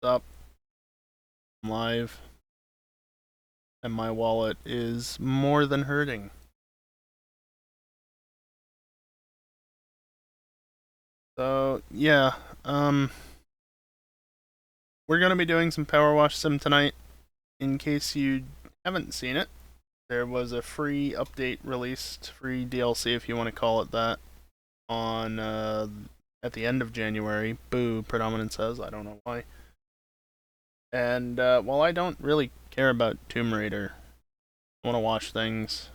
Up live, and my wallet is more than hurting. So yeah, we're gonna be doing some PowerWash Sim tonight. In case you haven't seen it, there was a free update released, free DLC if you want to call it that, on at the end of January. Boo, Predominant says. I don't know why. And while I don't really care about Tomb Raider, I want to watch things.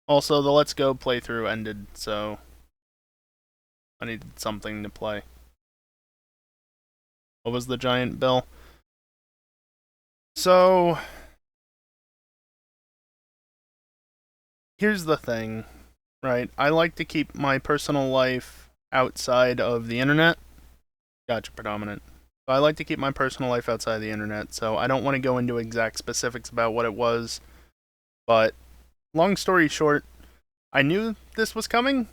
Also, the Let's Go playthrough ended, so I needed something to play. What was the giant bill? So, here's the thing, right? I like to keep my personal life outside of the internet. Gotcha, Predominant. So I like to keep my personal life outside the internet, so I don't want to go into exact specifics about what it was. But, long story short, I knew this was coming.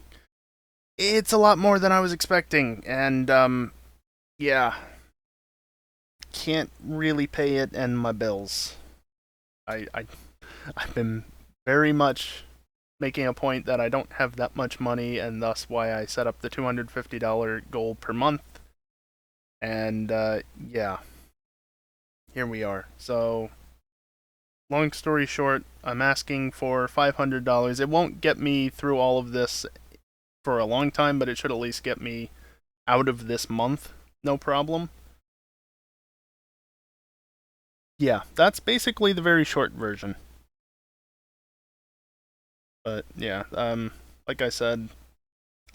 It's a lot more than I was expecting, and, yeah. Can't really pay it and my bills. I've been very much making a point that I don't have that much money, and thus why I set up the $250 goal per month. And yeah, here we are. So, long story short, I'm asking for $500. It won't get me through all of this for a long time, but it should at least get me out of this month, no problem. Yeah, that's basically the very short version. But yeah, like I said,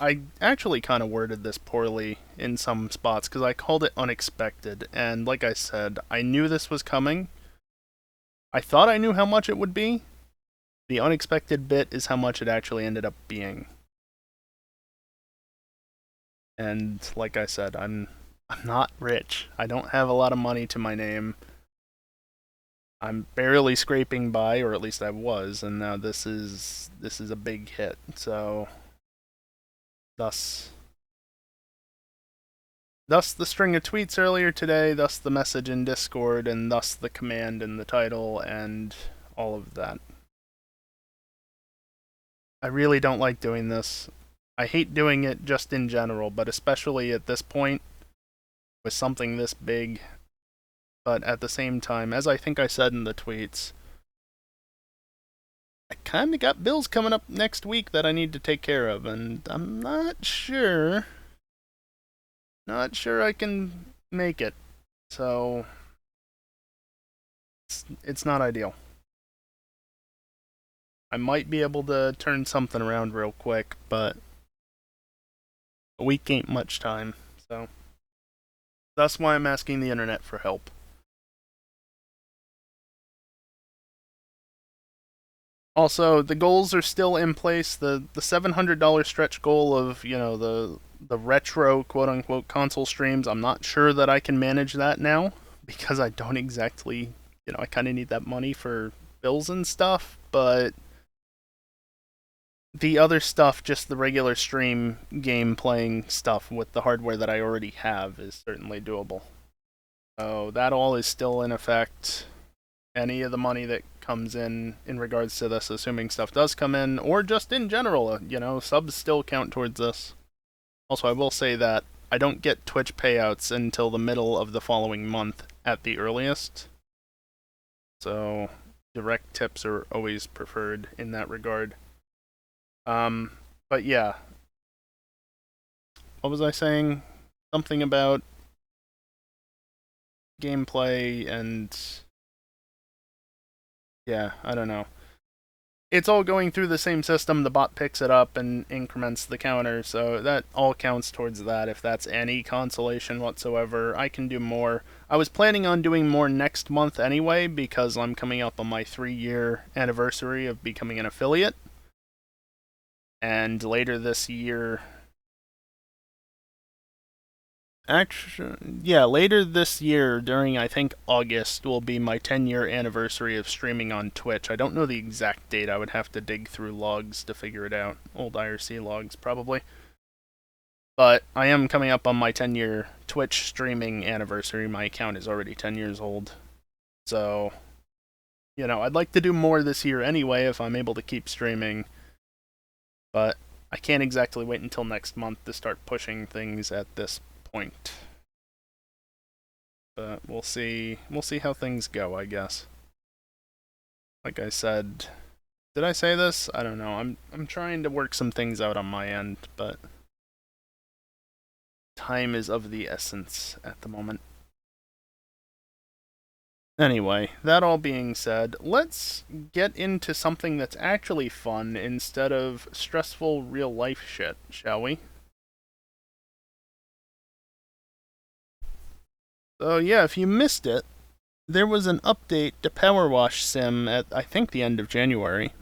I actually kind of worded this poorly in some spots because I called it unexpected. And like I said, I knew this was coming. I thought I knew how much it would be. The unexpected bit is how much it actually ended up being. And like I said, I'm not rich. I don't have a lot of money to my name. I'm barely scraping by, or at least I was, and now this is a big hit. So thus Thus the string of tweets earlier today, thus the message in Discord, and thus the command in the title, and all of that. I really don't like doing this. I hate doing it just in general, but especially at this point, with something this big. But at the same time, as I think I said in the tweets, I kinda got bills coming up next week that I need to take care of, and I'm not sure I can make it. So, it's not ideal. I might be able to turn something around real quick, but a week ain't much time. So that's why I'm asking the internet for help. Also, the goals are still in place. The $700 stretch goal of, the retro quote unquote console streams, I'm not sure that I can manage that now because I don't exactly, I kind of need that money for bills and stuff, but the other stuff, just the regular stream game playing stuff with the hardware that I already have, is certainly doable. So that all is still in effect. Any of the money that comes in regards to this, assuming stuff does come in, or just in general, subs still count towards this. Also, I will say that I don't get Twitch payouts until the middle of the following month at the earliest. So direct tips are always preferred in that regard. But yeah. What was I saying? Something about gameplay and yeah, I don't know. It's all going through the same system. The bot picks it up and increments the counter, so that all counts towards that. If that's any consolation whatsoever, I can do more. I was planning on doing more next month anyway because I'm coming up on my 3-year anniversary of becoming an affiliate. And later this year, actually, yeah, later this year, during I think August, will be my 10-year anniversary of streaming on Twitch. I don't know the exact date. I would have to dig through logs to figure it out. Old IRC logs, probably. But I am coming up on my 10-year Twitch streaming anniversary. My account is already 10 years old. So, you know, I'd like to do more this year anyway if I'm able to keep streaming. But I can't exactly wait until next month to start pushing things at this point. But we'll see how things go, I guess. Like I said, did I say this? I don't know. I'm trying to work some things out on my end, but time is of the essence at the moment. Anyway, that all being said, let's get into something that's actually fun instead of stressful real-life shit, shall we? So yeah, if you missed it, there was an update to PowerWash Sim at, I think, the end of January.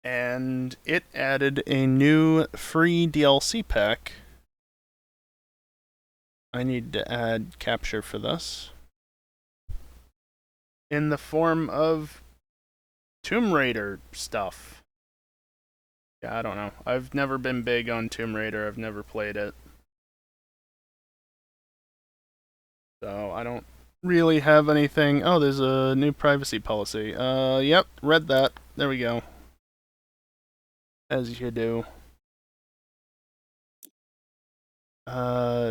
And it added a new free DLC pack. I need to add capture for this. In the form of Tomb Raider stuff. Yeah, I don't know. I've never been big on Tomb Raider. I've never played it. So I don't really have anything. Oh, there's a new privacy policy. Yep, read that. There we go. As you do.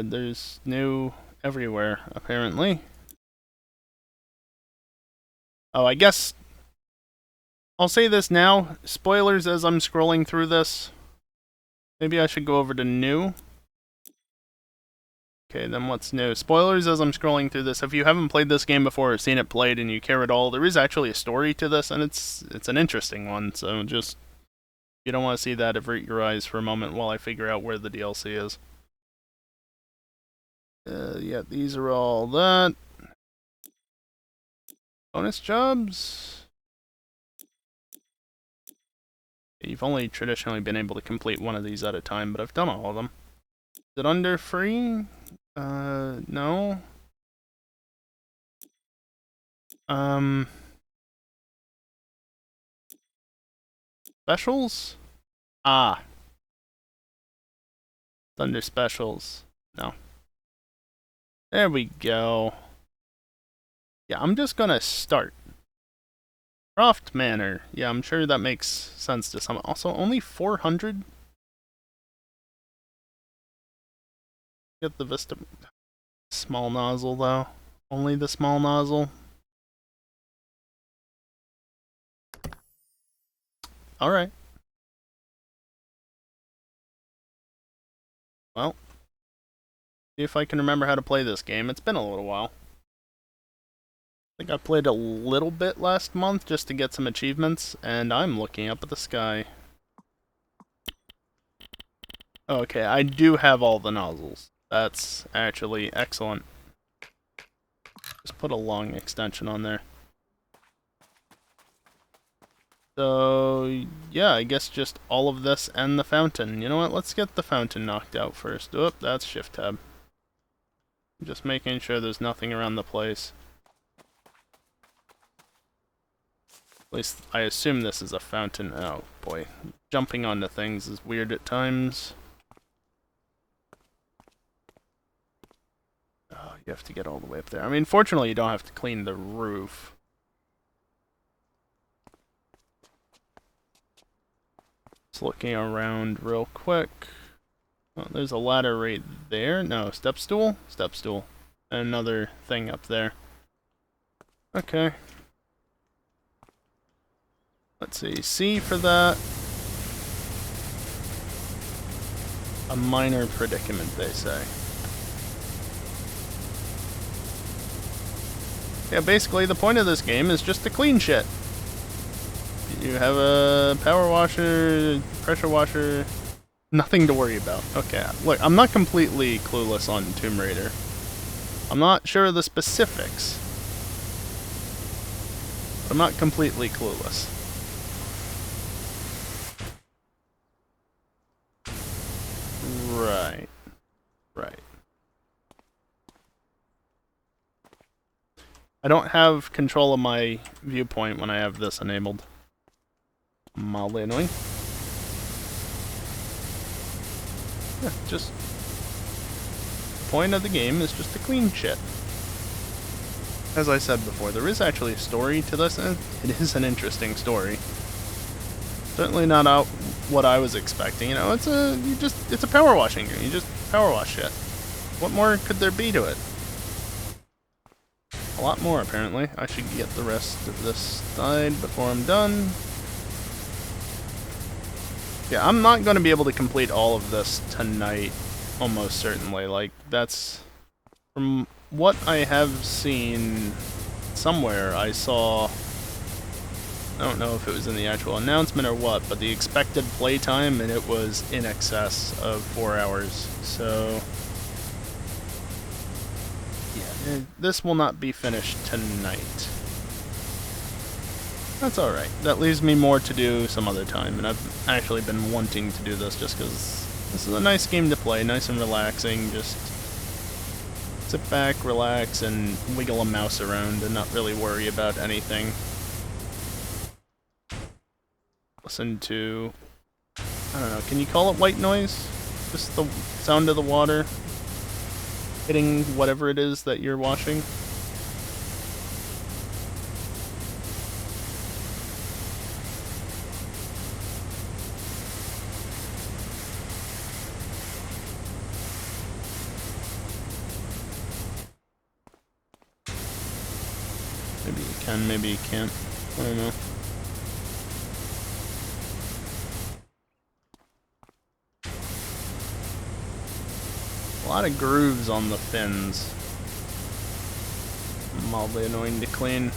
There's new everywhere, apparently. Oh, I guess I'll say this now. Spoilers as I'm scrolling through this. Maybe I should go over to new. Okay, then what's new? Spoilers as I'm scrolling through this. If you haven't played this game before or seen it played and you care at all, there is actually a story to this, and it's an interesting one. So just, if you don't want to see that, avert your eyes for a moment while I figure out where the DLC is. Yeah, these are all that. Bonus jobs. You've only traditionally been able to complete one of these at a time, but I've done all of them. Is it under free? No. Specials? Ah. It's under specials. No. There we go. Yeah, I'm just gonna start. Croft Manor. Yeah, I'm sure that makes sense to some. Also, only 400? Get the Vista. Small nozzle, though. Only the small nozzle. Alright. Well. See if I can remember how to play this game. It's been a little while. I think I played a little bit last month just to get some achievements, and I'm looking up at the sky. Okay, I do have all the nozzles. That's actually excellent. Just put a long extension on there. So, yeah, I guess just all of this and the fountain. You know what, let's get the fountain knocked out first. Oop, that's shift tab. Just making sure there's nothing around the place. At least, I assume this is a fountain. Oh, boy. Jumping onto things is weird at times. Oh, you have to get all the way up there. I mean, fortunately, you don't have to clean the roof. Just looking around real quick. Oh, there's a ladder right there. No, step stool? Step stool. And another thing up there. Okay. Let's see. C for that. A minor predicament, they say. Yeah, basically the point of this game is just to clean shit. You have a power washer, pressure washer, nothing to worry about. Okay, look, I'm not completely clueless on Tomb Raider. I'm not sure of the specifics. But I'm not completely clueless. Right. Right. I don't have control of my viewpoint when I have this enabled. Mildly annoying. Yeah, just point of the game is just to clean shit. As I said before, there is actually a story to this, and it is an interesting story. Certainly not out what I was expecting. You know, it's a power washing game. You just power wash shit. What more could there be to it? A lot more, apparently. I should get the rest of this side before I'm done. Yeah, I'm not going to be able to complete all of this tonight, almost certainly. Like, that's... From what I have seen somewhere, I saw... I don't know if it was in the actual announcement or what, but the expected playtime, and it was in excess of 4 hours. So... yeah, this will not be finished tonight. That's alright. That leaves me more to do some other time, and I've actually been wanting to do this just because this is a nice game to play, nice and relaxing, just sit back, relax, and wiggle a mouse around and not really worry about anything. Listen to, I don't know, can you call it white noise? Just the sound of the water hitting whatever it is that you're washing. Maybe you can, maybe you can't. I don't know. A lot of grooves on the fins. Mildly annoying to clean.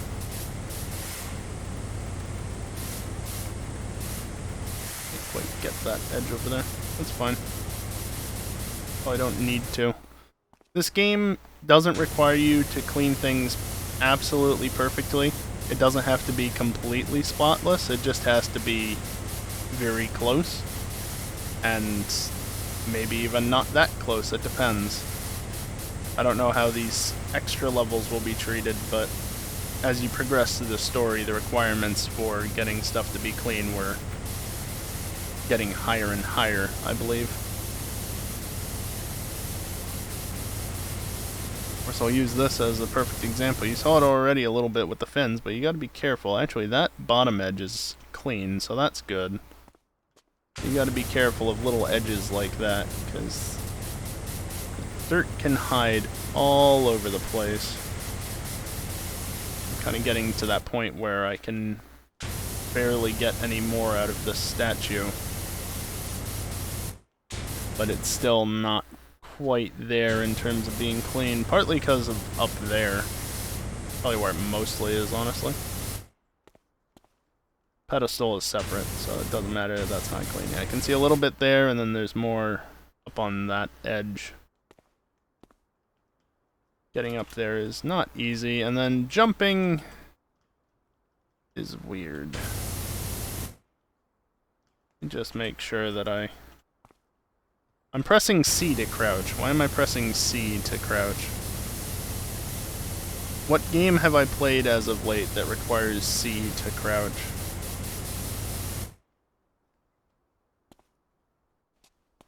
Can't quite get that edge over there. That's fine. Oh, I don't need to. This game doesn't require you to clean things absolutely perfectly. It doesn't have to be completely spotless. It just has to be very close. And maybe even not that close, it depends. I don't know how these extra levels will be treated, but as you progress through the story, the requirements for getting stuff to be clean were getting higher and higher, I believe. Of course, I'll use this as a perfect example. You saw it already a little bit with the fins, but you gotta be careful. Actually, that bottom edge is clean, so that's good. You gotta be careful of little edges like that, because dirt can hide all over the place. I'm kind of getting to that point where I can barely get any more out of this statue. But it's still not quite there in terms of being clean, partly because of up there. Probably where it mostly is, honestly. Pedestal is separate, so it doesn't matter if that's not clean. Yeah, I can see a little bit there, and then there's more up on that edge. Getting up there is not easy, and then jumping is weird. Just make sure that I'm pressing C to crouch. Why am I pressing C to crouch? What game have I played as of late that requires C to crouch?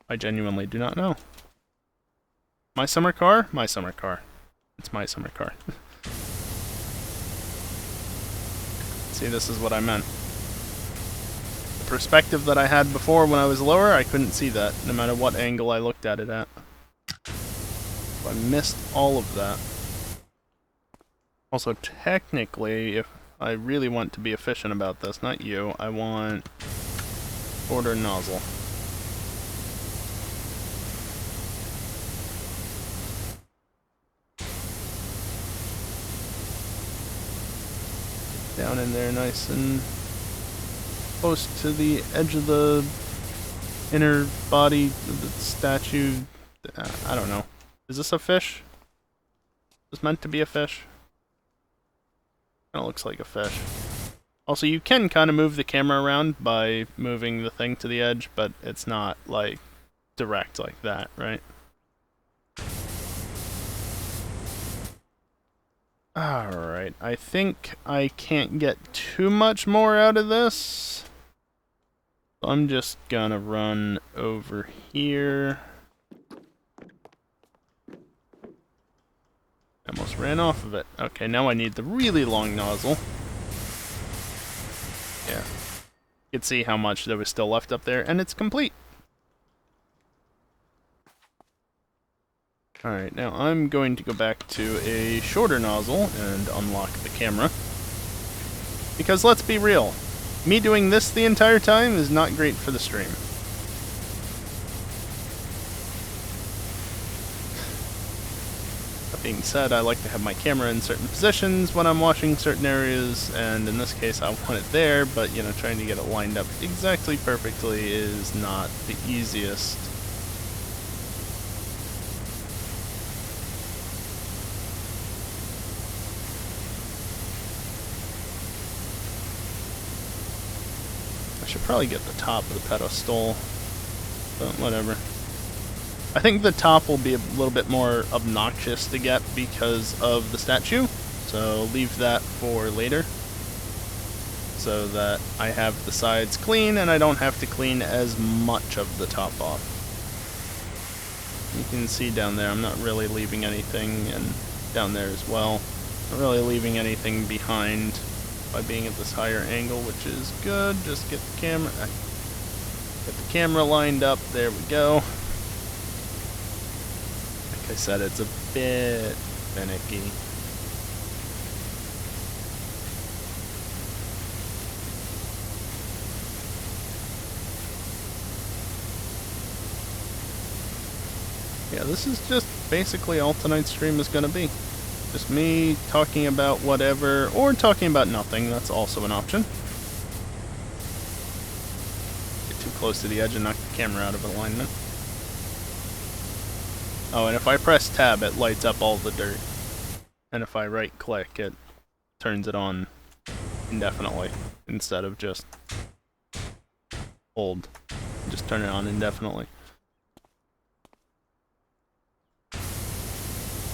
I genuinely do not know. My summer car? My summer car. It's my summer car. See, this is what I meant. The perspective that I had before when I was lower, I couldn't see that, no matter what angle I looked at it at. So I missed all of that. Also, technically, if I really want to be efficient about this, not you, I want order nozzle. Down in there nice and close to the edge of the inner body of the statue. I don't know. Is this a fish? Is this meant to be a fish? Kinda looks like a fish. Also, you can kind of move the camera around by moving the thing to the edge, but it's not, like, direct like that, right? Alright, I think I can't get too much more out of this. So I'm just gonna run over here. just ran off of it. Okay, now I need the really long nozzle. Yeah. You can see how much there was still left up there, and it's complete. Alright, now I'm going to go back to a shorter nozzle and unlock the camera. Because let's be real, me doing this the entire time is not great for the stream. That being said, I like to have my camera in certain positions when I'm washing certain areas, and in this case I want it there, but you know, trying to get it lined up exactly perfectly is not the easiest. I should probably get the top of the pedestal, but whatever. I think the top will be a little bit more obnoxious to get because of the statue, so leave that for later, so that I have the sides clean and I don't have to clean as much of the top off. You can see down there I'm not really leaving anything, and down there as well, not really leaving anything behind by being at this higher angle, which is good. Just get the camera lined up. There we go. Like I said, it's a bit finicky. Yeah, this is just basically all tonight's stream is gonna be. Just me talking about whatever, or talking about nothing, that's also an option. Get too close to the edge and knock the camera out of alignment. Oh, and if I press tab, it lights up all the dirt. And if I right click, it turns it on indefinitely, instead of just hold. Just turn it on indefinitely.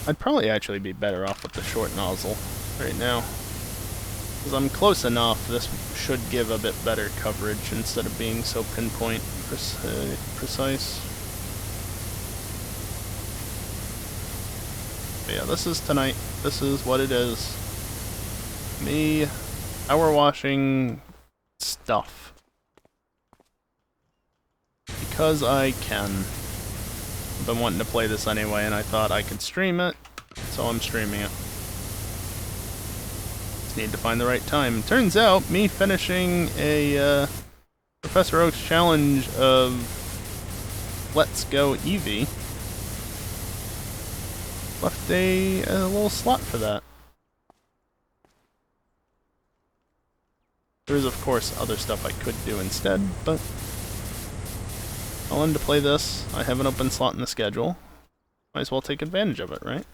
I'd probably actually be better off with the short nozzle right now. Because I'm close enough, this should give a bit better coverage instead of being so pinpoint precise. But yeah, this is tonight. This is what it is. Me power washing stuff. Because I can. I've been wanting to play this anyway, and I thought I could stream it, so I'm streaming it. Just need to find the right time. Turns out, me finishing a Professor Oak's challenge of Let's Go Eevee left a little slot for that. There is, of course, other stuff I could do instead, but I wanted to play this. I have an open slot in the schedule. Might as well take advantage of it, right?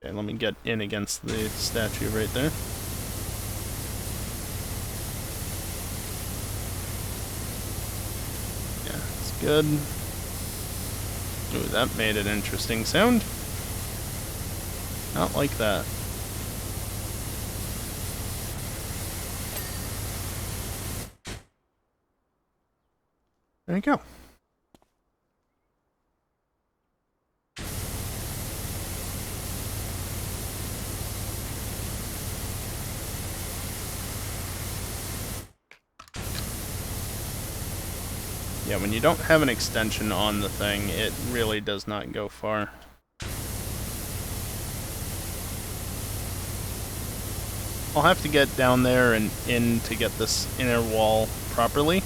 Okay, let me get in against the statue right there. Yeah, it's good. Ooh, that made an interesting sound. Not like that. There you go. Yeah, when you don't have an extension on the thing, it really does not go far. I'll have to get down there and in to get this inner wall properly.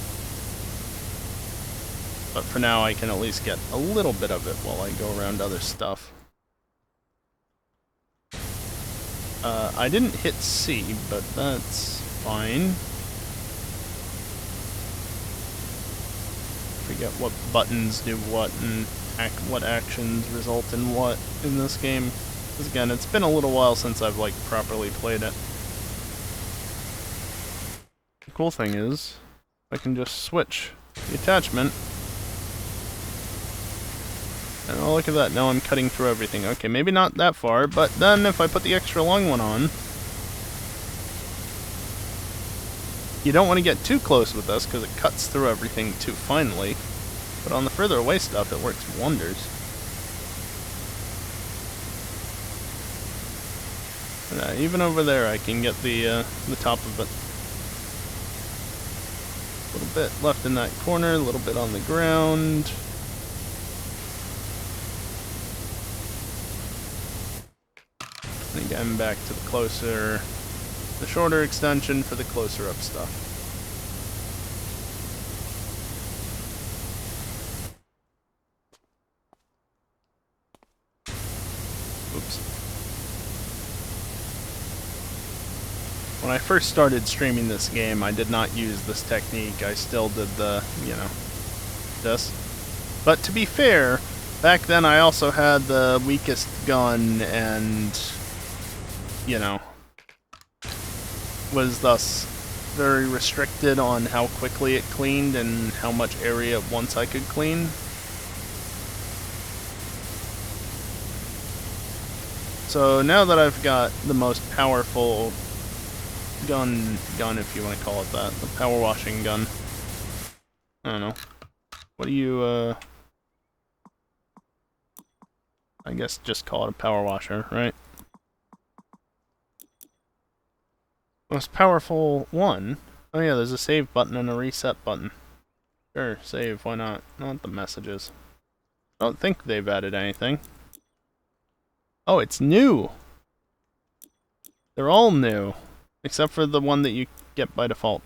But for now, I can at least get a little bit of it while I go around other stuff. I didn't hit C, but that's fine. Forget what buttons do what and what actions result in what in this game. Because again, it's been a little while since I've like properly played it. The cool thing is, I can just switch the attachment. And oh, look at that, now I'm cutting through everything. Okay, maybe not that far, but then if I put the extra long one on... You don't want to get too close with this, because it cuts through everything too finely. But on the further away stuff, it works wonders. And, even over there I can get the top of it. A little bit left in that corner, a little bit on the ground. And again, back to the shorter extension for the closer up stuff. Oops. When I first started streaming this game, I did not use this technique. I still did the, this. But to be fair, back then I also had the weakest gun and, was thus very restricted on how quickly it cleaned and how much area at once I could clean. So now that I've got the most powerful gun if you want to call it that, the power washing gun. I don't know. What do you, I guess just call it a power washer, right? Most powerful one? Oh yeah, there's a save button and a reset button. Sure, save, why not? Not the messages. I don't think they've added anything. Oh, it's new! They're all new. Except for the one that you get by default.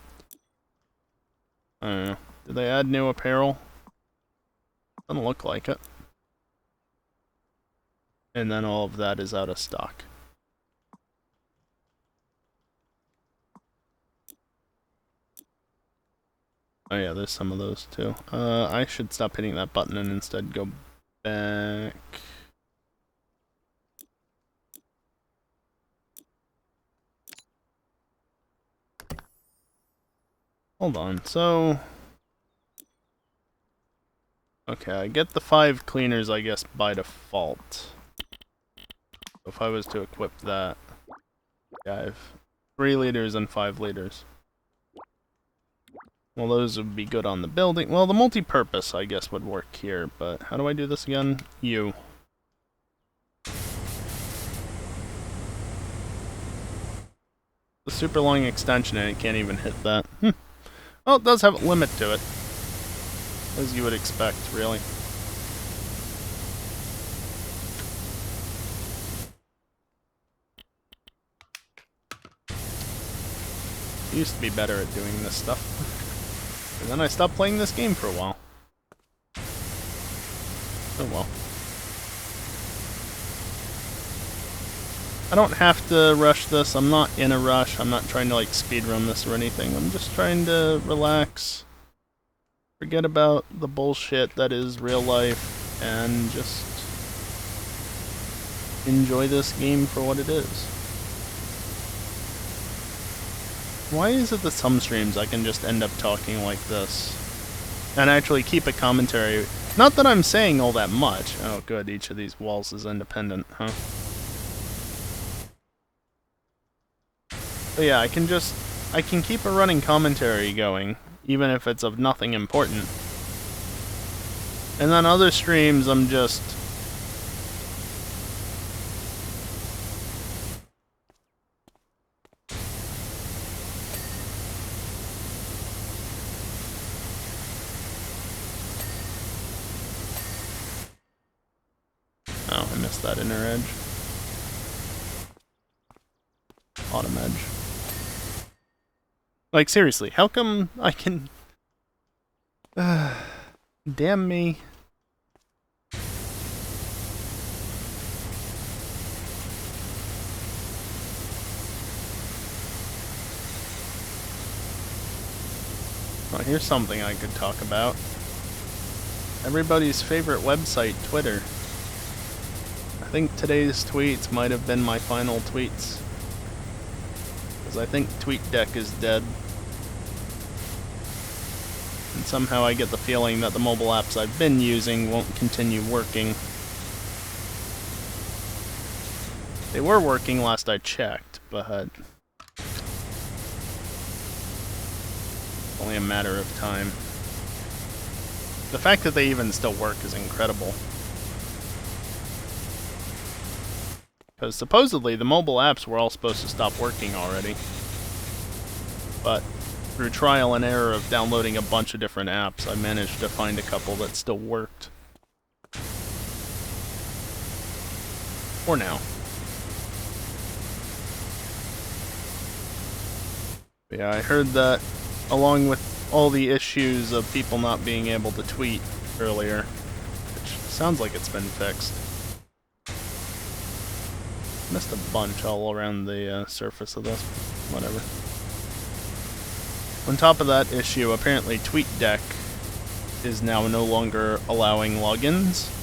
I don't know. Did they add new apparel? Doesn't look like it. And then all of that is out of stock. Oh yeah, there's some of those too. I should stop hitting that button and instead go back. Hold on, so... Okay, I get the 5 cleaners, I guess, by default. If I was to equip that... Yeah, I have 3 liters and 5 liters. Well, those would be good on the building. Well, the multi-purpose, I guess, would work here, but how do I do this again? U. The super long extension, and it can't even hit that. Well, it does have a limit to it. As you would expect, really. I used to be better at doing this stuff. And then I stopped playing this game for a while. Oh well. I don't have to rush this. I'm not in a rush. I'm not trying to like speedrun this or anything. I'm just trying to relax. Forget about the bullshit that is real life and just enjoy this game for what it is. Why is it that some streams I can just end up talking like this and actually keep a commentary? Not that I'm saying all that much. Oh good, each of these walls is independent, huh? But yeah, I can keep a running commentary going, even if it's of nothing important. And then other streams I'm just... Oh, I missed that inner edge. Bottom edge. Like, seriously, how come I can... damn me. Oh, here's something I could talk about. Everybody's favorite website, Twitter. I think today's tweets might have been my final tweets. Because I think TweetDeck is dead. And somehow I get the feeling that the mobile apps I've been using won't continue working. They were working last I checked, but... only a matter of time. The fact that they even still work is incredible. Because supposedly the mobile apps were all supposed to stop working already. But through trial and error of downloading a bunch of different apps, I managed to find a couple that still worked. For now. But yeah, I heard that along with all the issues of people not being able to tweet earlier, which sounds like it's been fixed. Missed a bunch all around the surface of this. Whatever. On top of that issue, apparently TweetDeck is now no longer allowing logins.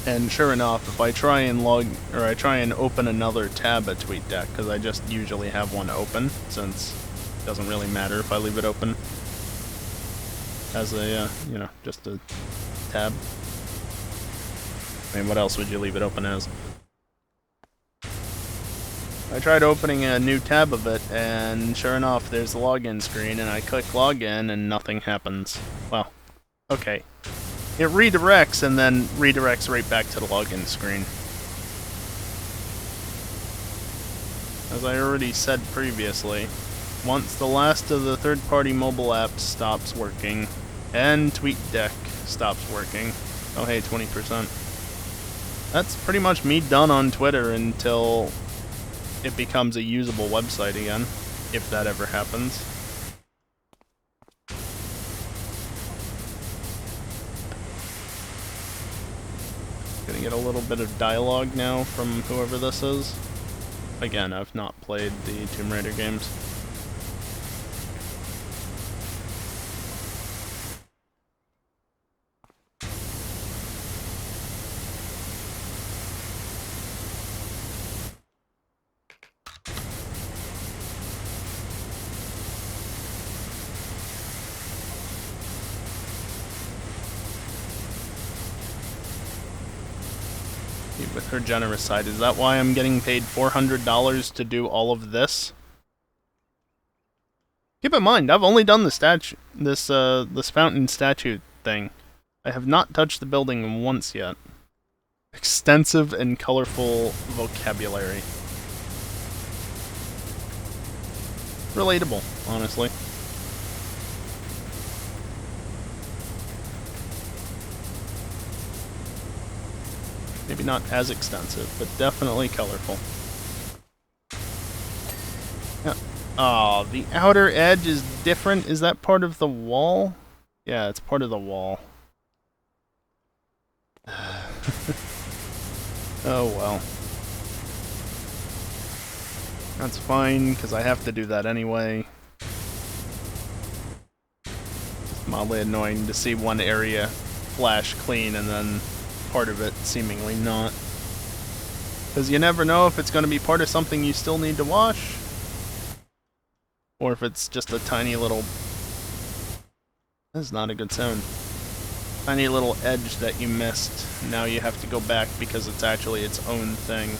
And sure enough, if I try and open another tab at TweetDeck, because I just usually have one open, since it doesn't really matter if I leave it open as a, just a tab. I mean, what else would you leave it open as? I tried opening a new tab of it, and sure enough, there's the login screen, and I click login, and nothing happens. Well, okay. It redirects, and then redirects right back to the login screen. As I already said previously, once the last of the third-party mobile apps stops working, and TweetDeck stops working, oh hey, 20%. That's pretty much me done on Twitter until it becomes a usable website again, if that ever happens. Gonna get a little bit of dialogue now from whoever this is. Again, I've not played the Tomb Raider games. With her generous side, is that why I'm getting paid $400 to do all of this? Keep in mind, I've only done the this fountain statue thing. I have not touched the building once yet. Extensive and colorful vocabulary. Relatable, honestly. Maybe not as extensive, but definitely colorful. Yeah. Oh, the outer edge is different. Is that part of the wall? Yeah, it's part of the wall. Oh well. That's fine, because I have to do that anyway. It's mildly annoying to see one area flash clean and then part of it seemingly not. Because you never know if it's going to be part of something you still need to wash, or if it's just a tiny little... That's not a good sound. Tiny little edge that you missed. Now you have to go back because it's actually its own thing.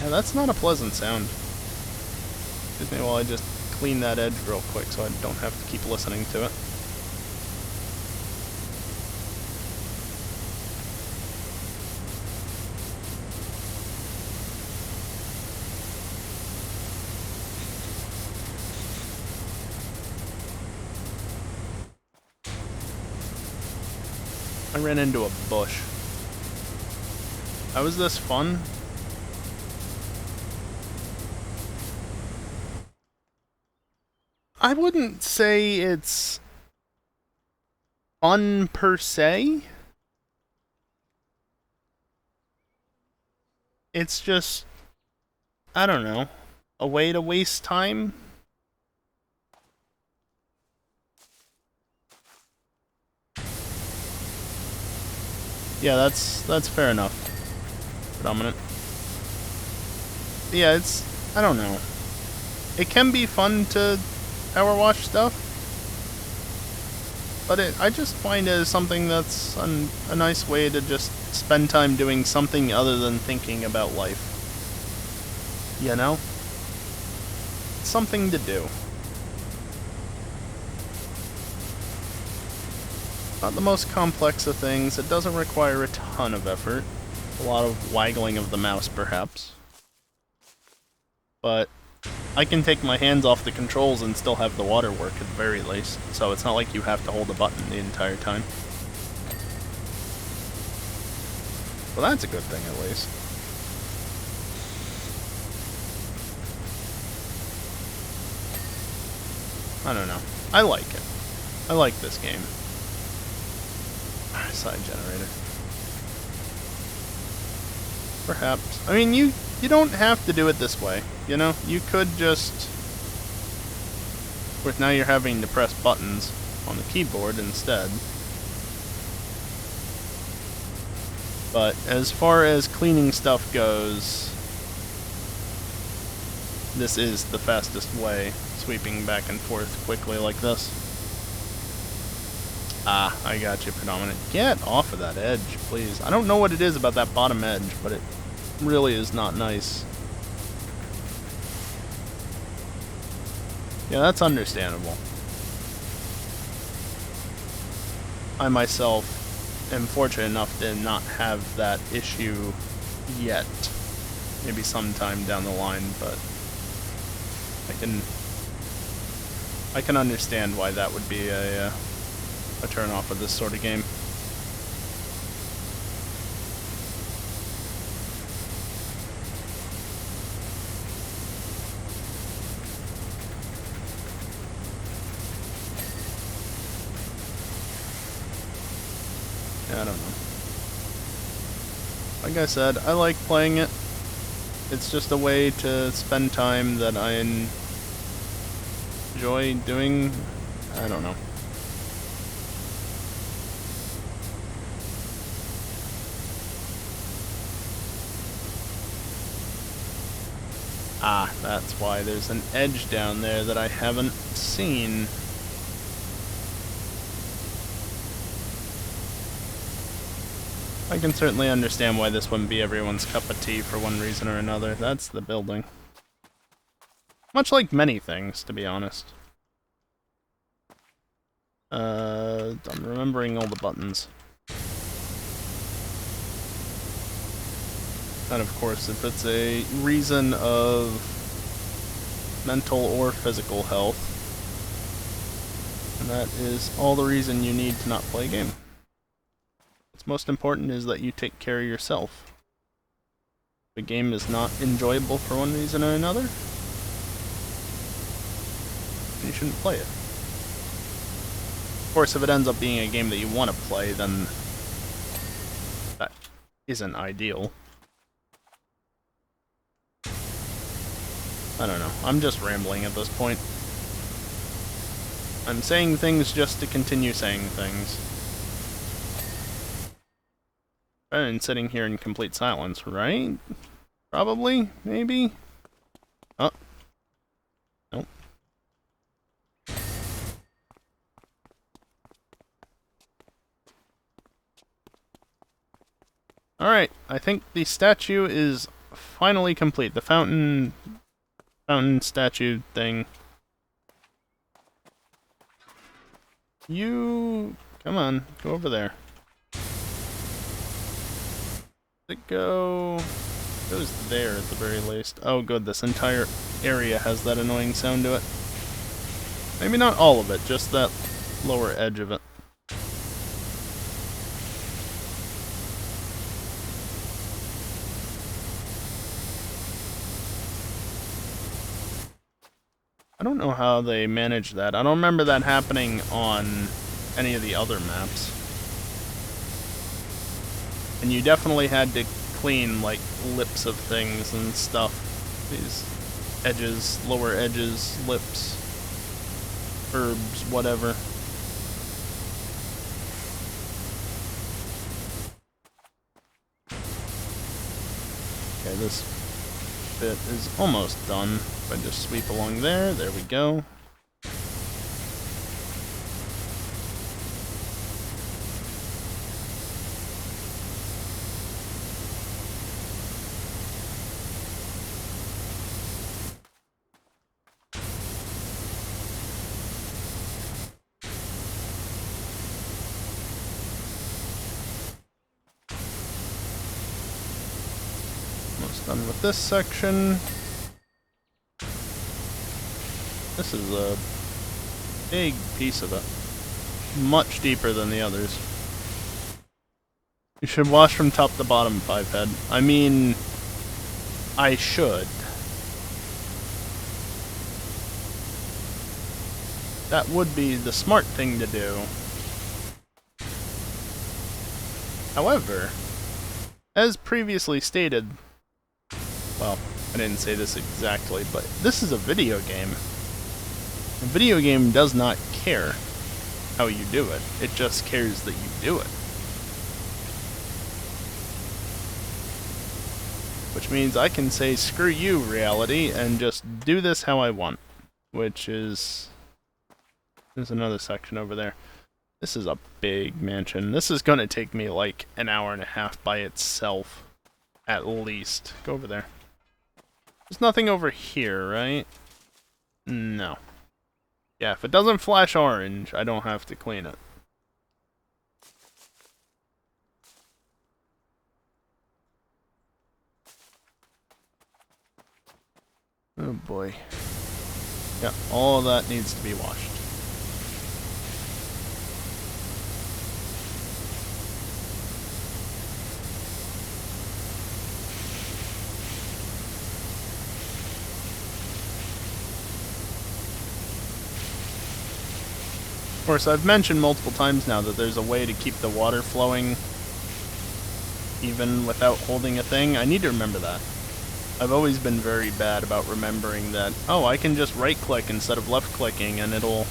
Yeah, that's not a pleasant sound. Excuse me while I just clean that edge real quick so I don't have to keep listening to it. I ran into a bush. How is this fun? I wouldn't say it's fun per se. It's just, I don't know, a way to waste time. Yeah, that's fair enough. Predominant. Yeah, it's, I don't know. It can be fun to power wash stuff, but I just find it as something that's a nice way to just spend time doing something other than thinking about life. You know? Something to do. Not the most complex of things. It doesn't require a ton of effort. A lot of waggling of the mouse, perhaps. But I can take my hands off the controls and still have the water work at the very least. So it's not like you have to hold a button the entire time. Well, that's a good thing, at least. I don't know. I like it. I like this game. Side generator. Perhaps. I mean, you don't have to do it this way, you know? You could just... Of course, now you're having to press buttons on the keyboard instead. But as far as cleaning stuff goes, this is the fastest way, sweeping back and forth quickly like this. Ah, I got you, Predominant. Get off of that edge, please. I don't know what it is about that bottom edge, but it really is not nice. Yeah, that's understandable. I myself am fortunate enough to not have that issue yet. Maybe sometime down the line, but I can understand why that would be a turn off of this sort of game. Yeah, I don't know. Like I said, I like playing it. It's just a way to spend time that I enjoy doing. I don't know. Ah, that's why there's an edge down there that I haven't seen. I can certainly understand why this wouldn't be everyone's cup of tea for one reason or another. That's the building. Much like many things, to be honest. I'm remembering all the buttons. And of course, if it's a reason of mental or physical health, and that is all the reason you need to not play a game. What's most important is that you take care of yourself. If a game is not enjoyable for one reason or another, you shouldn't play it. Of course, if it ends up being a game that you want to play, then that isn't ideal. I don't know. I'm just rambling at this point. I'm saying things just to continue saying things. Better than sitting here in complete silence, right? Probably? Maybe? Oh. Nope. Alright, I think the statue is finally complete. The fountain statue thing. You... come on, go over there. Does it go... it goes there at the very least. Oh good, this entire area has that annoying sound to it. Maybe not all of it, just that lower edge of it. I don't know how they manage that. I don't remember that happening on any of the other maps. And you definitely had to clean, like, lips of things and stuff. These edges, lower edges, lips, herbs, whatever. Okay, this bit is almost done. If I just sweep along there we go. Done with this section. This is a big piece of it. Much deeper than the others. You should wash from top to bottom, Fivehead. I mean, I should. That would be the smart thing to do. However, as previously stated, well, I didn't say this exactly, but this is a video game. A video game does not care how you do it. It just cares that you do it. Which means I can say, screw you, reality, and just do this how I want. Which is... There's another section over there. This is a big mansion. This is going to take me like an hour and a half by itself. At least. Go over there. There's nothing over here, right? No. Yeah, if it doesn't flash orange, I don't have to clean it. Oh boy. Yeah, all of that needs to be washed. Of course, I've mentioned multiple times now that there's a way to keep the water flowing even without holding a thing. I need to remember that. I've always been very bad about remembering that, oh, I can just right-click instead of left-clicking and it'll...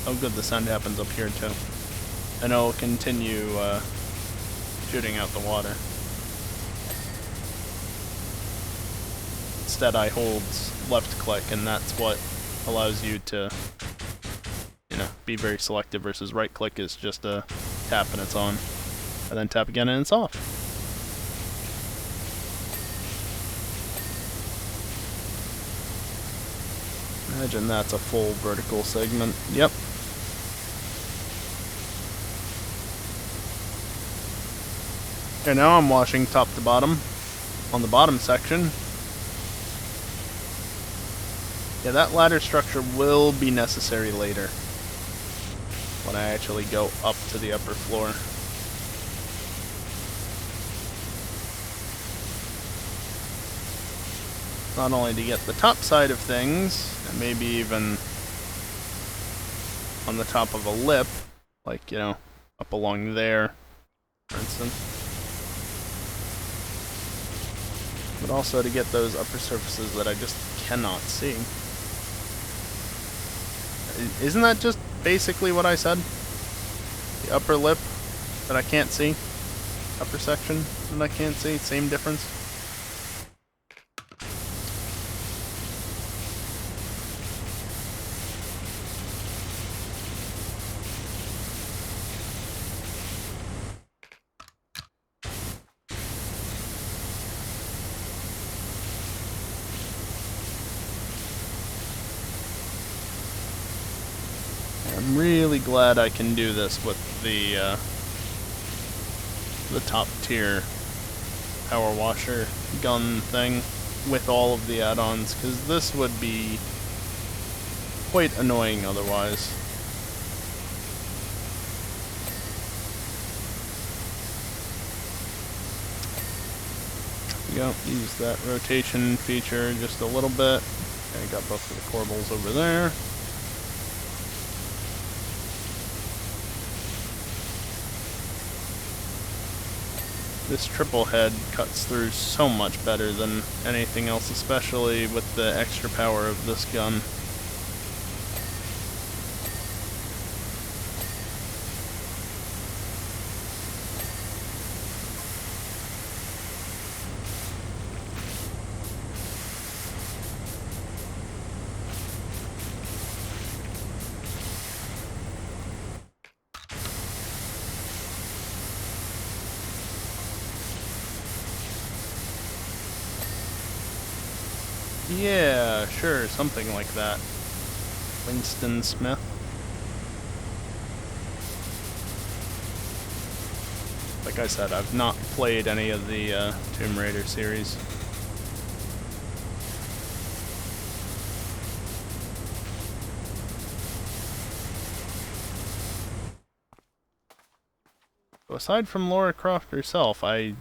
Oh good, the sound happens up here too. And it'll continue shooting out the water. Instead I hold left-click and that's what allows you to, you know, be very selective versus right-click is just a tap and it's on. And then tap again and it's off. Imagine that's a full vertical segment. Yep. Okay, now I'm washing top to bottom on the bottom section. Yeah, that ladder structure will be necessary later when I actually go up to the upper floor. Not only to get the top side of things, and maybe even on the top of a lip, like, you know, up along there, for instance. But also to get those upper surfaces that I just cannot see. Isn't that just basically what I said? The upper lip that I can't see? Upper section that I can't see? Same difference? I'm really glad I can do this with the top tier power washer gun thing with all of the add-ons, because this would be quite annoying otherwise. There we go, use that rotation feature just a little bit. Okay, got both of the corbels over there. This triple head cuts through so much better than anything else, especially with the extra power of this gun. Yeah, sure, something like that. Winston Smith. Like I said, I've not played any of the Tomb Raider series. So aside from Lara Croft herself, I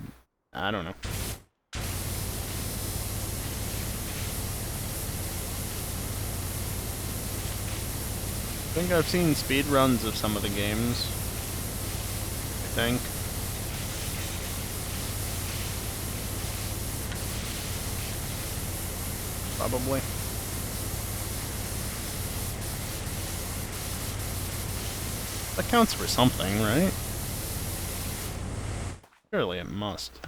don't know. I think I've seen speed runs of some of the games. I think. Probably. That counts for something, right? Surely it must.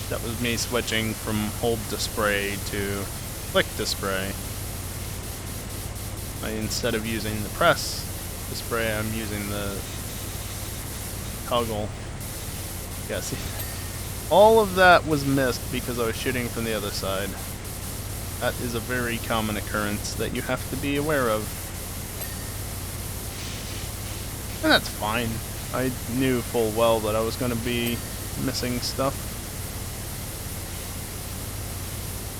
That was me switching from hold to spray to click to spray. Instead of using the press to spray, I'm using the toggle. Yeah, see? All of that was missed because I was shooting from the other side. That is a very common occurrence that you have to be aware of. And that's fine. I knew full well that I was going to be missing stuff.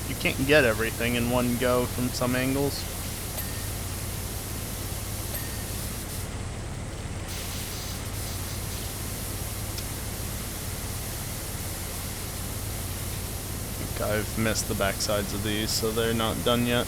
You can't get everything in one go from some angles. I've missed the backsides of these, so they're not done yet.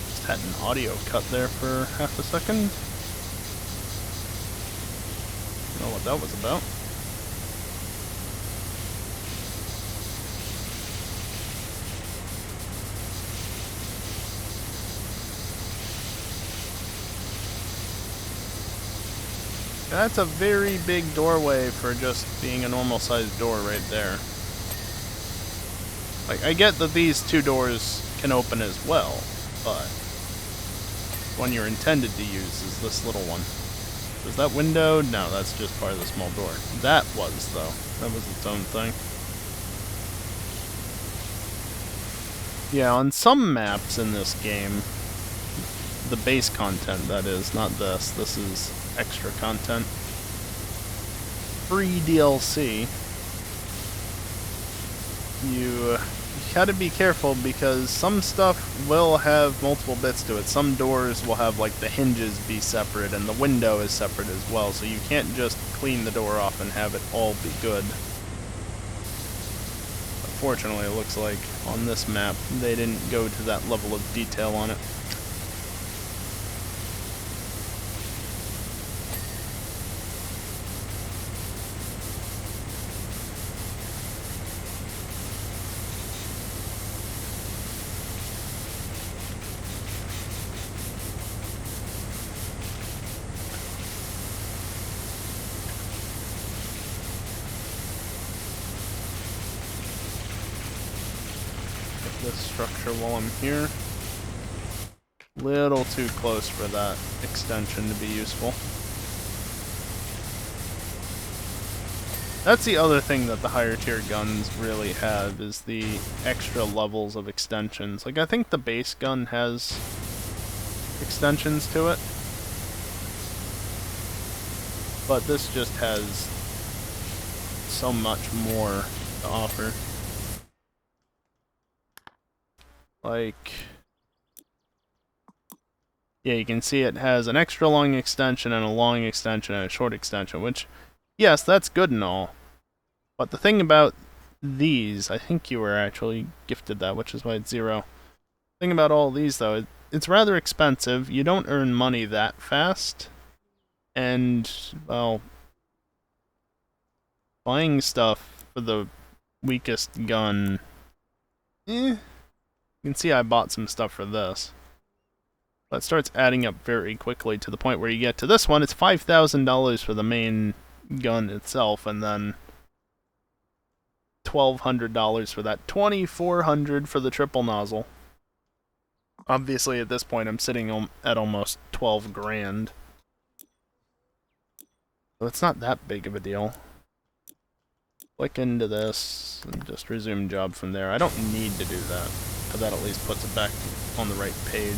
Just had an audio cut there for half a second. Don't know what that was about. That's a very big doorway for just being a normal sized door right there. Like, I get that these two doors can open as well, but the one you're intended to use is this little one. Is that window? No, that's just part of the small door. That was, though. That was its own thing. Yeah, on some maps in this game, the base content, that is, not this. This is extra content. Free DLC. You gotta be careful because some stuff will have multiple bits to it. Some doors will have, like, the hinges be separate and the window is separate as well, so you can't just clean the door off and have it all be good. Unfortunately, it looks like on this map they didn't go to that level of detail on it. This structure while I'm here. Little too close for that extension to be useful. That's the other thing that the higher tier guns really have, is the extra levels of extensions. Like, I think the base gun has extensions to it, but this just has so much more to offer. Like, yeah, you can see it has an extra long extension and a long extension and a short extension, which, yes, that's good and all. But the thing about these, I think you were actually gifted that, which is why it's 0. The thing about all these, though, it's rather expensive. You don't earn money that fast. And, well, buying stuff for the weakest gun, You can see I bought some stuff for this. But it starts adding up very quickly to the point where you get to this one, it's $5,000 for the main gun itself, and then $1,200 for that, $2,400 for the triple nozzle. Obviously, at this point, I'm sitting at almost 12 grand. So it's not that big of a deal. Click into this, and just resume job from there. I don't need to do that, but that at least puts it back on the right page.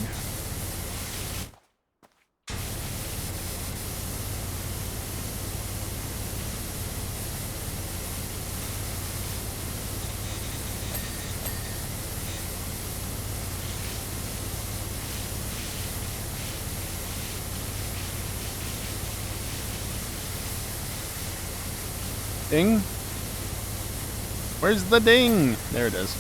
Ding. Where's the ding? There it is.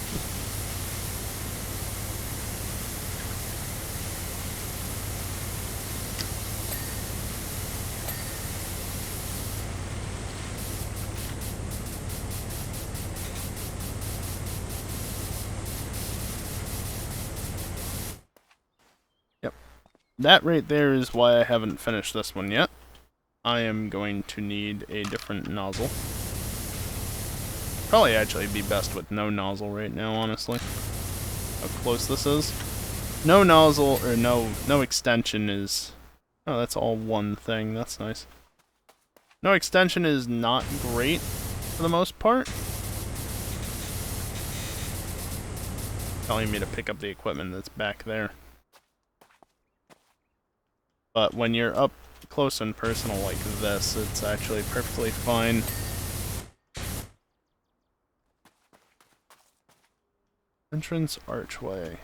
Yep. That right there is why I haven't finished this one yet. I am going to need a different nozzle. Probably actually be best with no nozzle right now, honestly. How close this is. No nozzle, or no extension is... Oh, that's all one thing. That's nice. No extension is not great, for the most part. Telling me to pick up the equipment that's back there. But when you're up close and personal like this, it's actually perfectly fine. Entrance archway.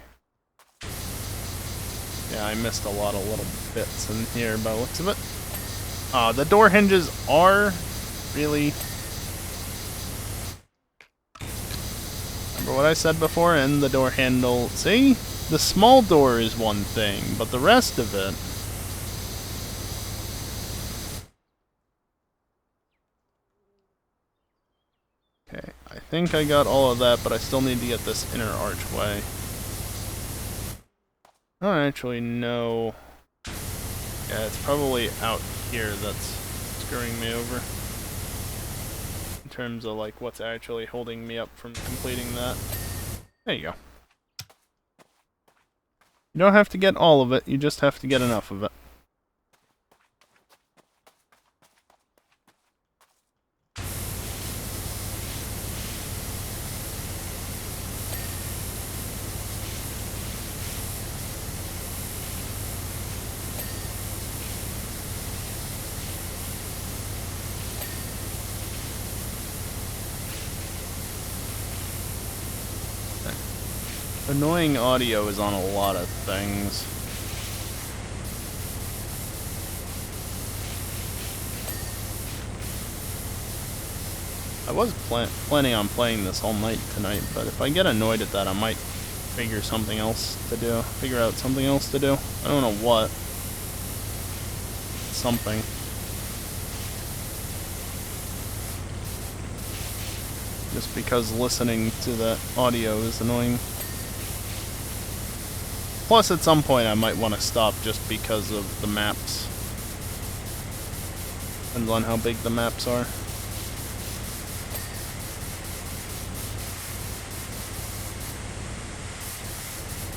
Yeah, I missed a lot of little bits in here by the looks of it. The door hinges are really... Remember what I said before? And the door handle... See? The small door is one thing, but the rest of it... Okay, I think I got all of that, but I still need to get this inner archway. I don't actually know... Yeah, it's probably out here that's screwing me over. In terms of, like, what's actually holding me up from completing that. There you go. You don't have to get all of it, you just have to get enough of it. Annoying audio is on a lot of things. I was planning on playing this all night tonight, but if I get annoyed at that, I might figure out something else to do. I don't know what. Something. Just because listening to that audio is annoying. Plus, at some point, I might want to stop just because of the maps. Depends on how big the maps are.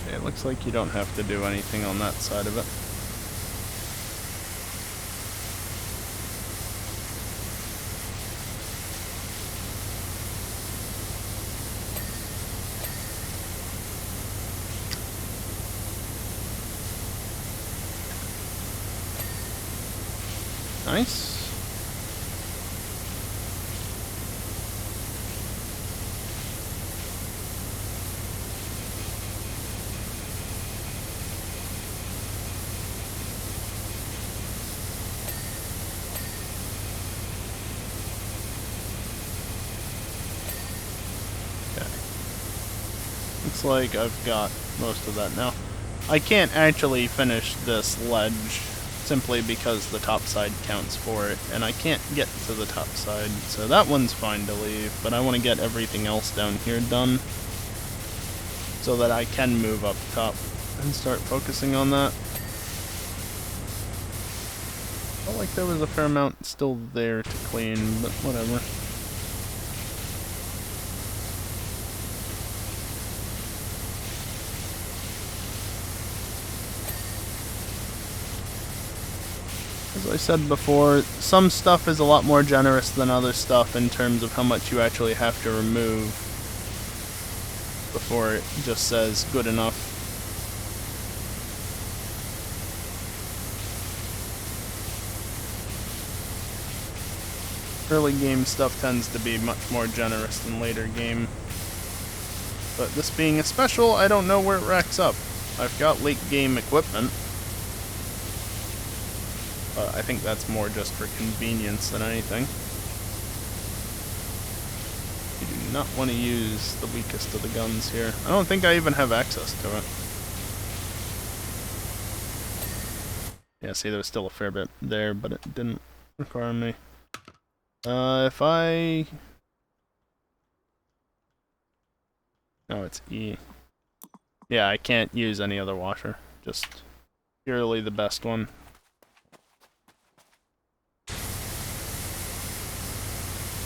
Okay, it looks like you don't have to do anything on that side of it. Nice. Okay. Looks like I've got most of that now. I can't actually finish this ledge simply because the top side counts for it, and I can't get to the top side, so that one's fine to leave, but I want to get everything else down here done so that I can move up top and start focusing on that. Felt like there was a fair amount still there to clean, but whatever. As I said before, some stuff is a lot more generous than other stuff in terms of how much you actually have to remove before it just says good enough. Early game stuff tends to be much more generous than later game. But this being a special, I don't know where it racks up. I've got late game equipment. I think that's more just for convenience than anything. not want to use the weakest of the guns here. I don't think I even have access to it. Yeah, see, there was still a fair bit there, but it didn't require me. If I... Oh, it's E. Yeah, I can't use any other washer. Just purely the best one.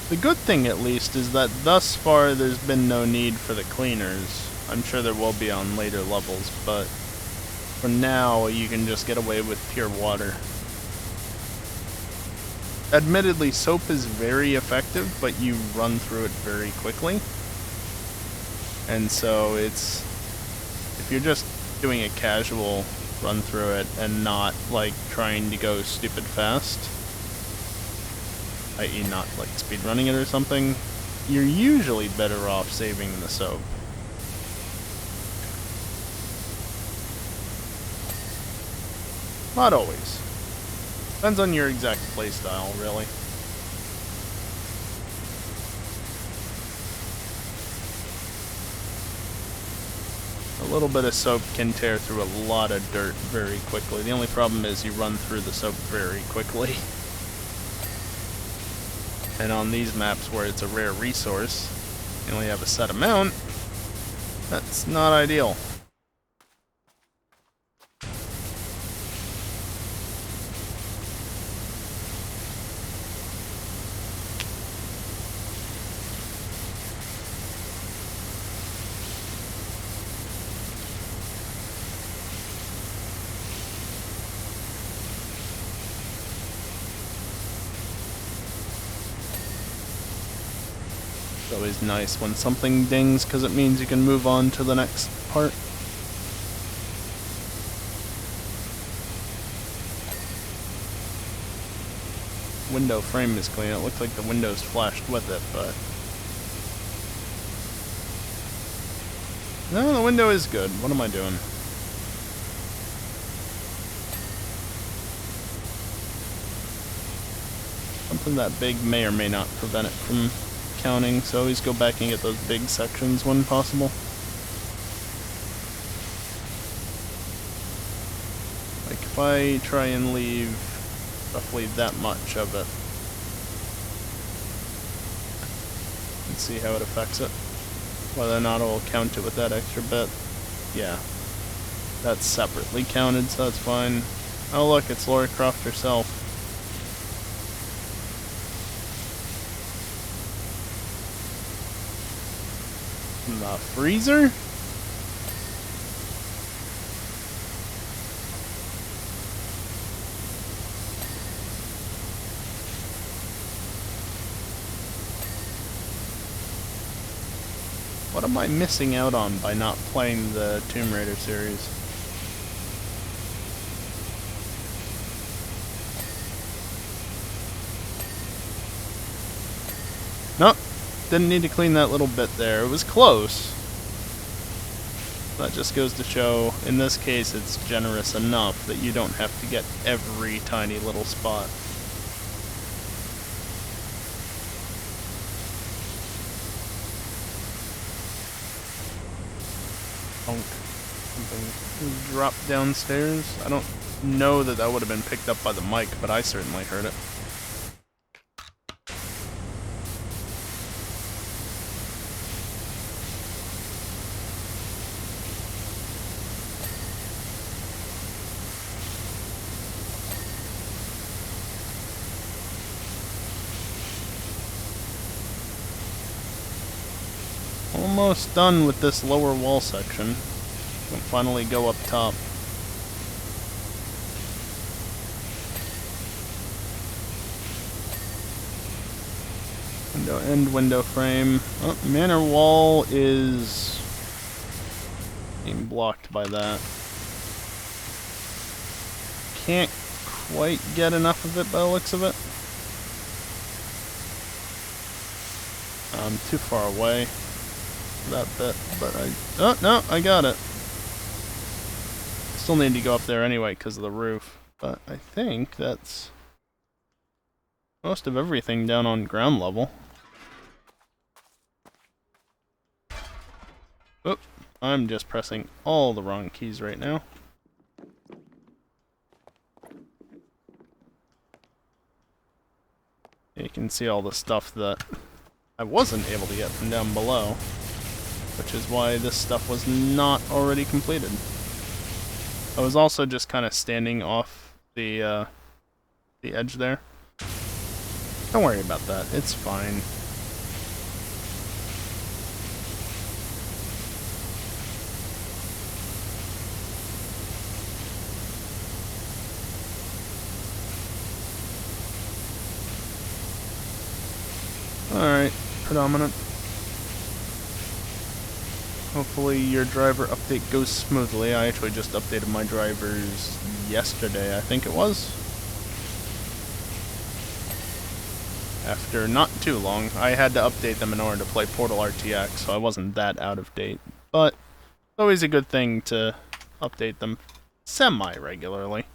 The good thing, at least, is that thus far there's been no need for the cleaners. I'm sure there will be on later levels, but for now, you can just get away with pure water. Admittedly, soap is very effective, but you run through it very quickly. And so it's... if you're just doing a casual run through it and not, like, trying to go stupid fast, i.e. not, like, speedrunning it or something, you're usually better off saving the soap. Not always. Depends on your exact playstyle, really. A little bit of soap can tear through a lot of dirt very quickly. The only problem is you run through the soap very quickly. And on these maps where it's a rare resource, you only have a set amount, that's not ideal. It's always nice when something dings, because it means you can move on to the next part. Window frame is clean. It looks like the windows flashed with it, but... no, the window is good. What am I doing? Something that big may or may not prevent it from counting, so always go back and get those big sections when possible. Like, if I try and leave roughly that much of it, and see how it affects it. Whether or not it will count it with that extra bit. Yeah. That's separately counted, so that's fine. Oh look, it's Lara Croft herself. The freezer? What am I missing out on by not playing the Tomb Raider series? Nope. Didn't need to clean that little bit there. It was close. That just goes to show, in this case, it's generous enough that you don't have to get every tiny little spot. Something dropped downstairs. I don't know that that would have been picked up by the mic, but I certainly heard it. Almost done with this lower wall section. We'll finally go up top. Window end, window frame. Oh, manor wall is being blocked by that. Can't quite get enough of it by the looks of it. I'm too far away. That bit, but oh no, I got it. Still need to go up there anyway because of the roof, but I think that's most of everything down on ground level. Oop, I'm just pressing all the wrong keys right now. You can see all the stuff that I wasn't able to get from down below, which is why this stuff was not already completed. I was also just kind of standing off the edge there. Don't worry about that, it's fine. Alright, predominant. Hopefully your driver update goes smoothly. I actually just updated my drivers yesterday, I think it was. After not too long. I had to update them in order to play Portal RTX, so I wasn't that out of date. But it's always a good thing to update them semi-regularly.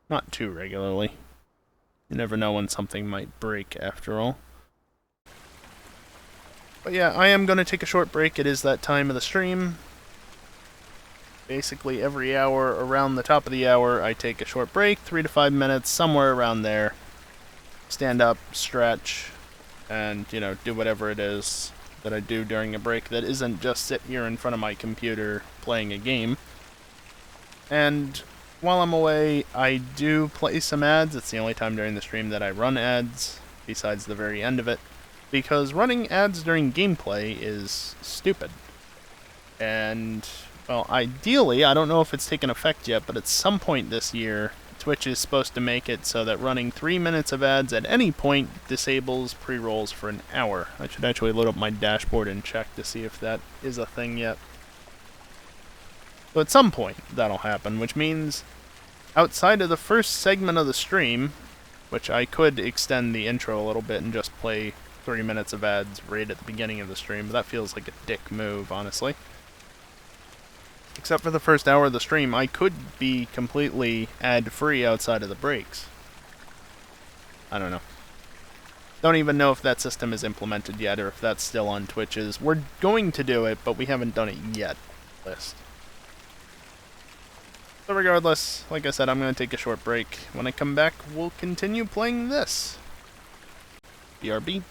Not too regularly. You never know when something might break, after all. But yeah, I am going to take a short break. It is that time of the stream. Basically, every hour around the top of the hour, I take a short break, 3 to 5 minutes, somewhere around there. Stand up, stretch, and, you know, do whatever it is that I do during a break that isn't just sit here in front of my computer playing a game. And while I'm away, I do play some ads. It's the only time during the stream that I run ads, besides the very end of it. Because running ads during gameplay is stupid. And, well, ideally, I don't know if it's taken effect yet, but at some point this year, Twitch is supposed to make it so that running 3 minutes of ads at any point disables pre-rolls for an hour. I should actually load up my dashboard and check to see if that is a thing yet. So at some point, that'll happen, which means outside of the first segment of the stream, which I could extend the intro a little bit and just play 3 minutes of ads right at the beginning of the stream, but that feels like a dick move, honestly. Except for the first hour of the stream, I could be completely ad-free outside of the breaks. I don't know. Don't even know if that system is implemented yet, or if that's still on Twitch's. We're going to do it, but we haven't done it yet. List. So regardless, like I said, I'm going to take a short break. When I come back, we'll continue playing this. BRB.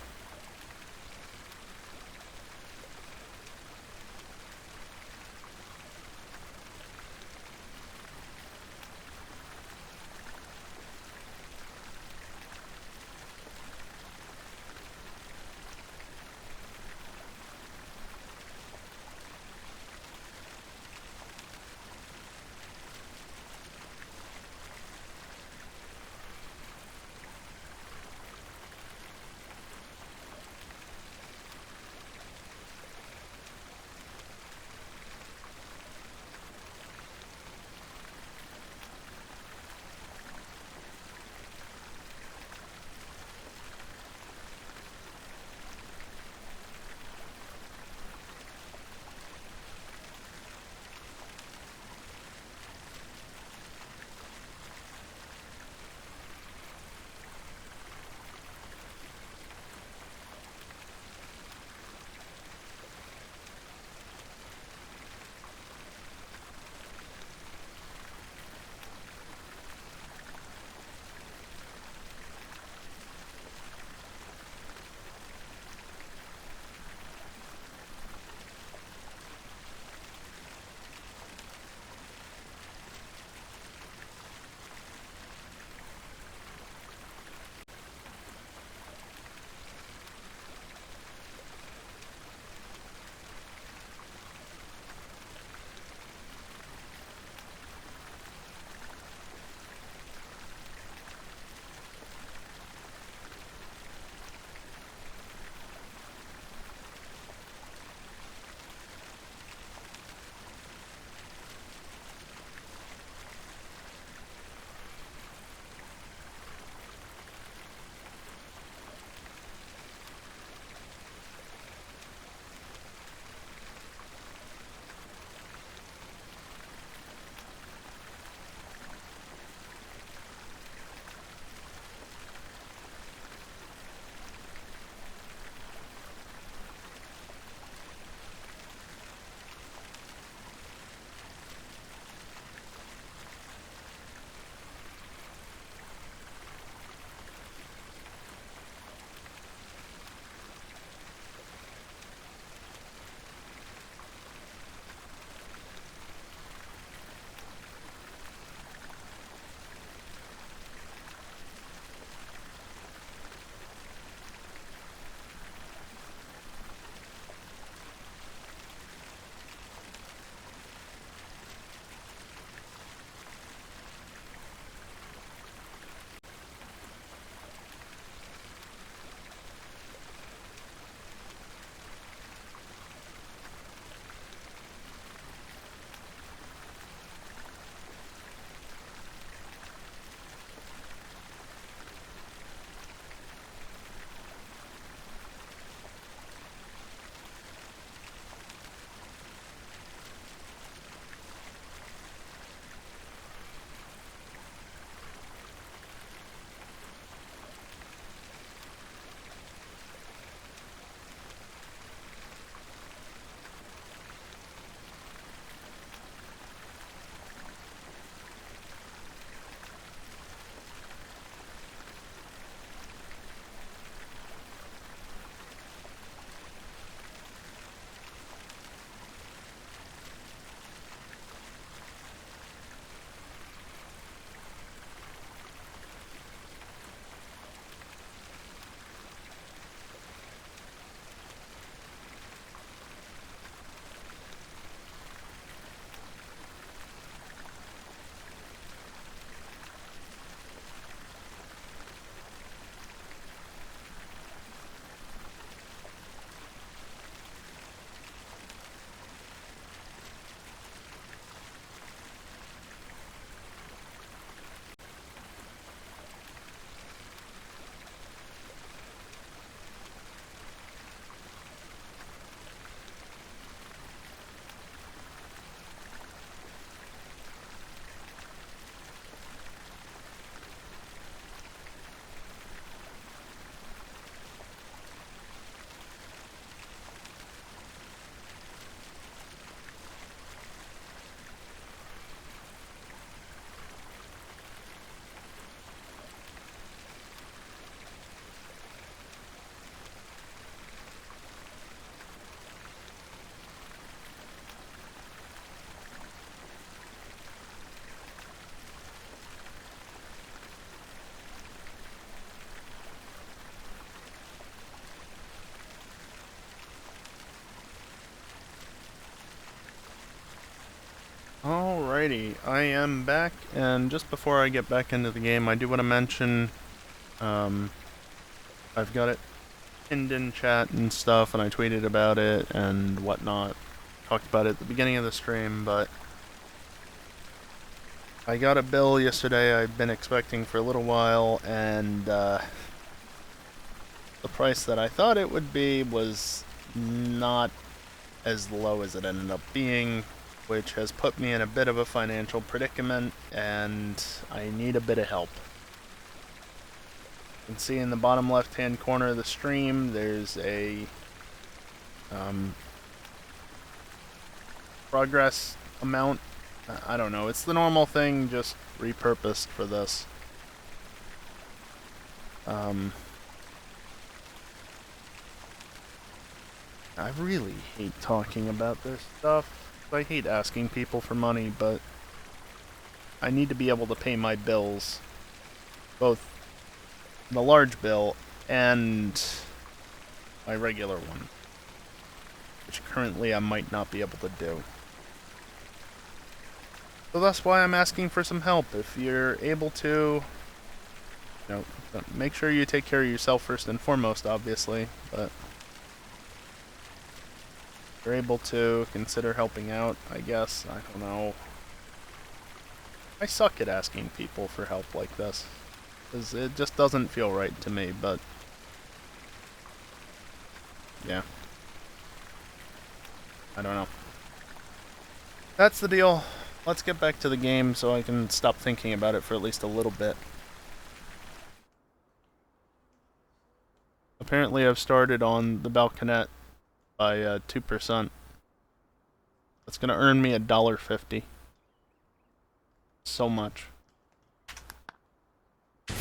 Alrighty, I am back, and just before I get back into the game, I do want to mention, I've got it pinned in chat and stuff, and I tweeted about it and whatnot. Talked about it at the beginning of the stream, but I got a bill yesterday I've been expecting for a little while, and the price that I thought it would be was not as low as it ended up being, which has put me in a bit of a financial predicament, and I need a bit of help. You can see in the bottom left hand corner of the stream there's a progress amount. I don't know, it's the normal thing, just repurposed for this. I really hate talking about this stuff. I hate asking people for money, but I need to be able to pay my bills. Both the large bill and my regular one, which currently I might not be able to do. So that's why I'm asking for some help. If you're able to, you know, make sure you take care of yourself first and foremost, obviously, but if you're able to, consider helping out, I guess. I don't know. I suck at asking people for help like this, because it just doesn't feel right to me, but yeah. I don't know. That's the deal. Let's get back to the game so I can stop thinking about it for at least a little bit. Apparently I've started on the balconette by 2%. That's gonna earn me $1.50. So much. It'd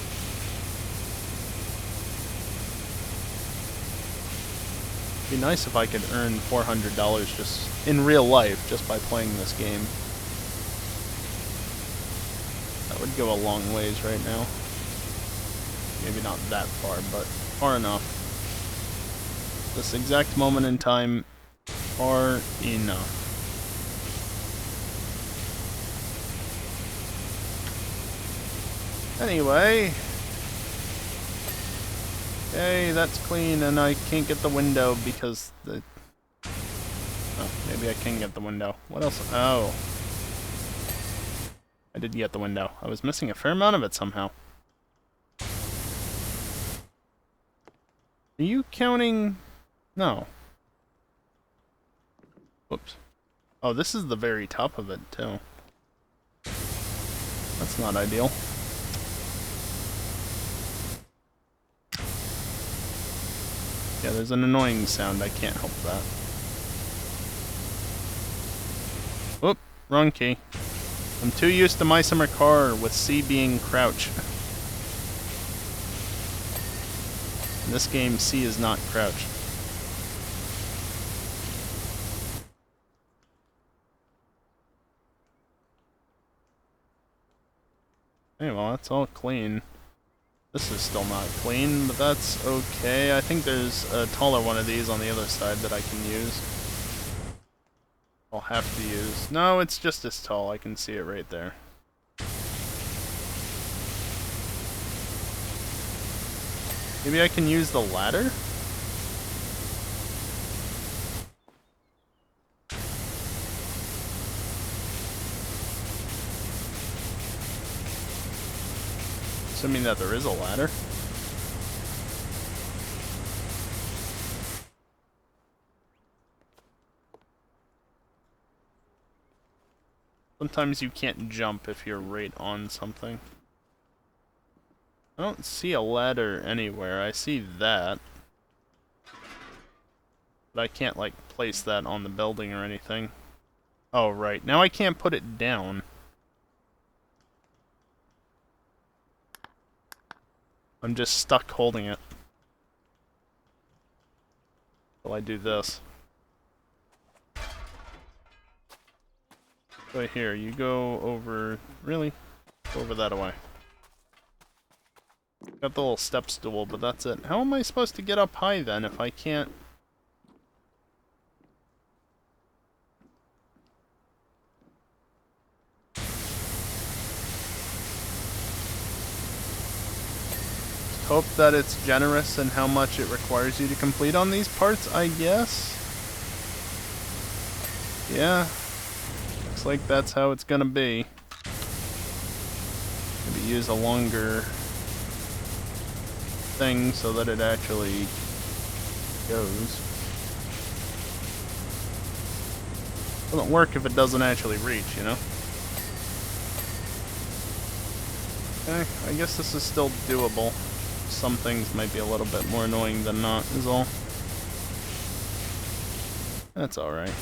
be nice if I could earn $400 just in real life just by playing this game. That would go a long ways right now. Maybe not that far, but far enough. This exact moment in time, far enough. Anyway. Okay, that's clean, and I can't get the window because the... Oh, maybe I can get the window. What else? Oh. I did get the window. I was missing a fair amount of it somehow. Are you counting... No. Whoops. Oh, this is the very top of it, too. That's not ideal. Yeah, there's an annoying sound. I can't help that. Whoop, wrong key. I'm too used to my summer car with C being crouch. In this game, C is not crouch. Okay, well, that's all clean. This is still not clean, but that's okay. I think there's a taller one of these on the other side that I can use. I'll have to use. No, it's just as tall. I can see it right there. Maybe I can use the ladder? Assuming that there is a ladder. Sometimes you can't jump if you're right on something. I don't see a ladder anywhere. I see that. But I can't, like, place that on the building or anything. Oh, right. Now I can't put it down. I'm just stuck holding it. Till I do this. Right here, you go over... Really? Go over that away. Got the little step stool, but that's it. How am I supposed to get up high then if I can't... hope that it's generous in how much it requires you to complete on these parts, I guess. Yeah. Looks like that's how it's gonna be. Maybe use a longer thing so that it actually goes. Doesn't work if it doesn't actually reach, you know? Okay, I guess this is still doable. Some things might be a little bit more annoying than not, is all. That's alright.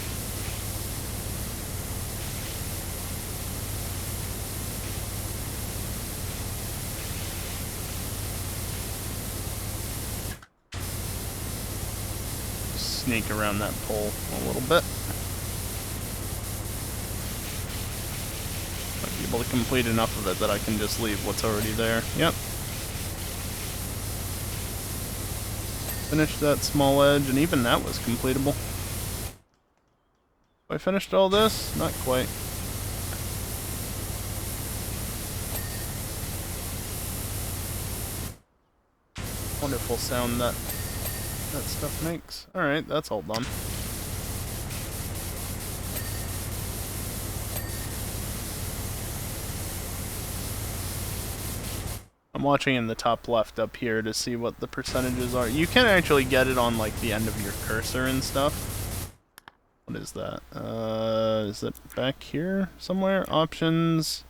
Sneak around that pole a little bit. Might be able to complete enough of it that I can just leave what's already there. Yep. Finished that small edge, and even that was completable. Have I finished all this? Not quite. Wonderful sound that stuff makes. Alright, that's all done. I'm watching in the top left up here to see what the percentages are. You can actually get it on like the end of your cursor and stuff. What is that? Is it back here somewhere? Options.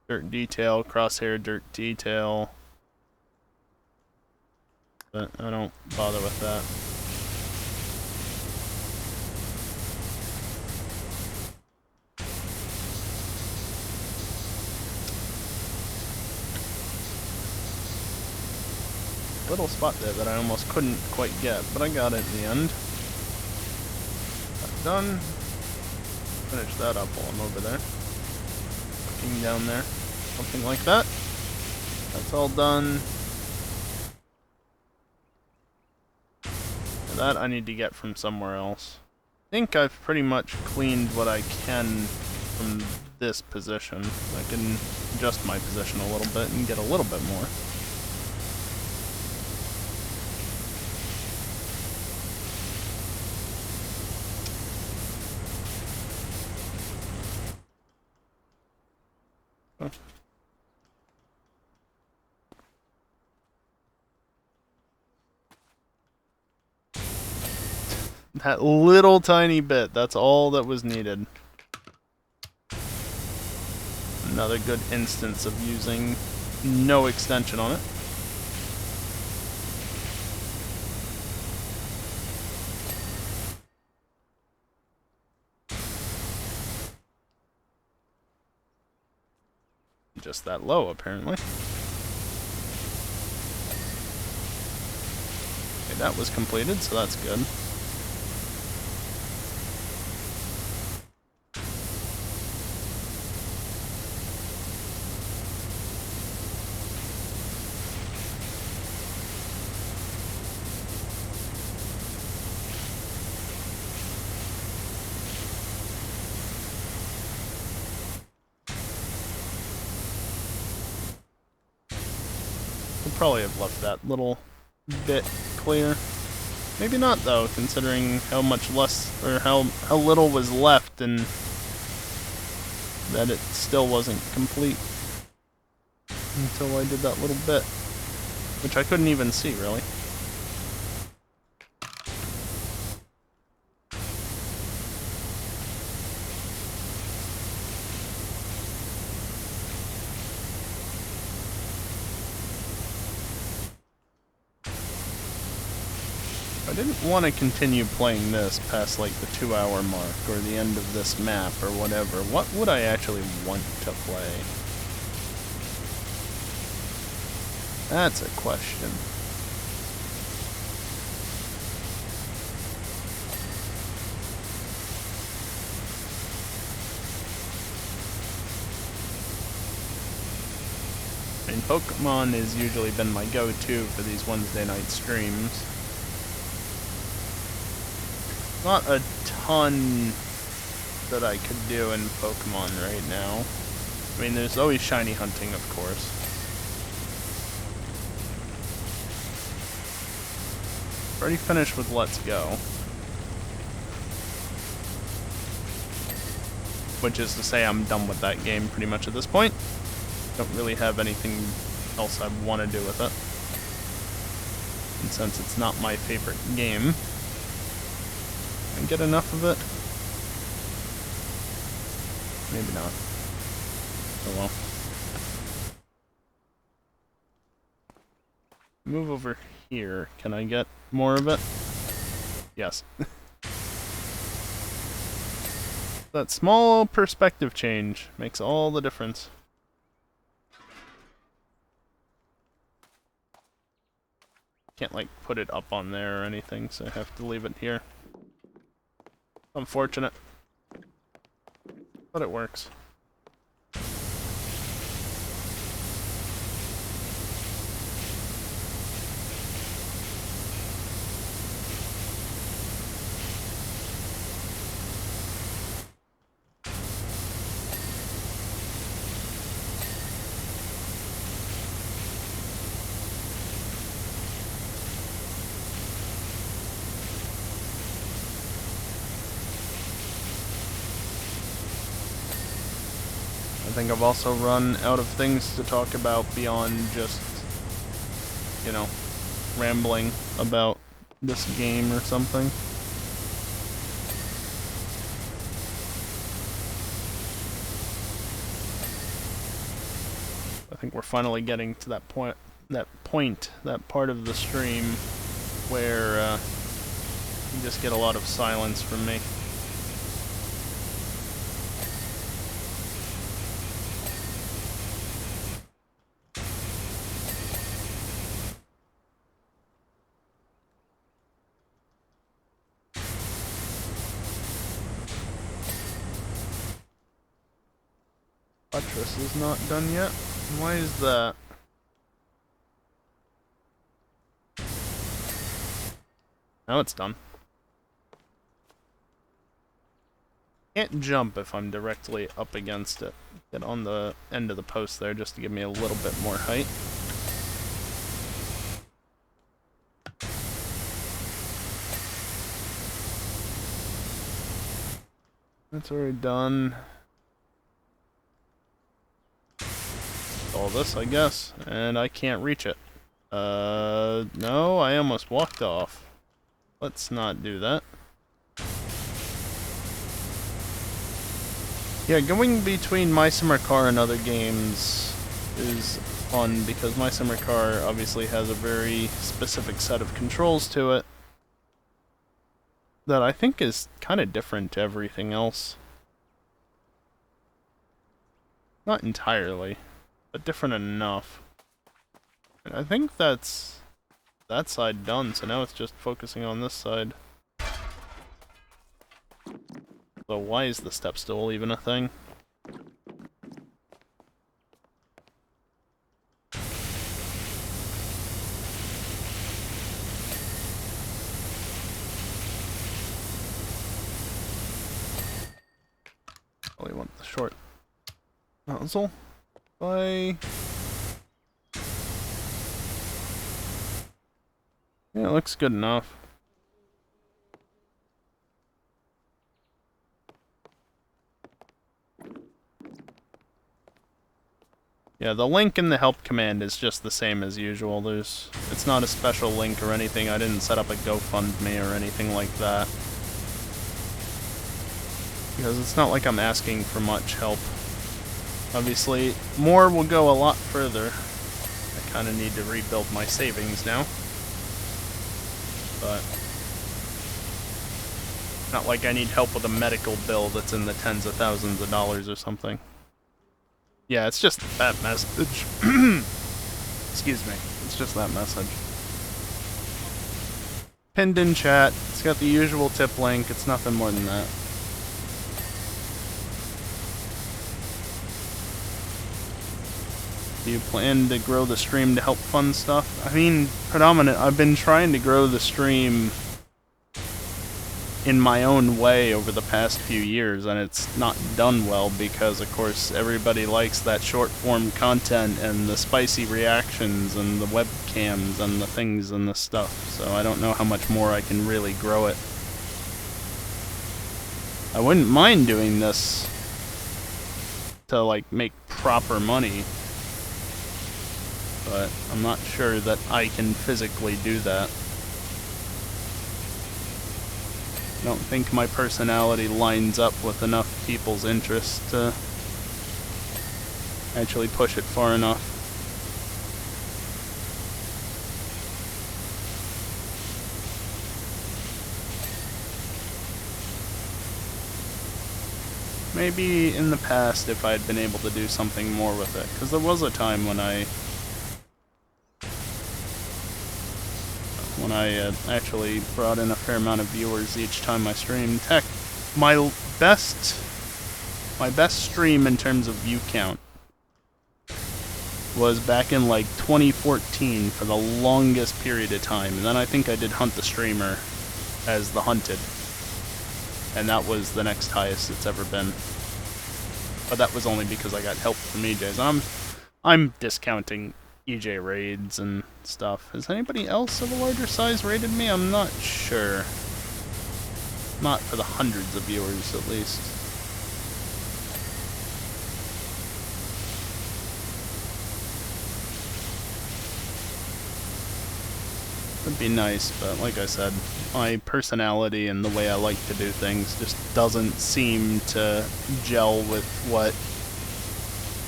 Dirt detail, crosshair dirt detail. But I don't bother with that. Little spot there that I almost couldn't quite get, but I got it in the end. That's done. Finish that up while I'm over there. Looking down there. Something like that. That's all done. And that I need to get from somewhere else. I think I've pretty much cleaned what I can from this position. I can adjust my position a little bit and get a little bit more. That little tiny bit, that's all that was needed. Another good instance of using no extension on it. Just that low, apparently. Okay, that was completed, so that's good. Probably have left that little bit clear. Maybe not though, considering how much less, or how little was left and that it still wasn't complete until I did that little bit, which I couldn't even see really. I didn't want to continue playing this past like the 2-hour mark or the end of this map or whatever. What would I actually want to play? That's a question. I mean, Pokemon has usually been my go-to for these Wednesday night streams. Not a ton that I could do in Pokemon right now. I mean, there's always shiny hunting, of course. Already finished with Let's Go. Which is to say I'm done with that game pretty much at this point. Don't really have anything else I want to do with it. And since it's not my favorite game, can I get enough of it? Maybe not. Oh well. Move over here. Can I get more of it? Yes. That small perspective change makes all the difference. Can't, like, put it up on there or anything, so I have to leave it here. Unfortunate. But it works. I think I've also run out of things to talk about beyond just, you know, rambling about this game or something. I think we're finally getting to that that part of the stream where you just get a lot of silence from me. Buttress is not done yet. Why is that? Now it's done. Can't jump if I'm directly up against it. Get on the end of the post there just to give me a little bit more height. That's already done. All this, I guess, and I can't reach it. No, I almost walked off. Let's not do that. Yeah, going between My Summer Car and other games is fun because My Summer Car obviously has a very specific set of controls to it that I think is kind of different to everything else. Not entirely, but different enough. And I think that's that side done, so now it's just focusing on this side. So why is the step stool even a thing? Probably want the short nozzle. Bye. Yeah, it looks good enough. Yeah, the link in the help command is just the same as usual. It's not a special link or anything. I didn't set up a GoFundMe or anything like that. Because it's not like I'm asking for much help. Obviously, more will go a lot further. I kind of need to rebuild my savings now. But not like I need help with a medical bill that's in the tens of thousands of dollars or something. Yeah, it's just that message. Excuse me. It's just that message. Pinned in chat. It's got the usual tip link. It's nothing more than that. Do you plan to grow the stream to help fund stuff? I mean, I've been trying to grow the stream in my own way over the past few years, and it's not done well because, of course, everybody likes that short-form content and the spicy reactions and the webcams and the things and the stuff, so I don't know how much more I can really grow it. I wouldn't mind doing this to, like, make proper money, but I'm not sure that I can physically do that. I don't think my personality lines up with enough people's interest to actually push it far enough. Maybe in the past if I'd been able to do something more with it, because there was a time when I actually brought in a fair amount of viewers each time I streamed. Heck, my best stream in terms of view count was back in like 2014 for the longest period of time, and then I think I did Hunt the Streamer as the Hunted, and that was the next highest it's ever been. But that was only because I got help from EJs. I'm discounting EJ raids and stuff. Has anybody else of a larger size raided me? I'm not sure. Not for the hundreds of viewers, at least. Would be nice, but like I said, my personality and the way I like to do things just doesn't seem to gel with what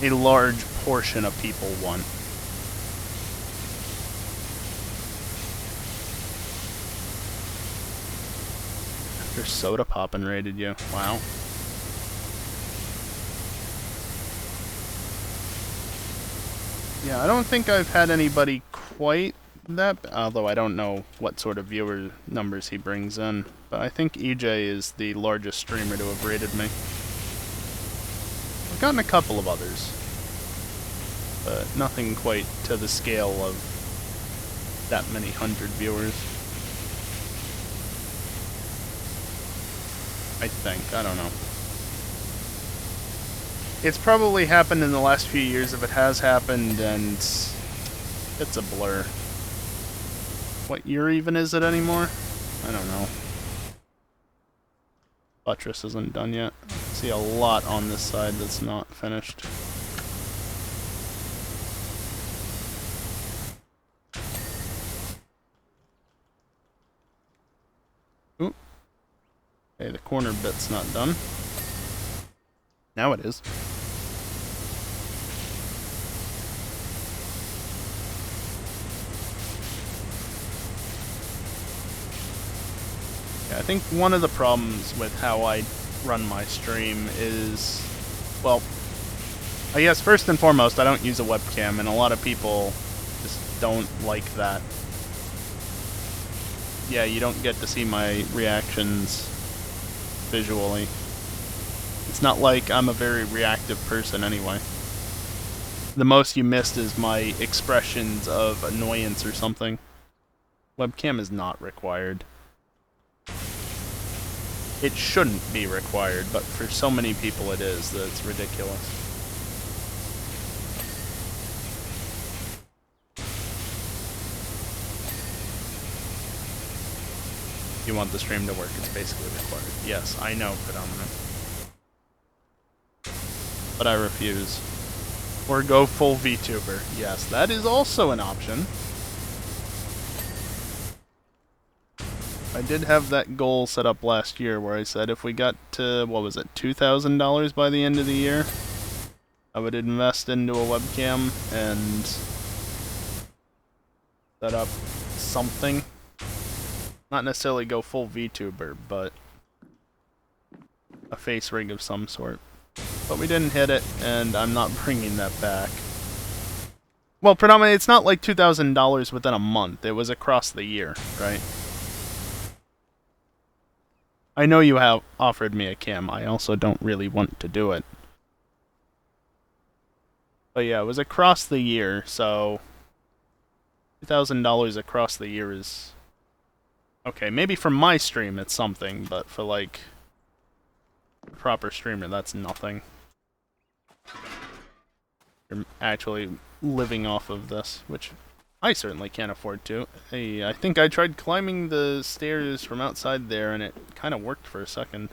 a large portion of people want. After Soda Poppin' raided you. Wow. Yeah, I don't think I've had anybody quite that, although I don't know what sort of viewer numbers he brings in, but I think EJ is the largest streamer to have raided me. I've gotten a couple of others, but nothing quite to the scale of that many hundred viewers. I think. I don't know. It's probably happened in the last few years if it has happened, and it's a blur. What year even is it anymore? I don't know. Buttress isn't done yet. I see a lot on this side that's not finished. Ooh. Okay, the corner bit's not done. Now it is. I think one of the problems with how I run my stream is, well, I guess first and foremost, I don't use a webcam, and a lot of people just don't like that. Yeah, you don't get to see my reactions visually. It's not like I'm a very reactive person anyway. The most you missed is my expressions of annoyance or something. Webcam is not required. It shouldn't be required, but for so many people it is that it's ridiculous. If you want the stream to work, it's basically required. Yes, I know, Predominant. But I refuse. Or go full VTuber. Yes, that is also an option. I did have that goal set up last year where I said if we got to, what was it, $2,000 by the end of the year, I would invest into a webcam and set up something. Not necessarily go full VTuber, but a face rig of some sort. But we didn't hit it, and I'm not bringing that back. Well, predominantly, it's not like $2,000 within a month. It was across the year, right? I know you have offered me a cam. I also don't really want to do it. But yeah, it was across the year, so $2,000 across the year is Okay, maybe for my stream it's something, but for, like, a proper streamer, that's nothing. You're actually living off of this, which I certainly can't afford to. Hey, I think I tried climbing the stairs from outside there, and it kind of worked for a second.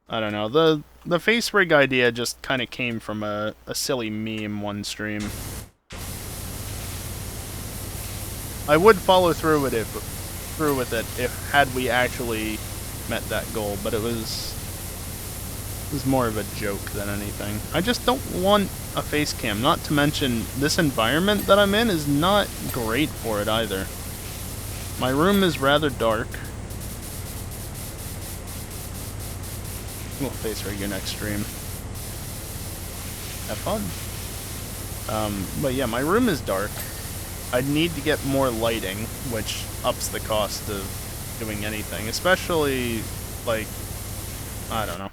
I don't know. The face rig idea just kind of came from a silly meme one stream. I would follow through with it if had we actually met that goal, but it was more of a joke than anything. I just don't want a face cam, not to mention this environment that I'm in is not great for it either. My room is rather dark. We'll face rig your next stream. Have fun. But yeah, my room is dark. I'd need to get more lighting, which ups the cost of doing anything, especially, like, I don't know.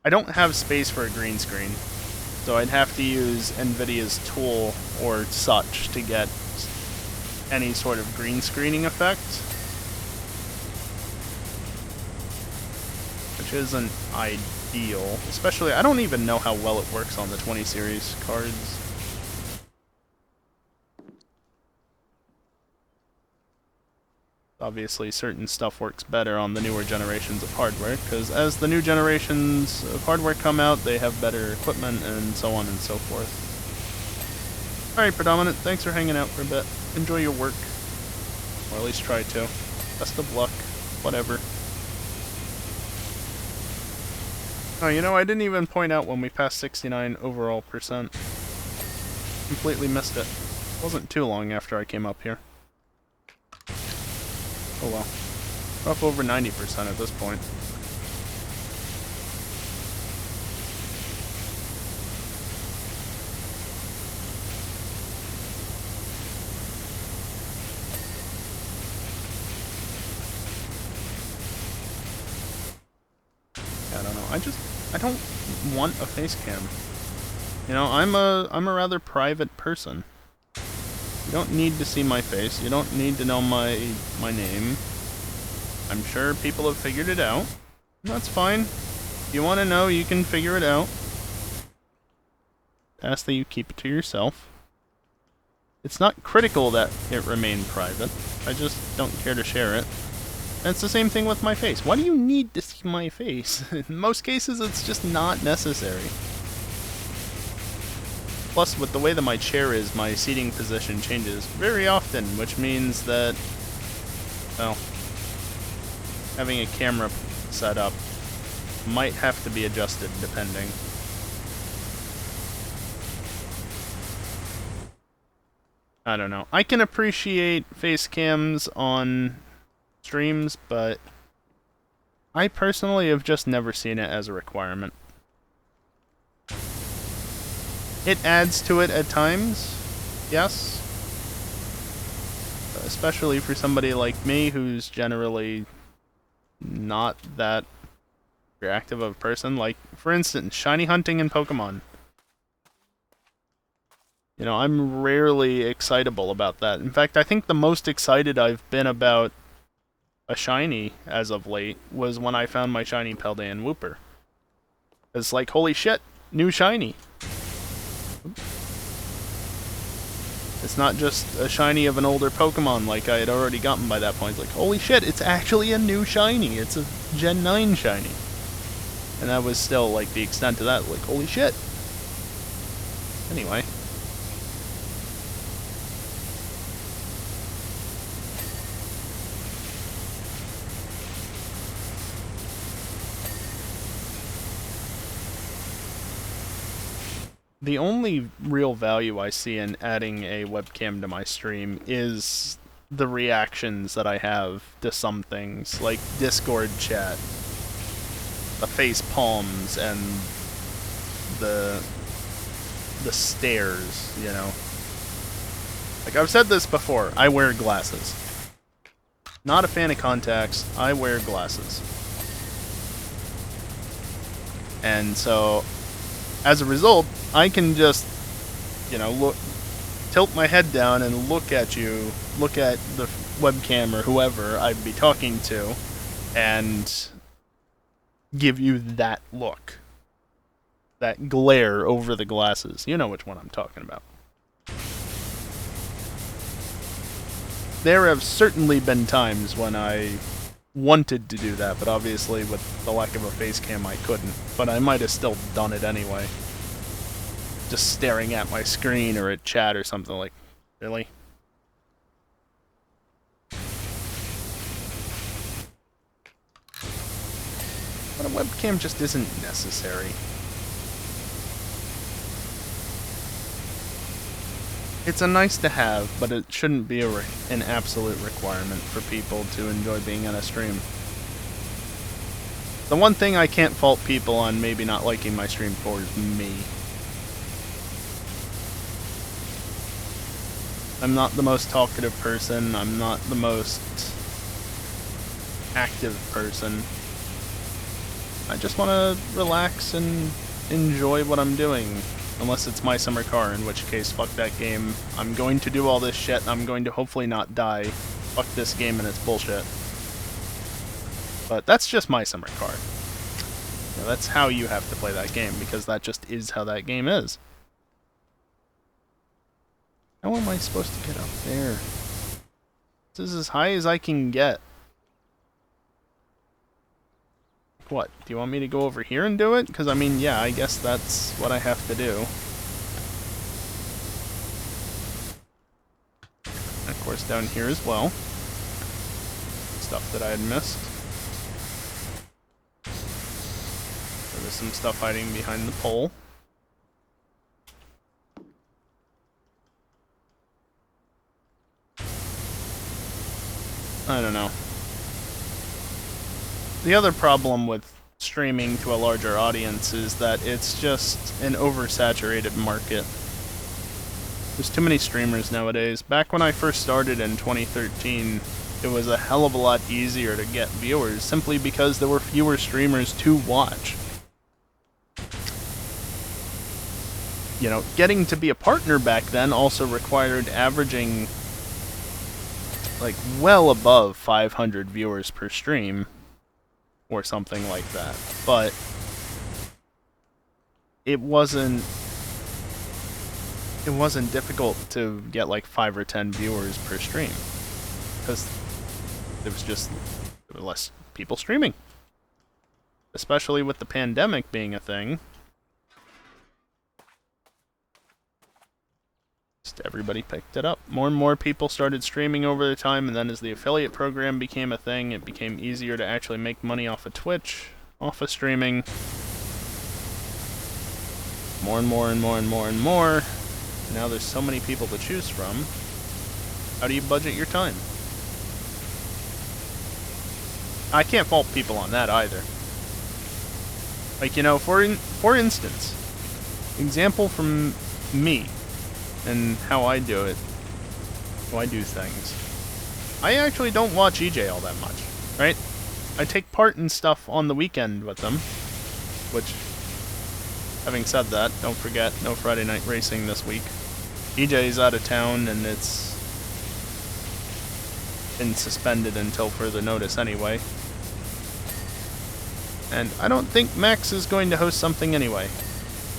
I don't have space for a green screen, so I'd have to use NVIDIA's tool or such to get any sort of green screening effect, which isn't ideal. Especially, I don't even know how well it works on the 20 series cards. Obviously, certain stuff works better on the newer generations of hardware, because as the new generations of hardware come out, they have better equipment, and so on and so forth. Alright, Predominant, thanks for hanging out for a bit. Enjoy your work. Or at least try to. Best of luck. Whatever. Oh, you know, I didn't even point out when we passed 69 overall %. Completely missed it. Wasn't too long after I came up here. Oh well. We're up over 90% at this point. I don't know. I don't want a face cam. You know, I'm a rather private person. You don't need to see my face. You don't need to know my name. I'm sure people have figured it out. That's fine. If you want to know, you can figure it out. Ask that you keep it to yourself. It's not critical that it remain private. I just don't care to share it. And it's the same thing with my face. Why do you need to see my face? In most cases, it's just not necessary. Plus, with the way that my chair is, my seating position changes very often, which means that, well, having a camera set up might have to be adjusted depending. I don't know. I can appreciate face cams on streams, but I personally have just never seen it as a requirement. It adds to it at times, yes. Especially for somebody like me who's generally not that reactive of a person. Like, for instance, shiny hunting in Pokemon. You know, I'm rarely excitable about that. In fact, I think the most excited I've been about a shiny as of late was when I found my shiny Paldean Wooper. It's like, holy shit, new shiny. It's not just a shiny of an older Pokemon like I had already gotten by that point. It's like, holy shit, it's actually a new shiny. It's a Gen 9 shiny. And that was still, like, the extent of that. Like, holy shit. Anyway. The only real value I see in adding a webcam to my stream is the reactions that I have to some things, like Discord chat, the face palms, and the stares, you know. Like, I've said this before, I wear glasses. Not a fan of contacts, I wear glasses. And so, as a result, I can just, you know, tilt my head down and look at you, look at the webcam or whoever I'd be talking to, and give you that look. That glare over the glasses. You know which one I'm talking about. There have certainly been times when I wanted to do that, but obviously with the lack of a face cam I couldn't. But I might have still done it anyway. Just staring at my screen or at chat or something like, really? But a webcam just isn't necessary. It's a nice to have, but it shouldn't be an absolute requirement for people to enjoy being on a stream. The one thing I can't fault people on maybe not liking my stream for is me. I'm not the most talkative person, I'm not the most active person. I just want to relax and enjoy what I'm doing. Unless it's My Summer Car, in which case, fuck that game. I'm going to do all this shit, I'm going to hopefully not die. Fuck this game and its bullshit. But that's just My Summer Car. You know, that's how you have to play that game, because that just is how that game is. How am I supposed to get up there? This is as high as I can get. What? Do you want me to go over here and do it? Because, I mean, yeah, I guess that's what I have to do. And of course, down here as well. Stuff that I had missed. There was some stuff hiding behind the pole. I don't know. The other problem with streaming to a larger audience is that it's just an oversaturated market. There's too many streamers nowadays. Back when I first started in 2013, it was a hell of a lot easier to get viewers, simply because there were fewer streamers to watch. You know, getting to be a partner back then also required averaging, like, well above 500 viewers per stream. Or something like that. But it wasn't difficult to get like 5 or 10 viewers per stream. Because there were less people streaming. Especially with the pandemic being a thing. Just everybody picked it up. More and more people started streaming over the time, and then as the affiliate program became a thing, it became easier to actually make money off of Twitch, off of streaming. More and more and more and more and more. Now there's so many people to choose from. How do you budget your time? I can't fault people on that either. Like, you know, for instance, example from me. And how I do it, how I do things. I actually don't watch EJ all that much, right? I take part in stuff on the weekend with them, which, having said that, don't forget, no Friday night racing this week. EJ's out of town, and it's been suspended until further notice anyway. And I don't think Max is going to host something anyway.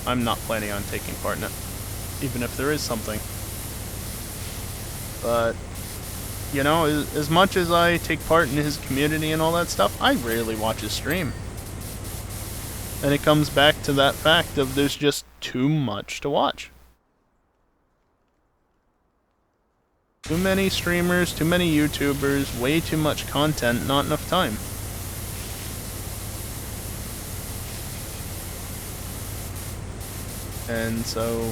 I'm not planning on taking part in it. Even if there is something. But, you know, as much as I take part in his community and all that stuff, I rarely watch his stream. And it comes back to that fact of there's just too much to watch. Too many streamers, too many YouTubers, way too much content, not enough time. And so,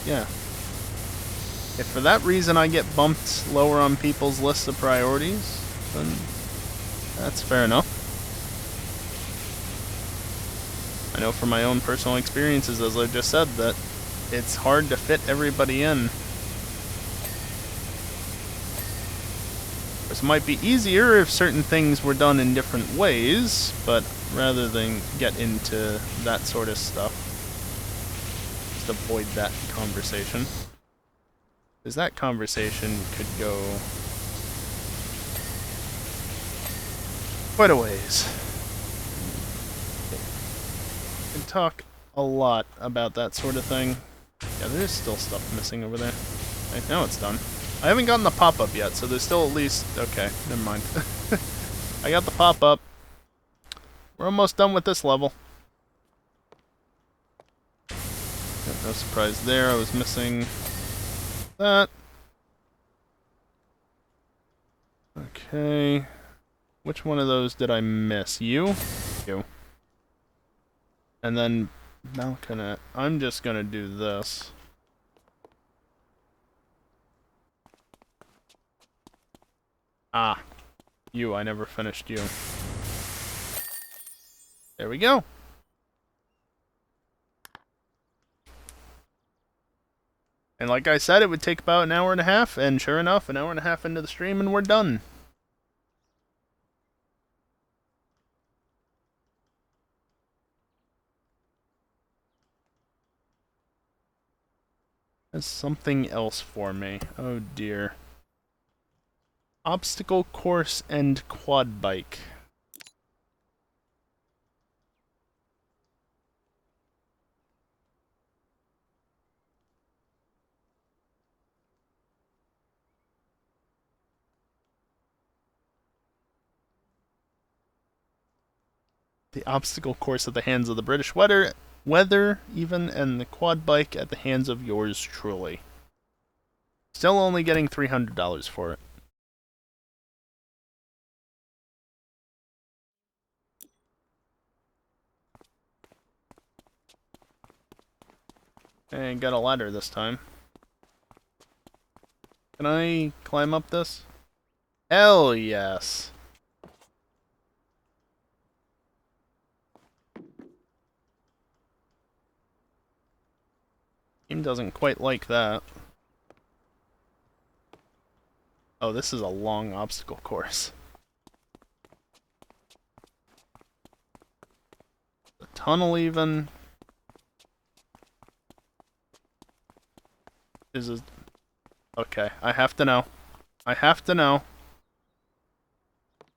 yeah. If for that reason I get bumped lower on people's lists of priorities, then that's fair enough. I know from my own personal experiences, as I just said, that it's hard to fit everybody in. It might be easier if certain things were done in different ways, but rather than get into that sort of stuff, just avoid that conversation. Because that conversation could go quite a ways. We can talk a lot about that sort of thing. Yeah, there's still stuff missing over there. Okay, now it's done. I haven't gotten the pop-up yet, so there's still at least... Okay, never mind. I got the pop-up. We're almost done with this level. Yeah, no surprise there, I was missing that. Okay. Which one of those did I miss? You? You. And then... I'm just gonna do this. Ah. You, I never finished you. There we go. And like I said, it would take about an hour and a half, and sure enough, an hour and a half into the stream and we're done. There's something else for me. Oh dear. Obstacle course and quad bike. The obstacle course at the hands of the British weather even, and the quad bike at the hands of yours truly. Still only getting $300 for it. And got a ladder this time. Can I climb up this? Hell yes. Game doesn't quite like that. Oh, this is a long obstacle course. The tunnel even is a... Okay, I have to know. I have to know.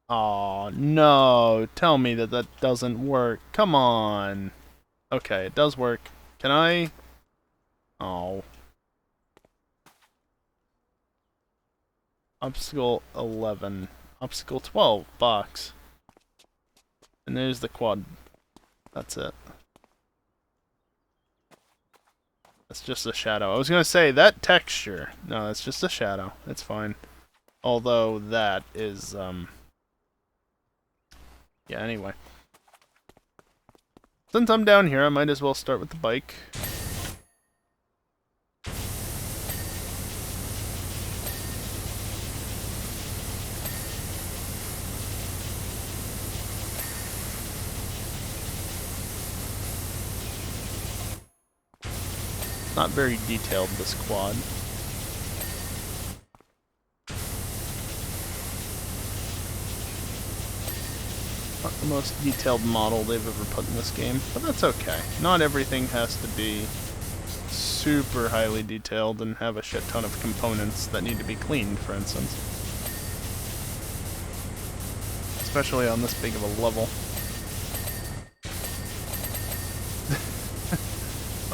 Oh no, tell me that that doesn't work. Come on. Okay, it does work. Can I... Oh. Obstacle 11. Obstacle 12. Box. And there's the quad. That's it. That's just a shadow. I was gonna say, that texture. No, it's just a shadow. It's fine. Although, that is, yeah, anyway. Since I'm down here, I might as well start with the bike. Not very detailed, this quad. Not the most detailed model they've ever put in this game, but that's okay. Not everything has to be super highly detailed and have a shit ton of components that need to be cleaned, for instance. Especially on this big of a level.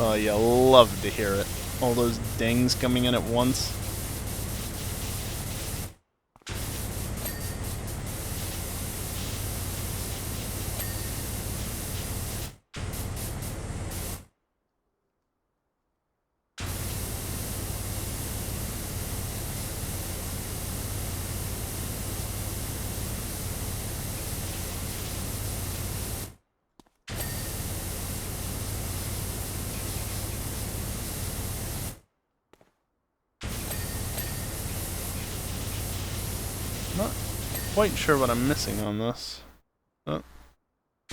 Oh, you love to hear it. All those dings coming in at once. Not quite sure what I'm missing on this. Oh,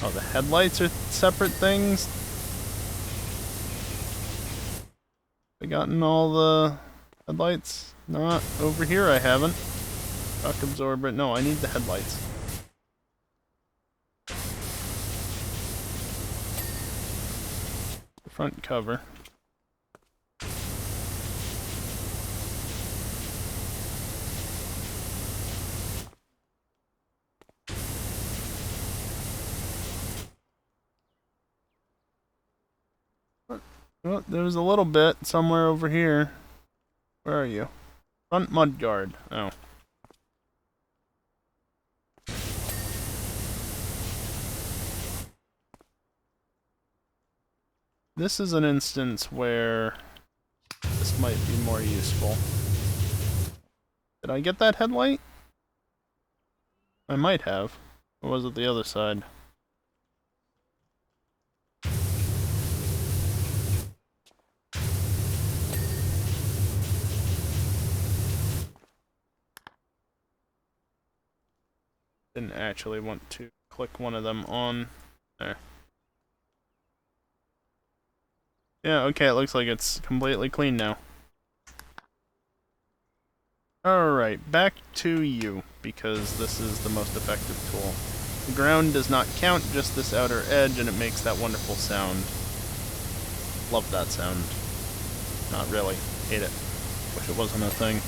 the headlights are separate things? I gotten all the headlights? Not over here, I haven't. Shock absorber. No, I need the headlights. The front cover. Oh, there's a little bit somewhere over here. Where are you? Front mudguard. Oh. This is an instance where this might be more useful. Did I get that headlight? I might have. Or was it the other side? Didn't actually want to click one of them on. There. Yeah, okay, it looks like it's completely clean now. Alright, back to you, because this is the most effective tool. The ground does not count, just this outer edge, and it makes that wonderful sound. Love that sound. Not really. Hate it. Wish it wasn't a thing.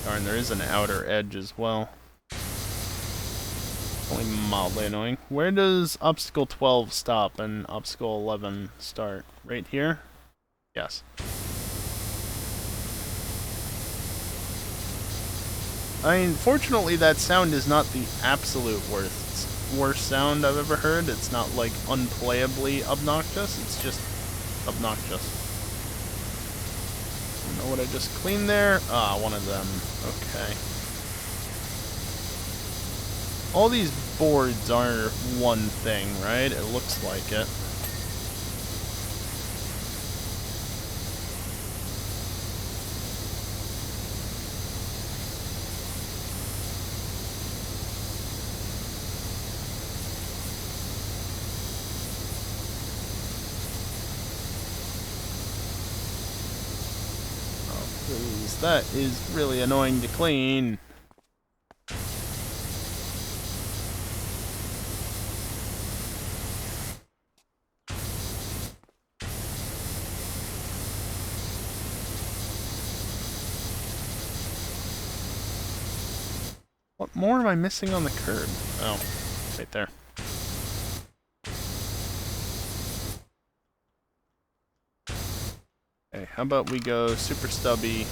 Darn, there is an outer edge as well. Only mildly annoying. Where does obstacle 12 stop and obstacle 11 start? Right here? Yes. I mean, fortunately that sound is not the absolute worst sound I've ever heard. It's not, like, unplayably obnoxious. It's just obnoxious. Know what I just cleaned there? Ah, one of them. Okay. All these boards are one thing, right? It looks like it. Please, that is really annoying to clean. What more am I missing on the curb? Oh, right there. Okay, how about we go super stubby.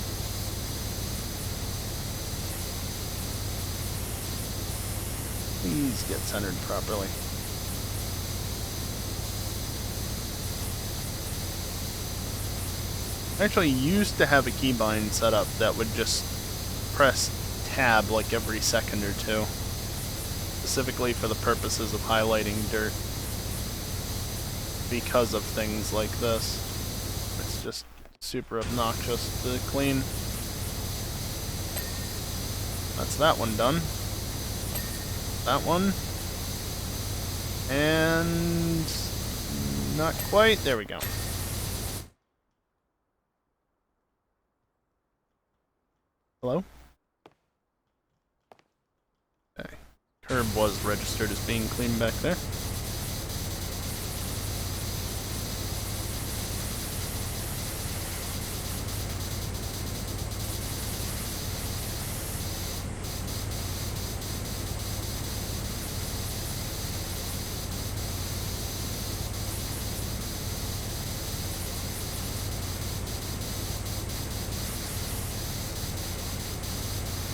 Please get centered properly. I actually used to have a keybind set up that would just press tab like every second or two, specifically for the purposes of highlighting dirt, because of things like this. It's just super obnoxious to clean. That's that one done. That one. And not quite. There we go. Hello? Okay. Curb was registered as being clean back there.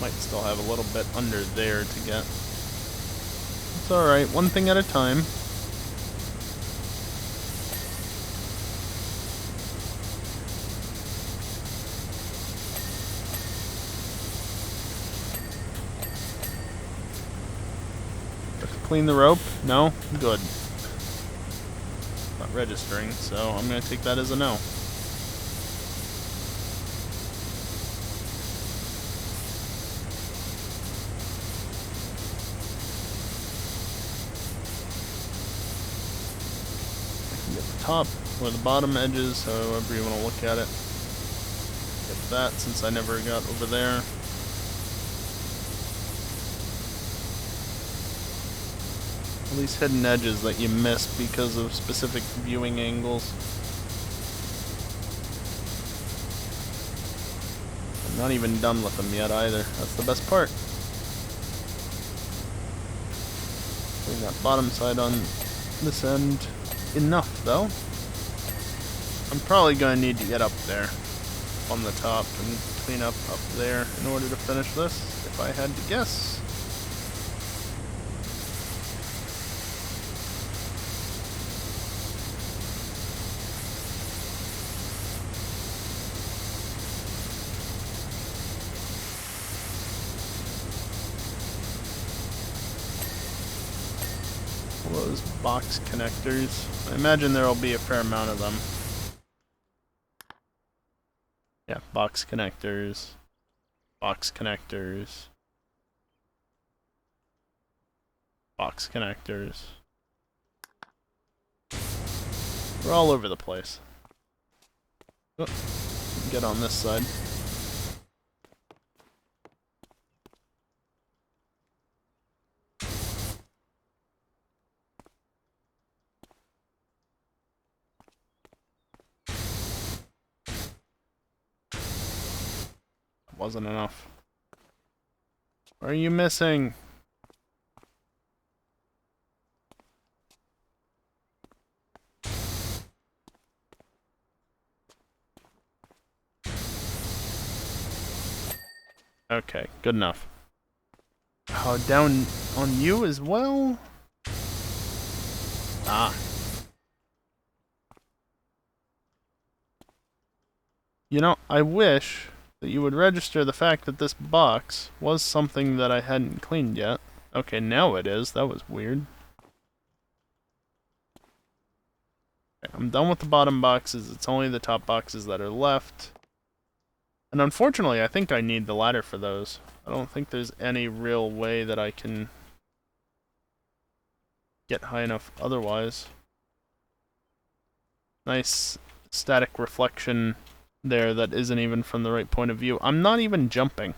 Might still have a little bit under there to get. It's alright, one thing at a time. Clean the rope? No? Good. Not registering, so I'm gonna take that as a no. Top or the bottom edges, however you want to look at it. Get that since I never got over there. All these hidden edges that you miss because of specific viewing angles. I'm not even done with them yet either. That's the best part. Bring that bottom side on this end enough, though. I'm probably going to need to get up there on the top and clean up there in order to finish this, if I had to guess. Those box connectors. I imagine there will be a fair amount of them. Yeah, box connectors. Box connectors. Box connectors. We're all over the place. Oh, get on this side. Wasn't enough. What are you missing? Okay, good enough. Oh, down on you as well? Ah. You know, I wish that you would register the fact that this box was something that I hadn't cleaned yet. Okay, now it is. That was weird. Okay, I'm done with the bottom boxes. It's only the top boxes that are left. And unfortunately, I think I need the ladder for those. I don't think there's any real way that I can get high enough otherwise. Nice static reflection there that isn't even from the right point of view. I'm not even jumping.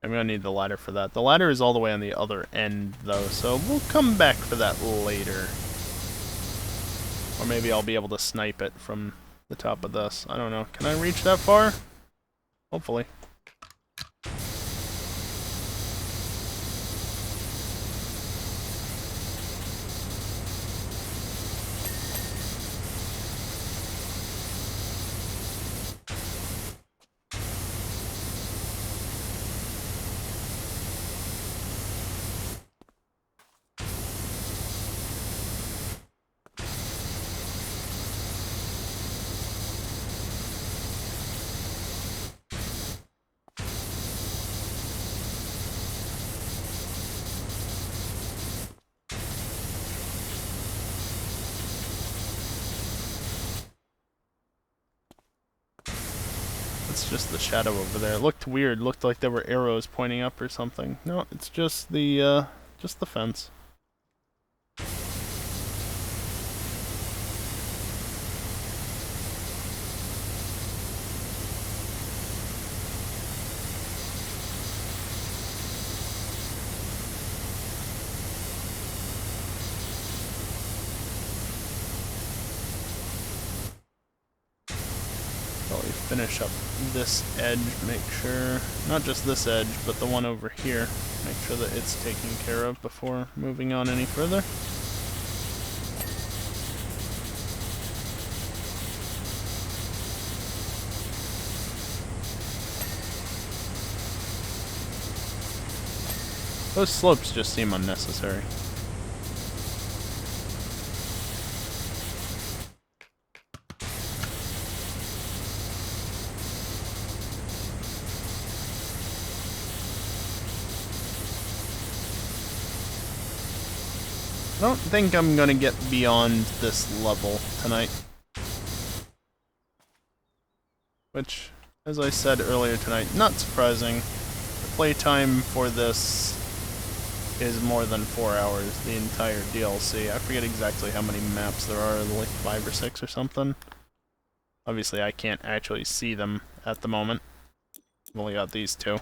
I'm gonna need the ladder for that. The ladder is all the way on the other end, though, so we'll come back for that later. Or maybe I'll be able to snipe it from the top of this. I don't know. Can I reach that far? Hopefully. It's just the shadow over there. It looked weird. Looked like there were arrows pointing up or something. No, it's just the fence. Probably finish up this edge, make sure, not just this edge, but the one over here, make sure that it's taken care of before moving on any further. Those slopes just seem unnecessary. I don't think I'm gonna get beyond this level tonight. Which, as I said earlier tonight, not surprising. The playtime for this is more than 4 hours, the entire DLC. I forget exactly how many maps there are, like 5 or 6 or something. Obviously, I can't actually see them at the moment. I've only got these 2.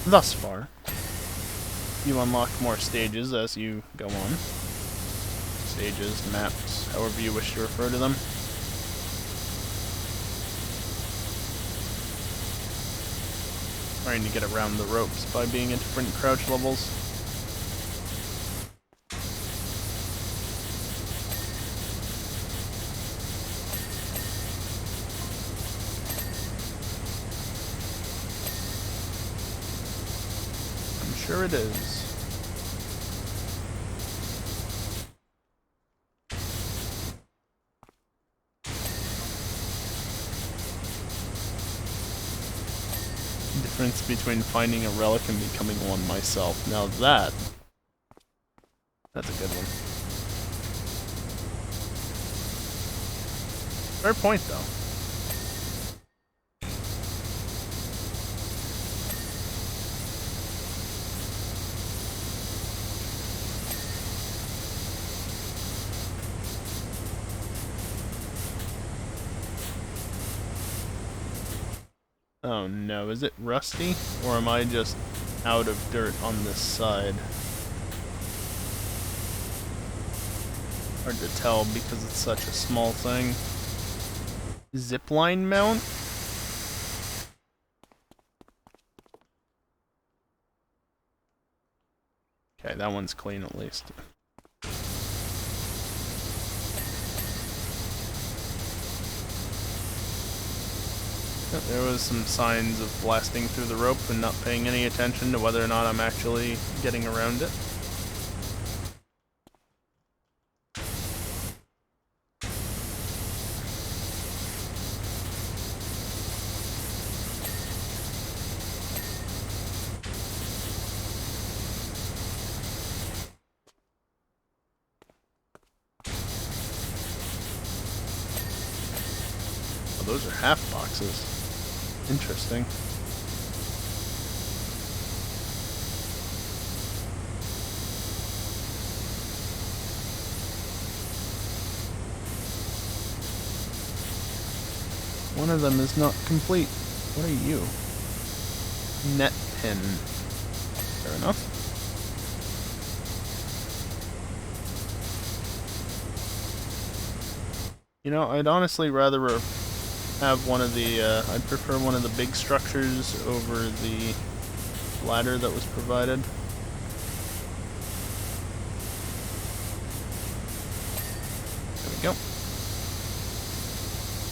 Thus far. You unlock more stages as you go on. Stages, maps, however you wish to refer to them. Trying to get around the ropes by being at different crouch levels. I'm sure it is. Difference between finding a relic and becoming one myself. Now that's a good one. Fair point, though. Oh no, is it rusty? Or am I just out of dirt on this side? Hard to tell because it's such a small thing. Zipline mount? Okay, that one's clean at least. There was some signs of blasting through the rope and not paying any attention to whether or not I'm actually getting around it. Oh, those are half boxes. Interesting. One of them is not complete. What are you? Net pin. Fair enough. You know, I'd honestly rather have one of the, I'd prefer one of the big structures over the ladder that was provided. There we go.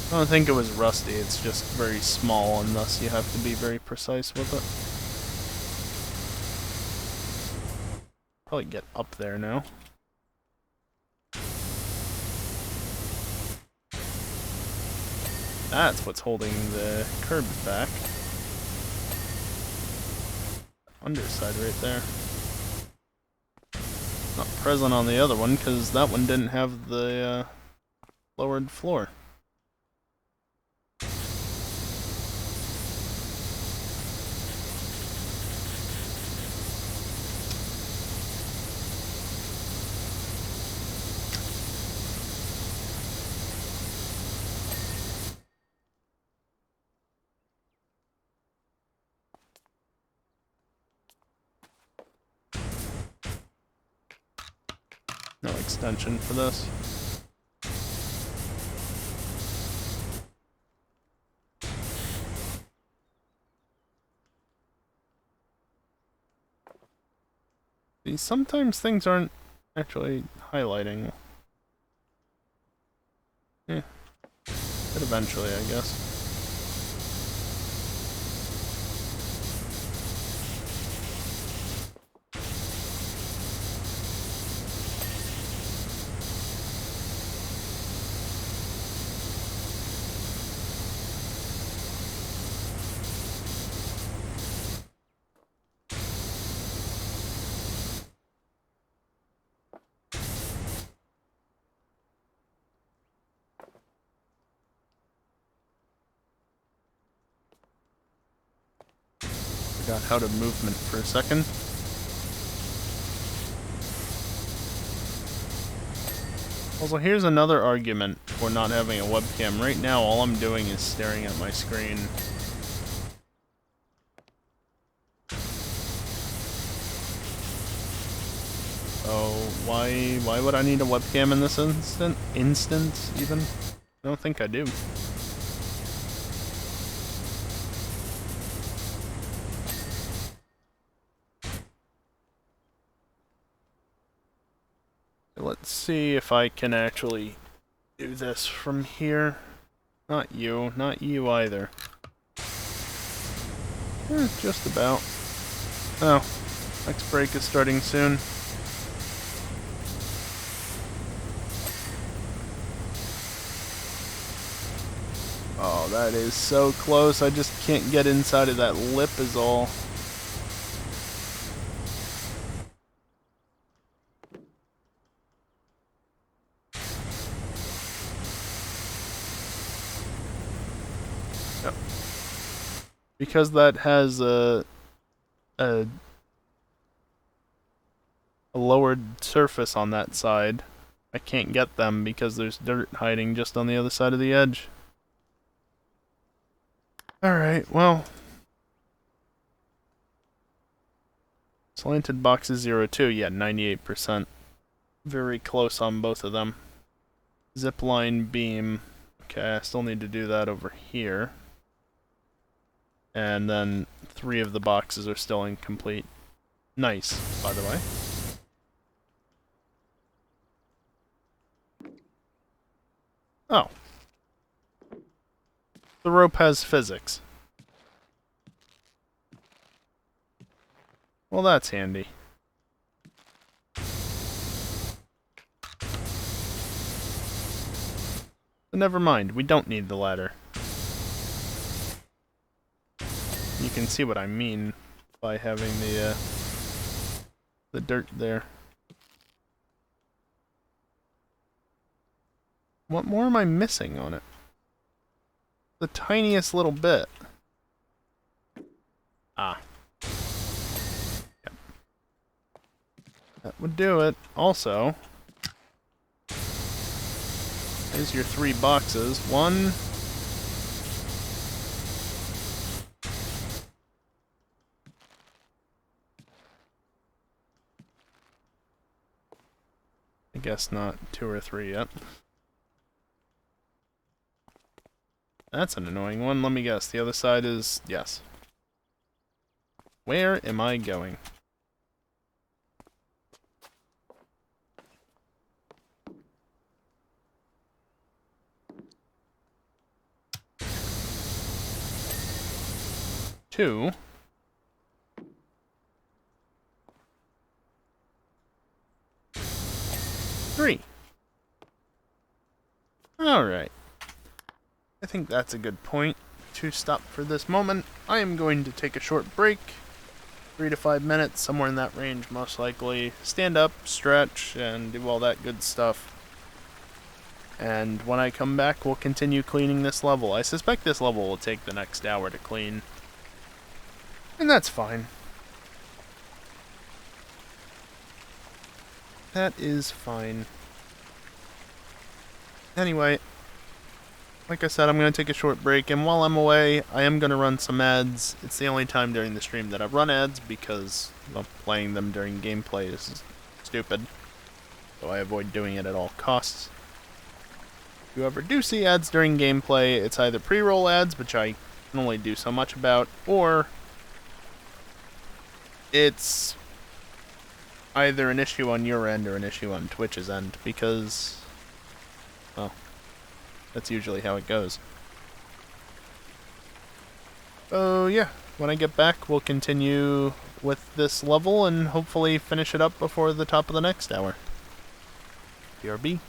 I don't think it was rusty, it's just very small, and thus you have to be very precise with it. Probably get up there now. That's what's holding the curb back. Underside right there. Not present on the other one, because that one didn't have the lowered floor. No extension for this. See, sometimes things aren't actually highlighting. Yeah. But eventually, I guess. Forgot how to movement for a second. Also, here's another argument for not having a webcam. Right now, all I'm doing is staring at my screen. So, why would I need a webcam in this instance, even? I don't think I do. Let's see if I can actually do this from here. Not you either. Just about. Oh, next break is starting soon. Oh, that is so close. I just can't get inside of that lip is all. Yep. Because that has a lowered surface on that side, I can't get them because there's dirt hiding just on the other side of the edge. Alright, well. Slanted boxes 0-2, yeah, 98%. Very close on both of them. Zipline beam. Okay, I still need to do that over here. And then 3 of the boxes are still incomplete. Nice, by the way. Oh. The rope has physics. Well, that's handy. But never mind, we don't need the ladder. You can see what I mean by having the dirt there. What more am I missing on it? The tiniest little bit. Ah. Yep. That would do it. Also, there's your 3 boxes. 1. I guess not 2 or 3 yet. That's an annoying one. Let me guess. The other side is... yes. Where am I going? Two. 3. Alright. I think that's a good point to stop for this moment. I am going to take a short break. 3 to 5 minutes, somewhere in that range most likely. Stand up, stretch, and do all that good stuff. And when I come back, we'll continue cleaning this level. I suspect this level will take the next hour to clean. And that's fine. That is fine. Anyway, like I said, I'm going to take a short break, and while I'm away, I am going to run some ads. It's the only time during the stream that I run ads, because, well, playing them during gameplay is stupid. So I avoid doing it at all costs. If you ever do see ads during gameplay, it's either pre-roll ads, which I can only do so much about, or it's either an issue on your end or an issue on Twitch's end, because, well, that's usually how it goes. So yeah, when I get back, we'll continue with this level and hopefully finish it up before the top of the next hour. BRB.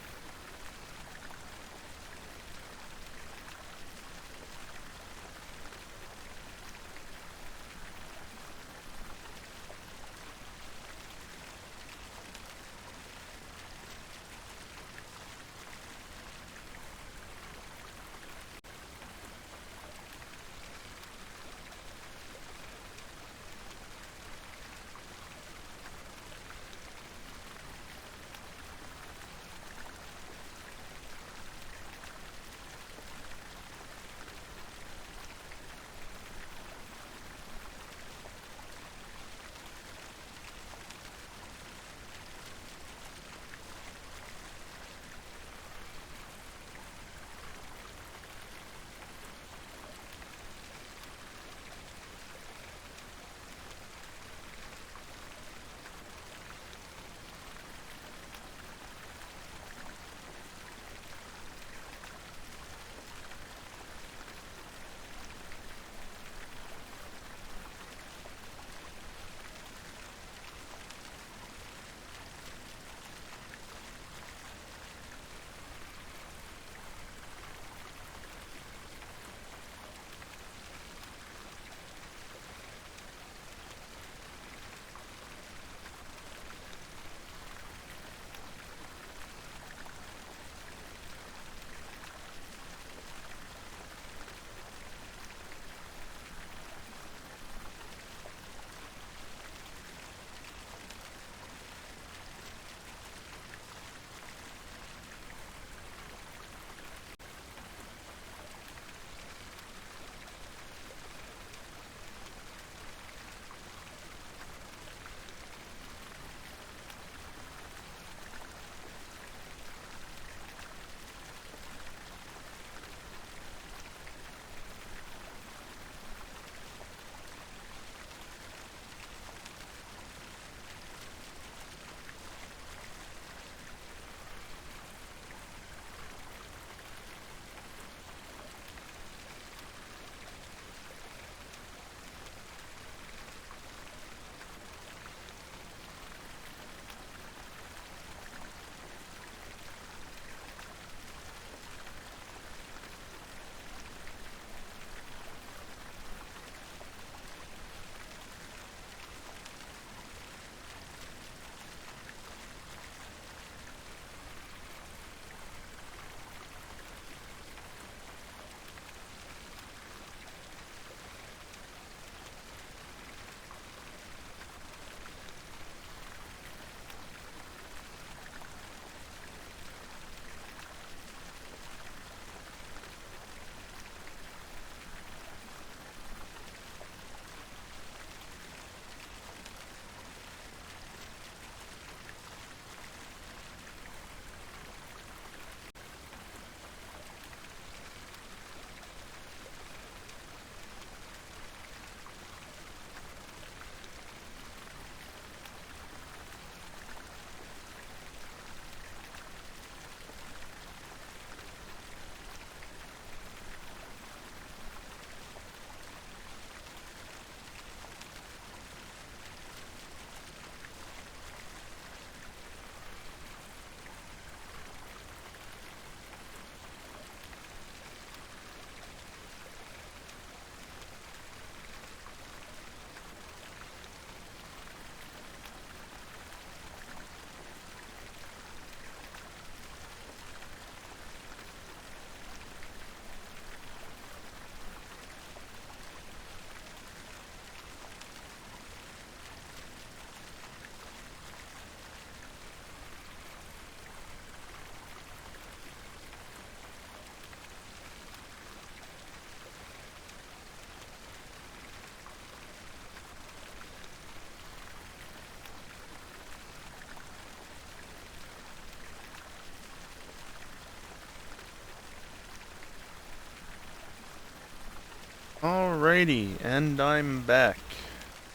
Alrighty, and I'm back.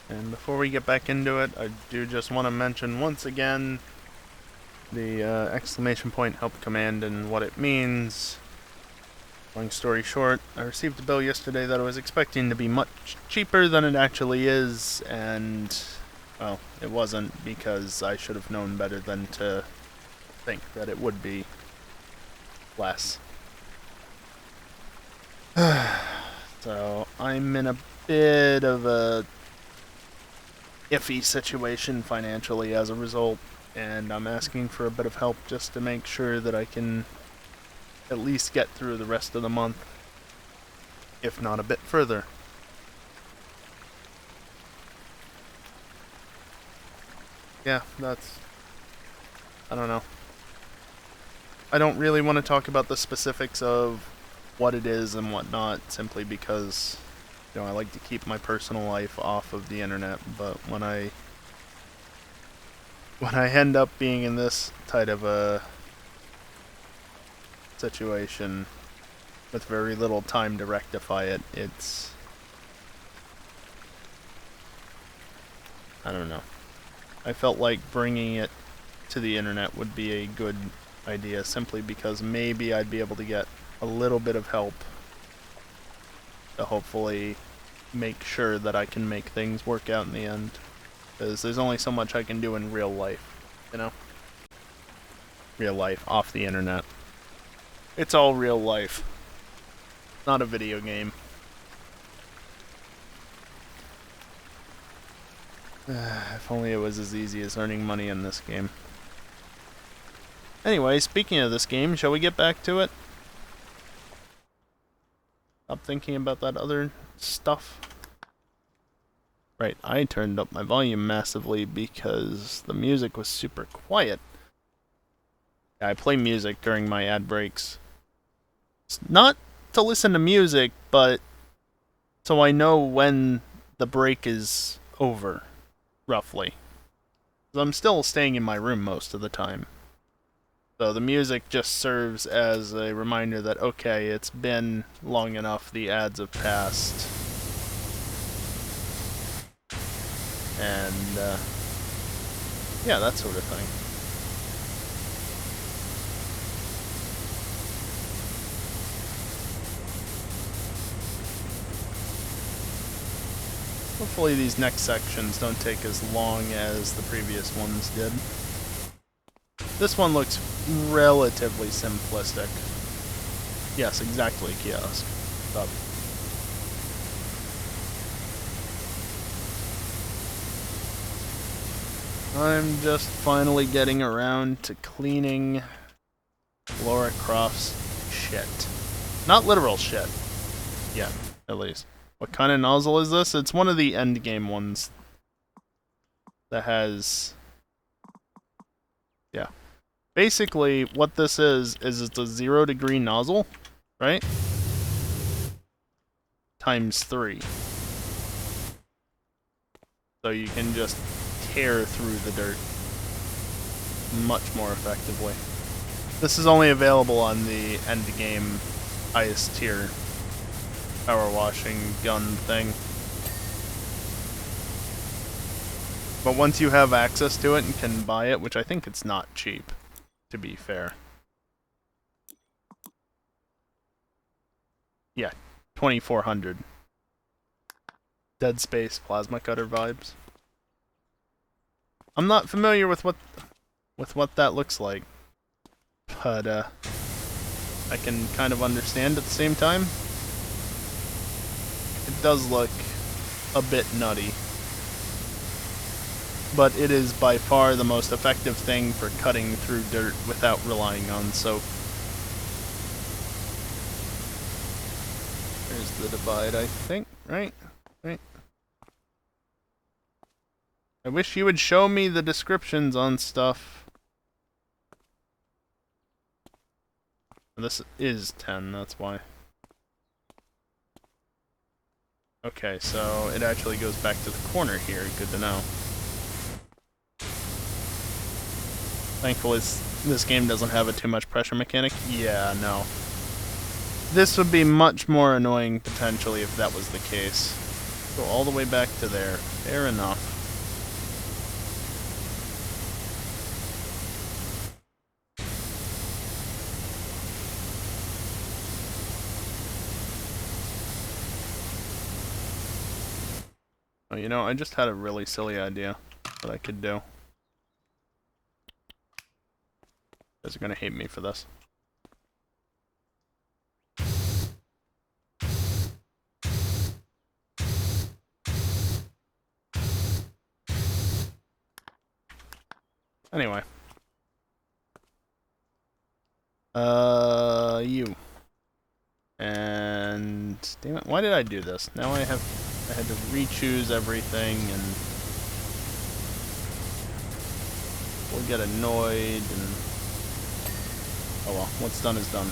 And before we get back into it, I do just want to mention once again the exclamation point help command and what it means. Long story short, I received a bill yesterday that I was expecting to be much cheaper than it actually is, and, well, it wasn't, because I should have known better than to think that it would be less. So, I'm in a bit of a iffy situation financially as a result, and I'm asking for a bit of help just to make sure that I can at least get through the rest of the month, if not a bit further. Yeah, I don't know. I don't really want to talk about the specifics of what it is and whatnot, simply because, you know, I like to keep my personal life off of the internet, but when I end up being in this type of a situation with very little time to rectify it, I don't know. I felt like bringing it to the internet would be a good idea, simply because maybe I'd be able to get a little bit of help to hopefully make sure that I can make things work out in the end. Because there's only so much I can do in real life, you know? Real life, off the internet. It's all real life. Not a video game. If only it was as easy as earning money in this game. Anyway, speaking of this game, shall we get back to it? Stop thinking about that other stuff. Right, I turned up my volume massively because the music was super quiet. I play music during my ad breaks. It's not to listen to music, but so I know when the break is over, roughly. 'Cause I'm still staying in my room most of the time. So the music just serves as a reminder that, okay, it's been long enough, the ads have passed. And, yeah, that sort of thing. Hopefully these next sections don't take as long as the previous ones did. This one looks relatively simplistic. Yes, exactly, kiosk. Stop. I'm just finally getting around to cleaning Laura Croft's shit. Not literal shit. Yeah, at least. What kind of nozzle is this? It's one of the endgame ones that has... yeah. Basically, what this is it's a 0-degree nozzle, right? Times 3. So you can just tear through the dirt much more effectively. This is only available on the end game highest tier power washing gun thing. But once you have access to it and can buy it, which I think it's not cheap, to be fair. Yeah, 2,400. Dead Space plasma cutter vibes. I'm not familiar with what that looks like, but I can kind of understand at the same time. It does look a bit nutty, but it is by far the most effective thing for cutting through dirt without relying on soap. There's the divide, I think, right? Right. I wish you would show me the descriptions on stuff. This is 10, that's why. Okay, so it actually goes back to the corner here, good to know. Thankfully, this game doesn't have a too much pressure mechanic. Yeah, no. This would be much more annoying, potentially, if that was the case. Go all the way back to there. Fair enough. Oh, you know, I just had a really silly idea that I could do. You guys are gonna hate me for this. Anyway. You. And damn it, why did I do this? Now I had to re-choose everything and we'll get annoyed and oh well, what's done is done.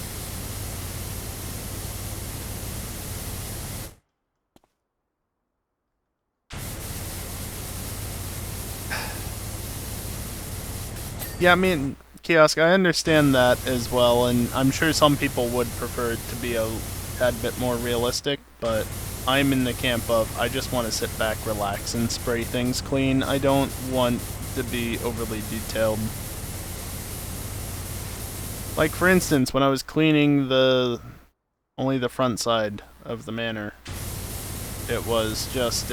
Yeah, I mean, Kiosk, I understand that as well, and I'm sure some people would prefer it to be a tad bit more realistic, but I'm in the camp of I just want to sit back, relax, and spray things clean. I don't want to be overly detailed. Like, for instance, when I was cleaning only the front side of the manor, it was just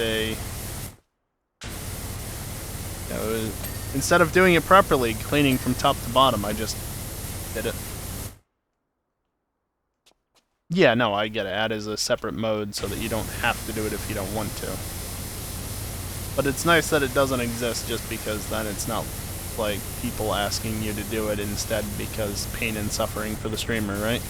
instead of doing it properly, cleaning from top to bottom, I just did it. Yeah, no, I get it. Add as a separate mode so that you don't have to do it if you don't want to. But it's nice that it doesn't exist just because then it's not like people asking you to do it instead because pain and suffering for the streamer, right?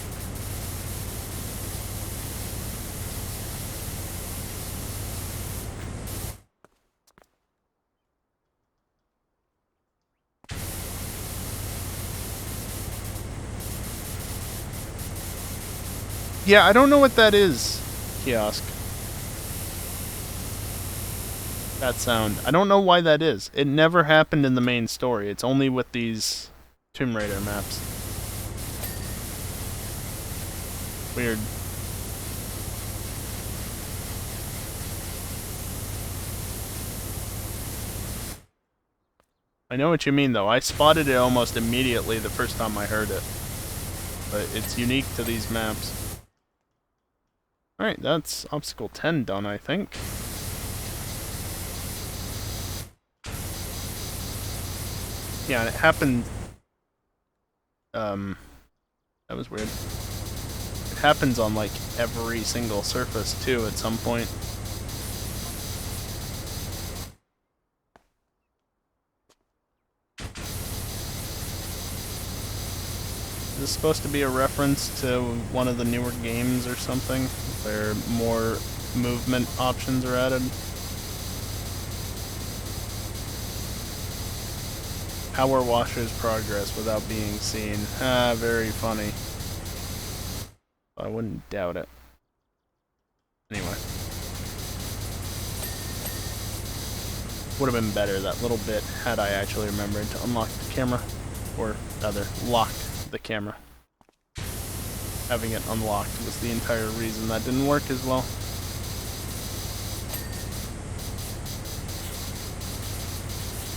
Yeah, I don't know what that is, Kiosk. That sound. I don't know why that is. It never happened in the main story. It's only with these Tomb Raider maps. Weird. I know what you mean, though. I spotted it almost immediately the first time I heard it. But it's unique to these maps. Alright, that's obstacle 10 done, I think. Yeah, and it happened... that was weird. It happens on, like, every single surface, too, at some point. Is this supposed to be a reference to one of the newer games or something, where more movement options are added? PowerWash's progress without being seen. Ah, very funny. I wouldn't doubt it. Anyway. Would have been better, that little bit, had I actually remembered to unlock the camera. Or, rather, lock the camera. Having it unlocked was the entire reason that didn't work as well.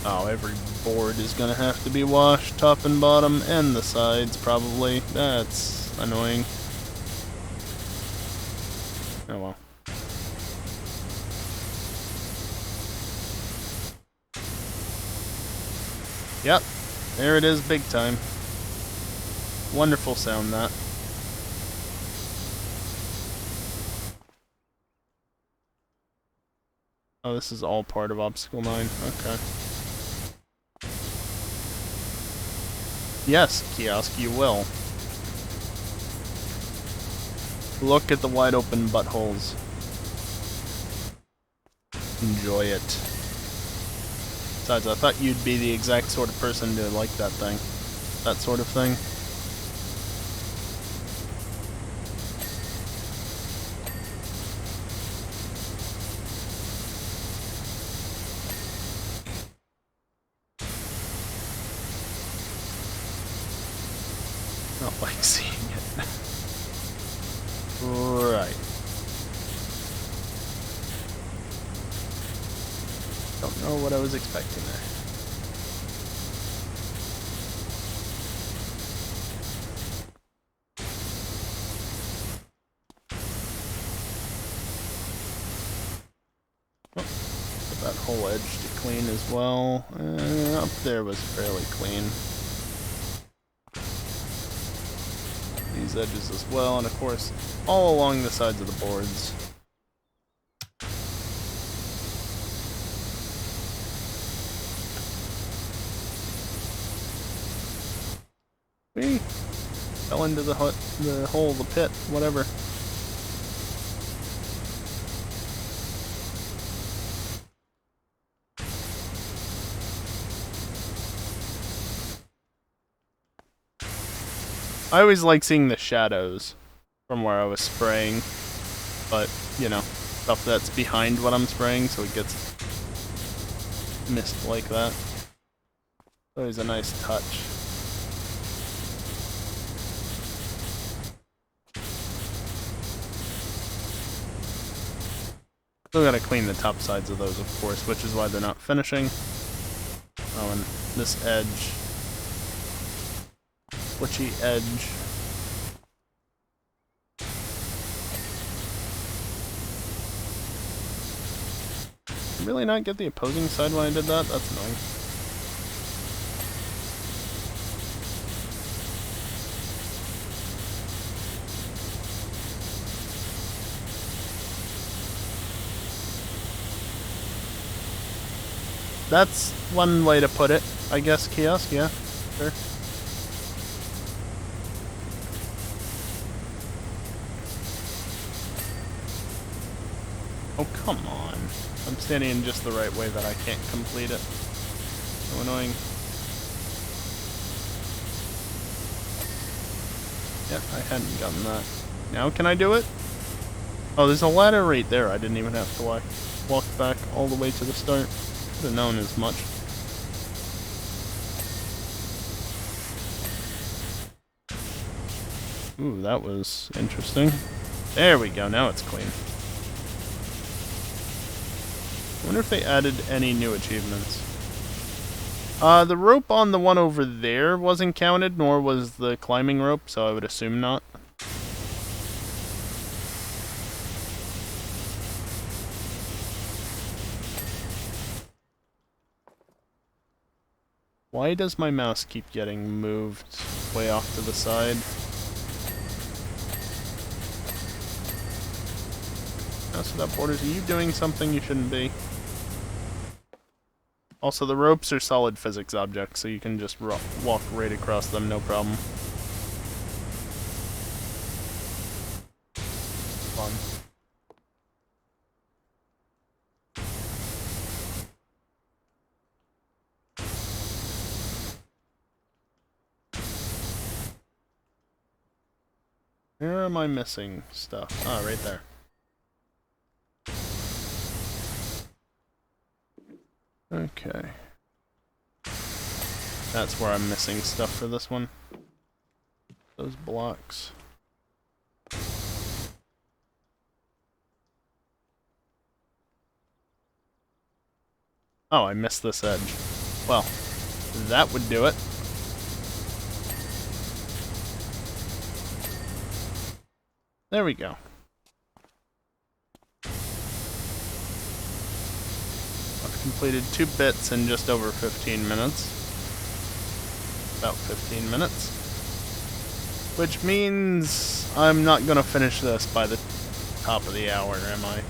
Oh, every board is gonna have to be washed, top and bottom, and the sides, probably. That's annoying. Oh well. Yep, there it is big time. Wonderful sound, that. Oh, this is all part of Obstacle 9. Okay. Yes, Kiosk, you will. Look at the wide open buttholes. Enjoy it. Besides, I thought you'd be the exact sort of person to like that thing. That sort of thing. Not like seeing it. Right. Don't know what I was expecting there. Get that whole edge to clean as well. Up there was fairly clean. These edges as well, and of course, all along the sides of the boards. We fell into the hole, the pit, whatever. I always like seeing the shadows from where I was spraying, but, you know, stuff that's behind what I'm spraying, so it gets missed like that. Always a nice touch. Still gotta clean the top sides of those, of course, which is why they're not finishing. Oh, and this edge. Glitchy edge. Did I really not get the opposing side when I did that? That's annoying. That's one way to put it, I guess, kiosk, yeah, sure. Oh, come on. I'm standing in just the right way that I can't complete it. So annoying. Yep, I hadn't gotten that. Now can I do it? Oh, there's a ladder right there. I didn't even have to walk back all the way to the start. Could have known as much. Ooh, that was interesting. There we go, now it's clean. I wonder if they added any new achievements. The rope on the one over there wasn't counted, nor was the climbing rope, so I would assume not. Why does my mouse keep getting moved way off to the side? Oh, so that borders, are you doing something you shouldn't be? Also, the ropes are solid physics objects, so you can just walk right across them, no problem. Fun. Where am I missing stuff? Ah, right there. Okay. That's where I'm missing stuff for this one. Those blocks. Oh, I missed this edge. Well, that would do it. There we go. I've completed 2 bits in just over 15 minutes. About 15 minutes. Which means I'm not gonna finish this by the top of the hour, am I?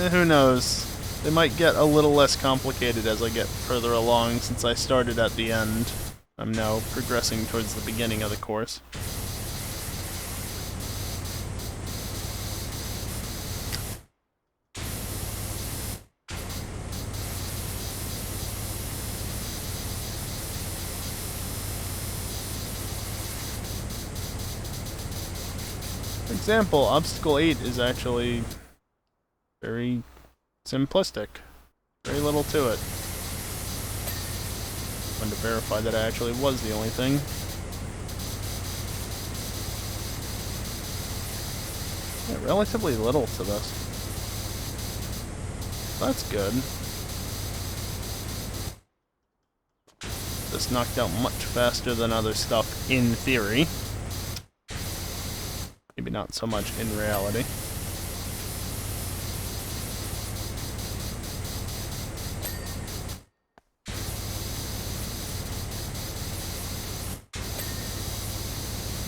Who knows? They might get a little less complicated as I get further along, since I started at the end. I'm now progressing towards the beginning of the course. For example, Obstacle 8 is actually very simplistic. Very little to it. I wanted to verify that I actually was the only thing. relatively little to this. That's good. This knocked out much faster than other stuff in theory. Maybe not so much in reality.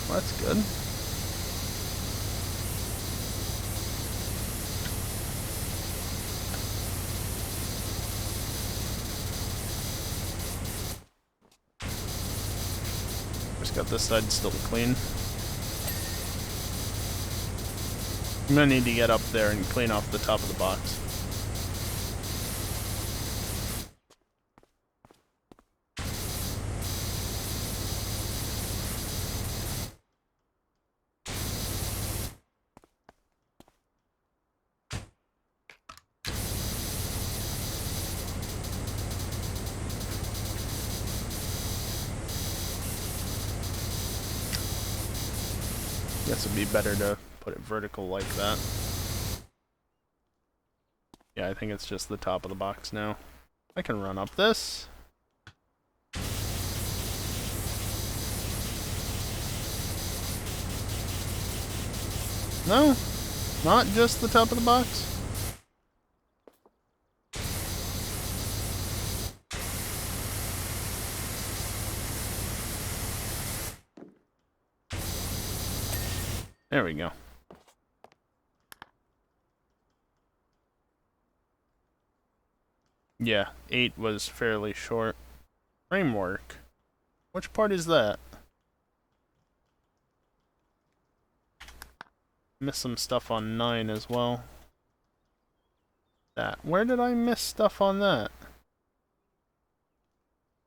Well, that's good. Just got this side still clean. I'm gonna need to get up there and clean off the top of the box. Guess it'd be better to put it vertical like that. Yeah, I think it's just the top of the box now. I can run up this. No, not just the top of the box. There we go. Yeah, 8 was fairly short. Framework. Which part is that? Missed some stuff on 9 as well. That. Where did I miss stuff on that?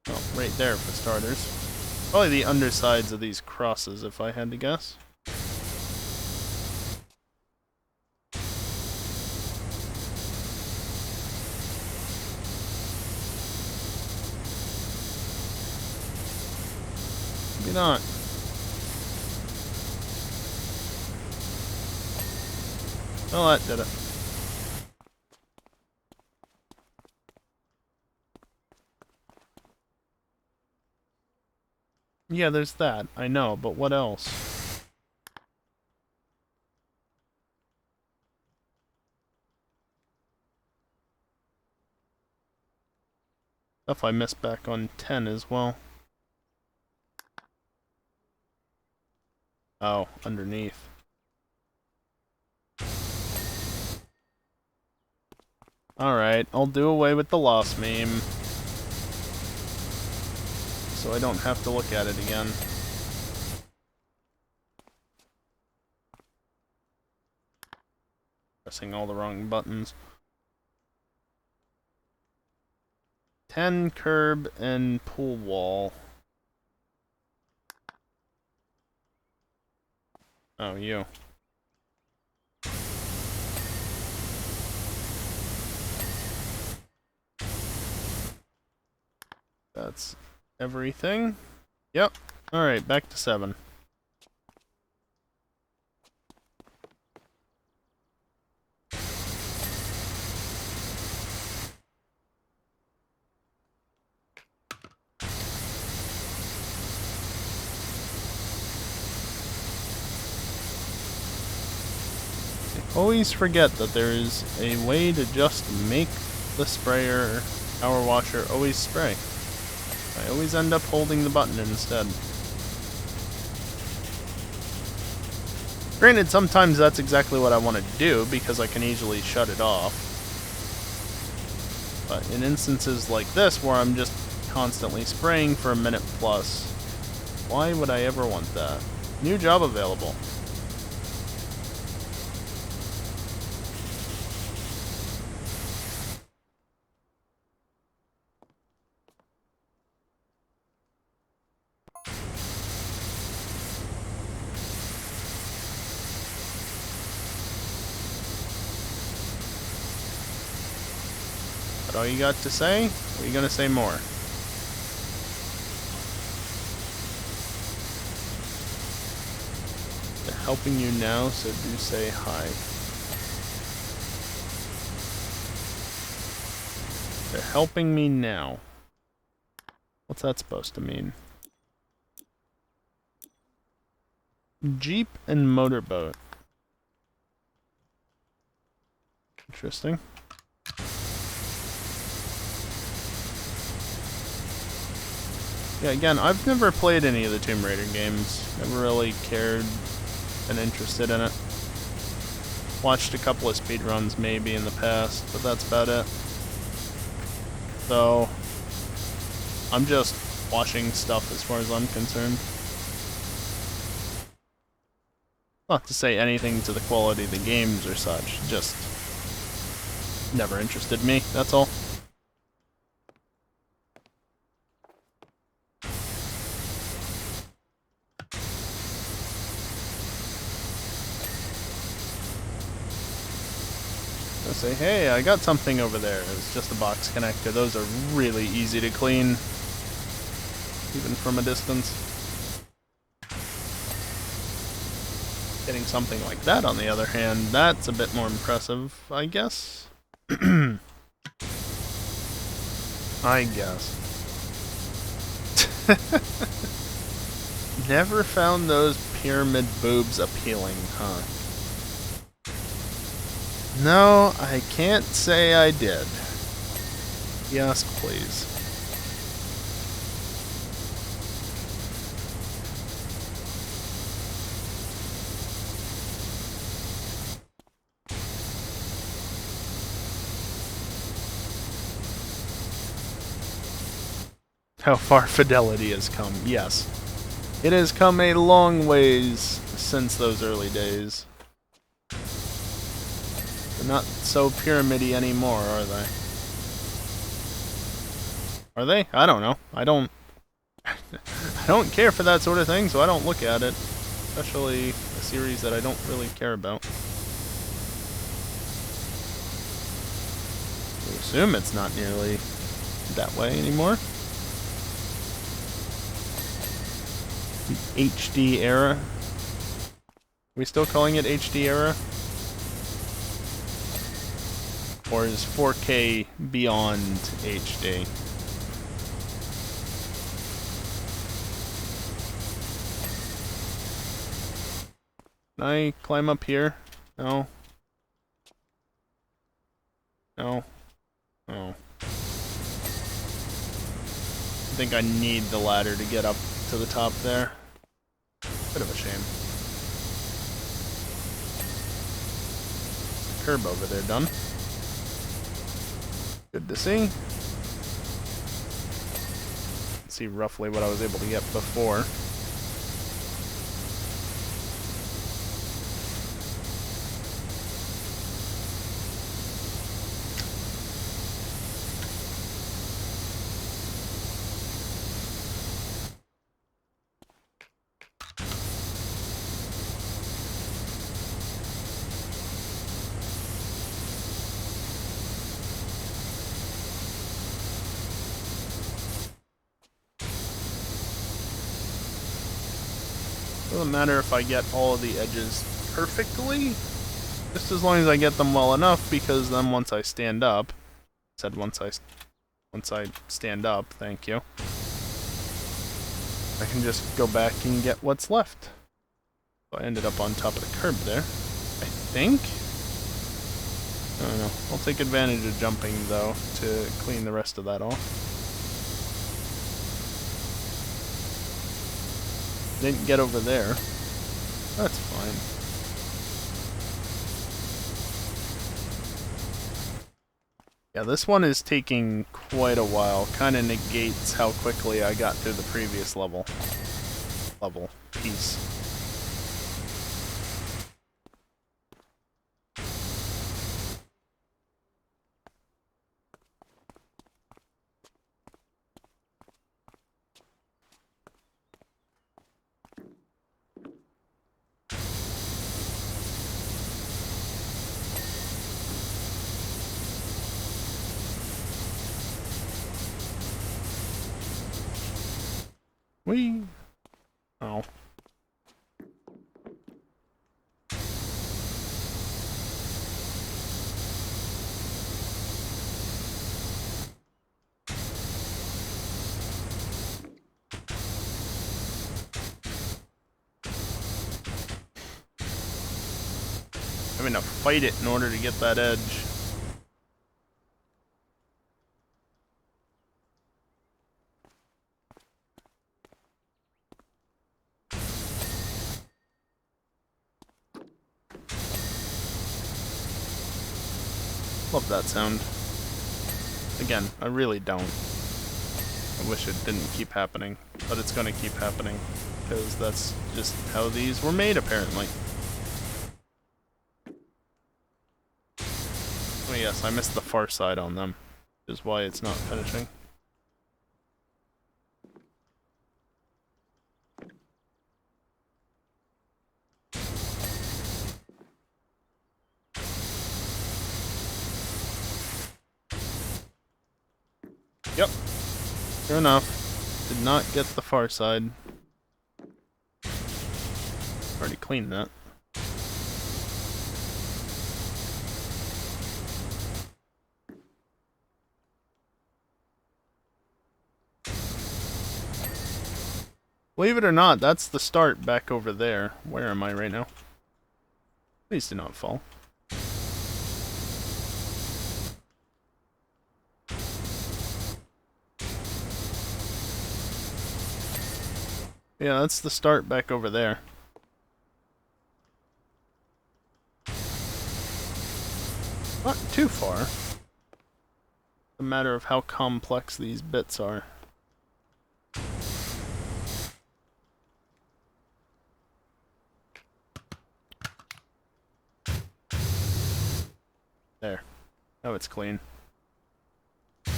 Oh, right there for starters. Probably the undersides of these crosses, if I had to guess. Maybe not. Well, that did it. Yeah, there's that. I know, but what else? Stuff I missed back on 10 as well. Oh, underneath. Alright, I'll do away with the loss meme. So I don't have to look at it again. Pressing all the wrong buttons. 10, curb, and pool wall. Oh, you. That's everything. Yep. Alright, back to 7. Always forget that there is a way to just make the sprayer power washer always spray. I always end up holding the button instead. Granted, sometimes that's exactly what I want to do because I can easily shut it off. But in instances like this where I'm just constantly spraying for a minute plus, why would I ever want that? New job available. That all you got to say? Or are you gonna say more? helping you now, so do say hi. They're helping me now. What's that supposed to mean? Jeep and motorboat. Interesting. Yeah, again, I've never played any of the Tomb Raider games. Never really cared and interested in it. Watched a couple of speedruns maybe in the past, but that's about it. So, I'm just watching stuff as far as I'm concerned. Not to say anything to the quality of the games or such, just never interested me, that's all. I say, hey, I got something over there. It's just a box connector. Those are really easy to clean, even from a distance. Getting something like that, on the other hand, that's a bit more impressive, I guess. I guess. Never found those pyramid boobs appealing, huh? No, I can't say I did. Yes, please. How far fidelity has come, yes. It has come a long ways since those early days. They're not so pyramid-y anymore, are they? Are they? I don't know. I don't care for that sort of thing, so I don't look at it. Especially a series that I don't really care about. I assume it's not nearly that way anymore. The HD era. Are we still calling it HD era? Or is 4K beyond HD? Can I climb up here? No. No. Oh. I think I need the ladder to get up to the top there. Bit of a shame. Curb over there done. Good to see. See roughly what I was able to get before. Doesn't matter if I get all of the edges perfectly, just as long as I get them well enough, because then once I stand up, once I stand up, thank you, I can just go back and get what's left. So I ended up on top of the curb there, I think? I don't know. I'll take advantage of jumping, though, to clean the rest of that off. Didn't get over there. That's fine. Yeah, this one is taking quite a while. Kind of negates how quickly I got through the previous piece. Whee! Oh. Having to fight it in order to get that edge. Love that sound. Again, I really don't. I wish it didn't keep happening, but it's gonna keep happening, because that's just how these were made, apparently. Oh yes, I missed the far side on them, which is why it's not finishing. Yep. Sure enough. Did not get the far side. Already cleaned that. Believe it or not, that's the start back over there. Where am I right now? Please do not fall. Yeah, that's the start back over there. Not too far. It's a matter of how complex these bits are. There. Now it's clean. I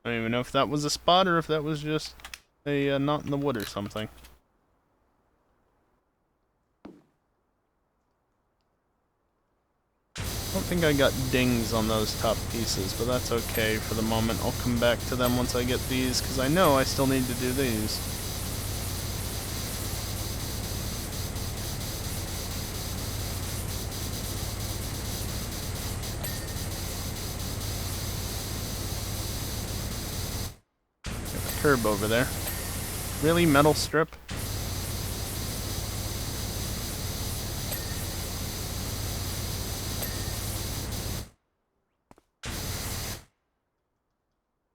don't even know if that was a spot or if that was just a knot in the wood or something. I don't think I got dings on those top pieces, but that's okay for the moment. I'll come back to them once I get these, because I know I still need to do these. Got the curb over there. Really, metal strip?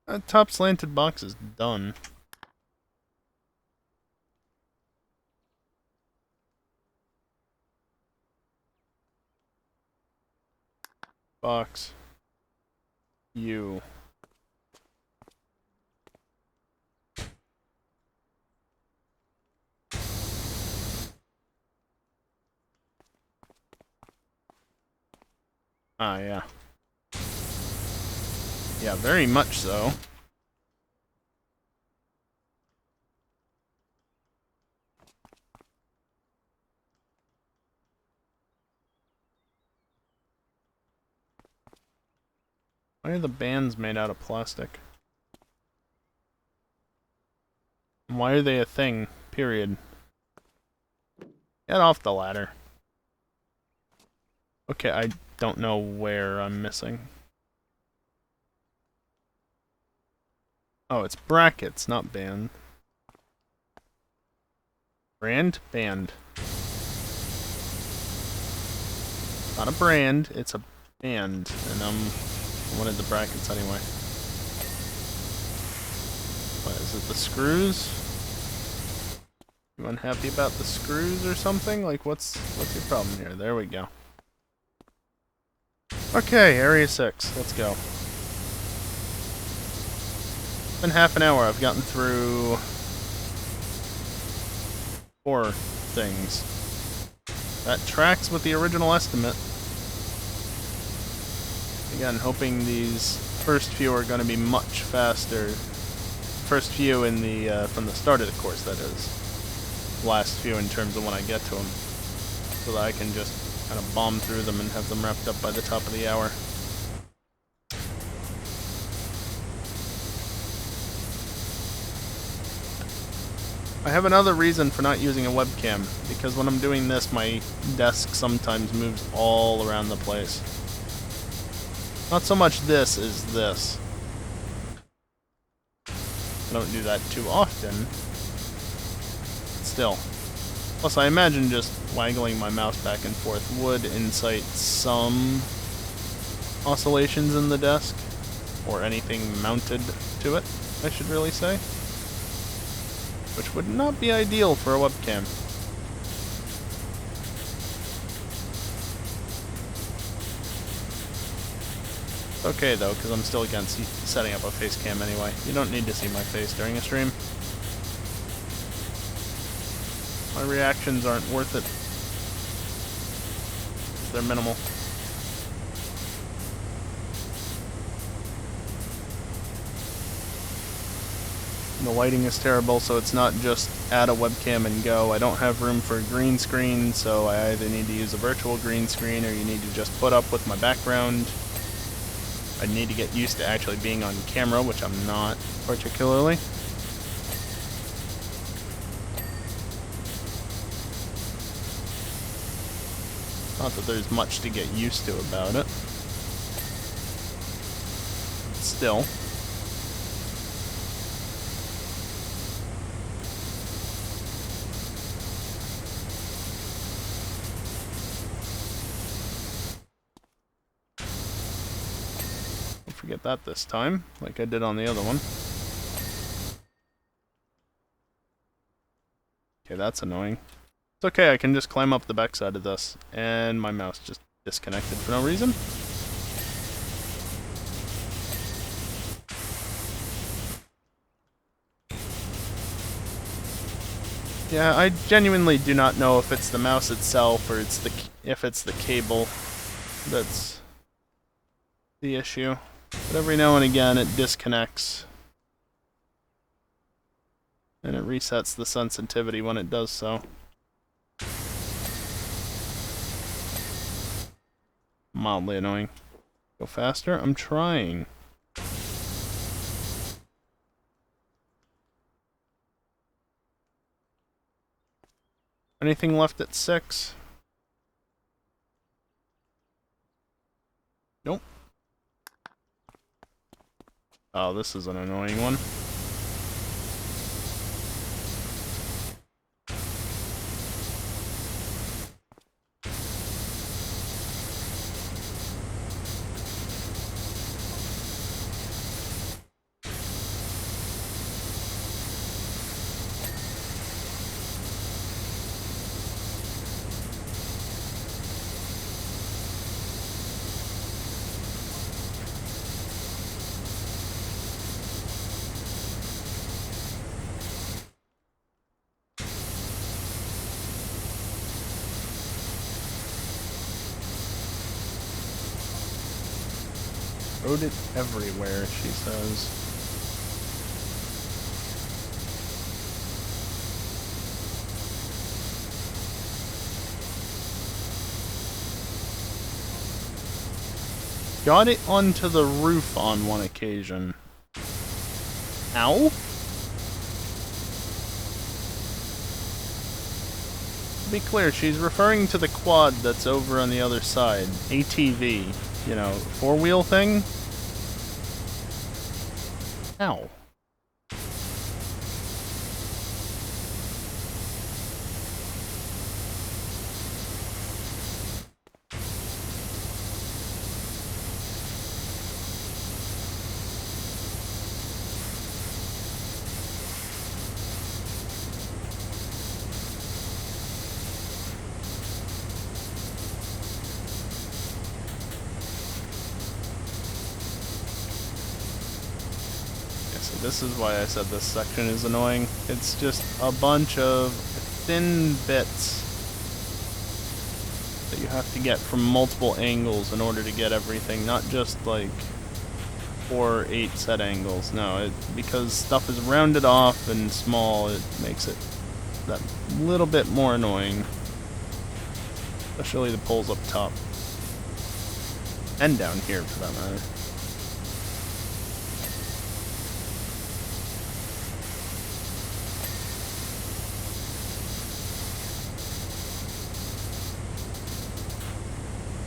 That top slanted box is done. Box. You. Ah, yeah. Yeah, very much so. Why are the bands made out of plastic? And why are they a thing? Period. Get off the ladder. Okay, I don't know where I'm missing. Oh, it's brackets, not band. Brand? Band. Not a brand, it's a band. And I wanted the brackets anyway. What, is it the screws? You unhappy about the screws or something? Like, what's your problem here? There we go. Okay, Area 6. Let's go. It's been half an hour. I've gotten through 4 things. That tracks with the original estimate. Again, hoping these first few are going to be much faster. First few in the from the start of the course, that is. Last few in terms of when I get to them. So that I can just kind of bomb through them and have them wrapped up by the top of the hour. I have another reason for not using a webcam, because when I'm doing this, my desk sometimes moves all around the place. Not so much this as this. I don't do that too often. Still, Plus, I imagine just waggling my mouse back and forth would incite some oscillations in the desk, or anything mounted to it, I should really say. Which would not be ideal for a webcam. Okay though, because I'm still against setting up a face cam anyway. You don't need to see my face during a stream. My reactions aren't worth it. They're minimal. The lighting is terrible, so it's not just add a webcam and go. I don't have room for a green screen, so I either need to use a virtual green screen or you need to just put up with my background. I need to get used to actually being on camera, which I'm not particularly. Not that there's much to get used to about it. Still. Don't forget that this time, like I did on the other one. Okay, that's annoying. It's okay, I can just climb up the backside of this, and my mouse just disconnected for no reason. Yeah, I genuinely do not know if it's the mouse itself or if it's the cable that's the issue. But every now and again it disconnects. And it resets the sensitivity when it does so. Mildly annoying. Go faster? I'm trying. Anything left at 6? Nope. Oh, this is an annoying one. Wrote it everywhere, she says. Got it onto the roof on one occasion. Ow? To be clear, she's referring to the quad that's over on the other side. ATV. You know, four-wheel thing? Ow. This is why I said this section is annoying. It's just a bunch of thin bits that you have to get from multiple angles in order to get everything, not just like 4 or 8 set angles. No, because stuff is rounded off and small, it makes it that little bit more annoying. Especially the poles up top. And down here, for that matter.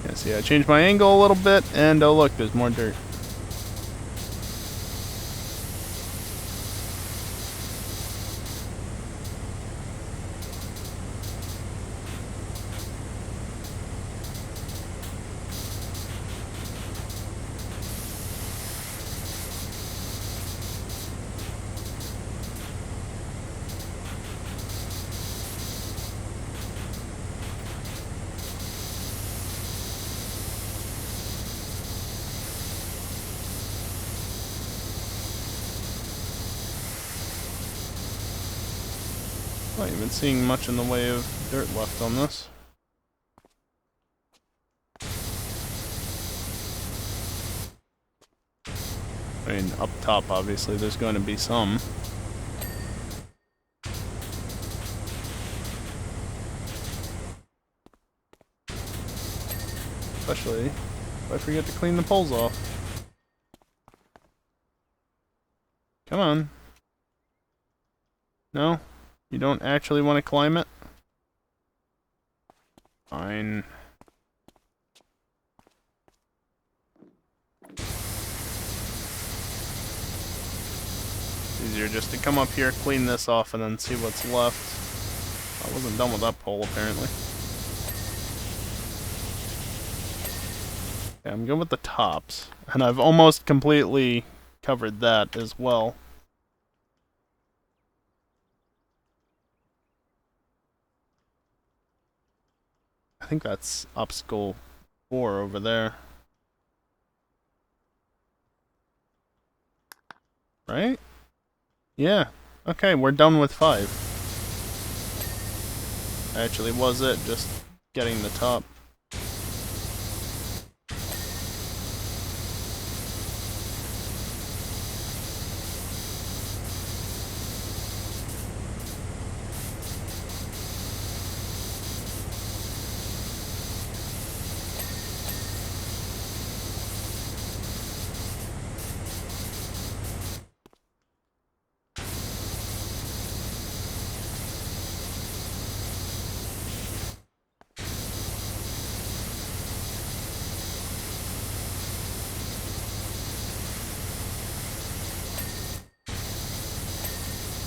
Yeah, see, I changed my angle a little bit, and oh look, there's more dirt. Not even seeing much in the way of dirt left on this. I mean, up top, obviously, there's going to be some. Especially if I forget to clean the poles off. Come on. No? You don't actually want to climb it? Fine. Easier just to come up here, clean this off, and then see what's left. I wasn't done with that pole, apparently. Yeah, I'm good with the tops. And I've almost completely covered that as well. I think that's obstacle 4 over there. Right? Yeah. Okay, we're done with 5. Actually, was it just getting the top?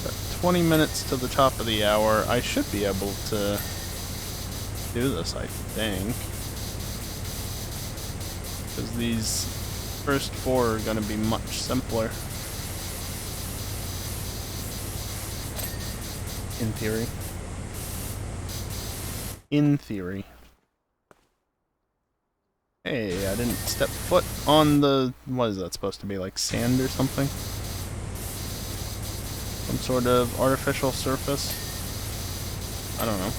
Got 20 minutes to the top of the hour. I should be able to do this, I think. Because these first 4 are going to be much simpler. In theory. In theory. Hey, I didn't step foot on the... what is that supposed to be, like sand or something? Some sort of artificial surface? I don't know.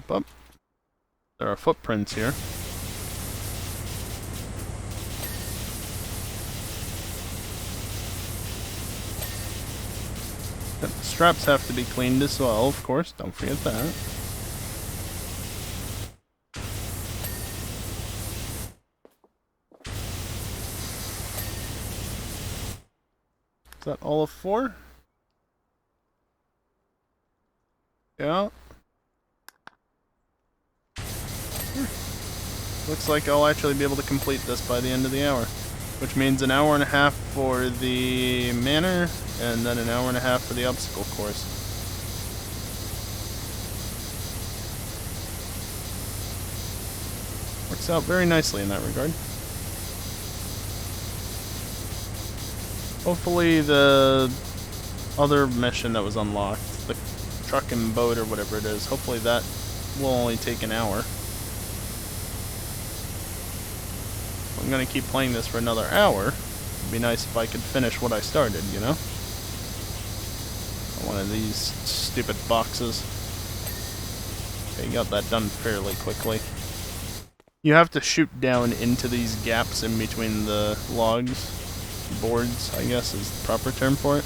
But there are footprints here. The straps have to be cleaned as well, of course, don't forget that. Is that all of 4? Yeah. Looks like I'll actually be able to complete this by the end of the hour. Which means an hour and a half for the manor, and then an hour and a half for the obstacle course. Works out very nicely in that regard. Hopefully the other mission that was unlocked, the truck and boat or whatever it is, hopefully that will only take an hour. I'm gonna keep playing this for another hour. It'd be nice if I could finish what I started, you know? One of these stupid boxes. Okay, got that done fairly quickly. You have to shoot down into these gaps in between the logs. Boards, I guess, is the proper term for it.